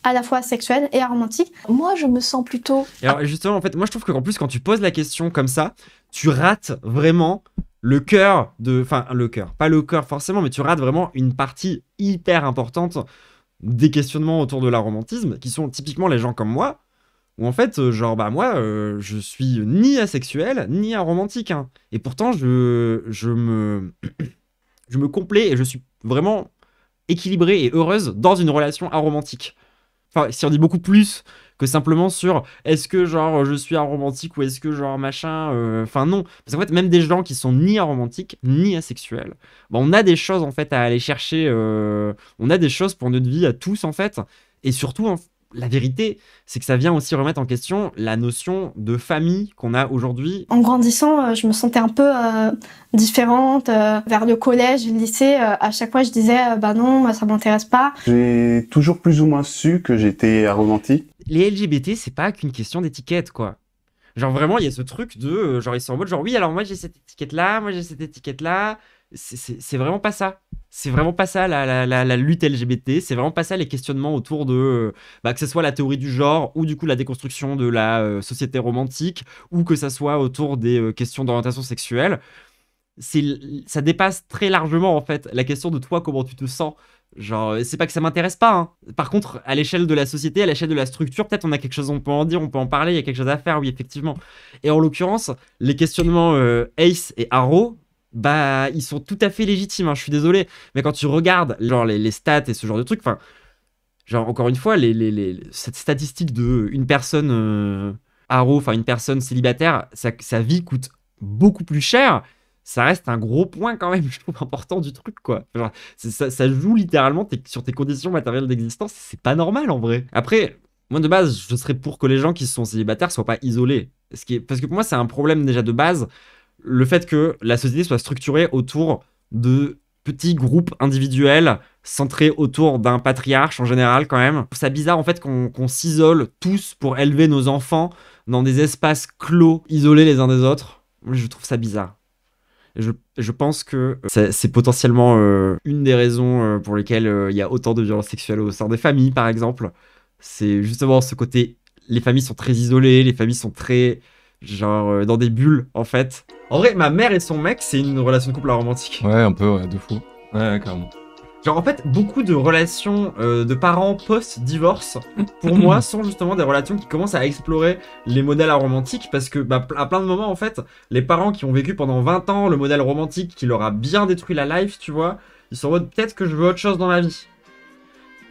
à la fois asexuelle et aromantique. Moi, je me sens plutôt... Et alors, justement, en fait, moi, je trouve qu'en plus, quand tu poses la question comme ça, tu rates vraiment le cœur de... Enfin, le cœur. Pas le cœur, forcément, mais tu rates vraiment une partie hyper importante des questionnements autour de l'aromantisme, qui sont typiquement les gens comme moi, où en fait, genre, bah, moi, je suis ni asexuel, ni aromantique, hein. Et pourtant, je me complais et je suis vraiment équilibrée et heureuse dans une relation aromantique. Enfin, si on dit beaucoup plus que simplement sur est-ce que genre je suis aromantique ou est-ce que genre machin. Enfin non, parce qu'en fait même des gens qui sont ni aromantiques ni asexuels, bah, on a des choses en fait à aller chercher. On a des choses pour notre vie à tous en fait, et surtout la vérité, c'est que ça vient aussi remettre en question la notion de famille qu'on a aujourd'hui. En grandissant, je me sentais un peu différente. Vers le collège et le lycée, à chaque fois, je disais bah non, moi, ça m'intéresse pas. J'ai toujours plus ou moins su que j'étais aromantique. Les LGBT, c'est pas qu'une question d'étiquette, quoi. Genre vraiment, il y a ce truc de... genre, ils sont en mode genre, oui, alors moi, j'ai cette étiquette-là, moi, j'ai cette étiquette-là. C'est vraiment pas ça. C'est vraiment pas ça, la lutte LGBT. C'est vraiment pas ça, les questionnements autour de... que ce soit la théorie du genre, ou du coup, la déconstruction de la société romantique, ou que ça soit autour des questions d'orientation sexuelle. Ça dépasse très largement, en fait, la question de toi, comment tu te sens. Genre, c'est pas que ça m'intéresse pas, hein. Par contre, à l'échelle de la société, à l'échelle de la structure, peut-être on a quelque chose, on peut en dire, on peut en parler, il y a quelque chose à faire, oui, effectivement. Et en l'occurrence, les questionnements Ace et Arrow, bah, ils sont tout à fait légitimes, hein, je suis désolé. Mais quand tu regardes, genre, les stats et ce genre de trucs, enfin, genre, encore une fois, cette statistique de une personne Arrow, enfin, une personne célibataire, sa vie coûte beaucoup plus cher. Ça reste un gros point quand même, je trouve, important du truc, quoi. Genre, ça joue littéralement sur tes conditions matérielles d'existence, c'est pas normal en vrai. Après, moi de base, je serais pour que les gens qui sont célibataires soient pas isolés. Parce que pour moi, c'est un problème déjà de base, le fait que la société soit structurée autour de petits groupes individuels centrés autour d'un patriarche en général quand même. C'est bizarre en fait qu'on s'isole tous pour élever nos enfants dans des espaces clos, isolés les uns des autres. Je trouve ça bizarre. Je pense que c'est potentiellement une des raisons pour lesquelles il y a autant de violences sexuelles au sein des familles, par exemple. C'est justement ce côté, les familles sont très isolées, les familles sont très, genre, dans des bulles, en fait. En vrai, ma mère et son mec, c'est une relation de couple romantique. Ouais, un peu, ouais, de fou. Ouais, carrément. Genre, en fait, beaucoup de relations de parents post-divorce, pour moi, sont justement des relations qui commencent à explorer les modèles aromantiques, parce que, à plein de moments, en fait, les parents qui ont vécu pendant 20 ans le modèle romantique qui leur a bien détruit la life, tu vois, ils sont en mode, peut-être que je veux autre chose dans ma vie.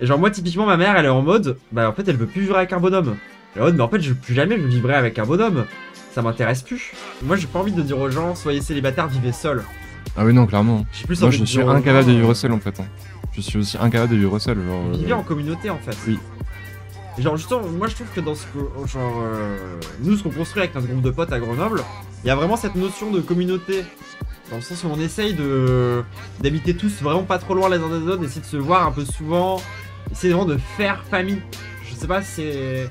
Et genre, moi, typiquement, ma mère, elle est en mode, en fait, elle veut plus vivre avec un bonhomme. Elle est en mode, mais en fait, plus jamais je vivrai avec un bonhomme. Ça m'intéresse plus. Moi, j'ai pas envie de dire aux gens, soyez célibataires, vivez seuls. Ah oui, non, clairement. Moi, je suis incapable de vivre seul, en fait. Hein. Je suis aussi incapable de vivre seul. Genre, vivre en communauté, en fait. Oui. Genre, justement, moi, je trouve que dans nous, ce qu'on construit avec notre groupe de potes à Grenoble, il y a vraiment cette notion de communauté. Dans le sens où on essaye d'habiter tous vraiment pas trop loin les uns des autres, d'essayer de se voir un peu souvent, essayer vraiment de faire famille. Je sais pas si c'est...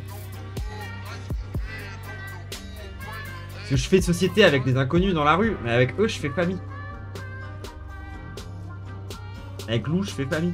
Parce que je fais société avec des inconnus dans la rue, mais avec eux, je fais famille. Avec Lou, je fais famille.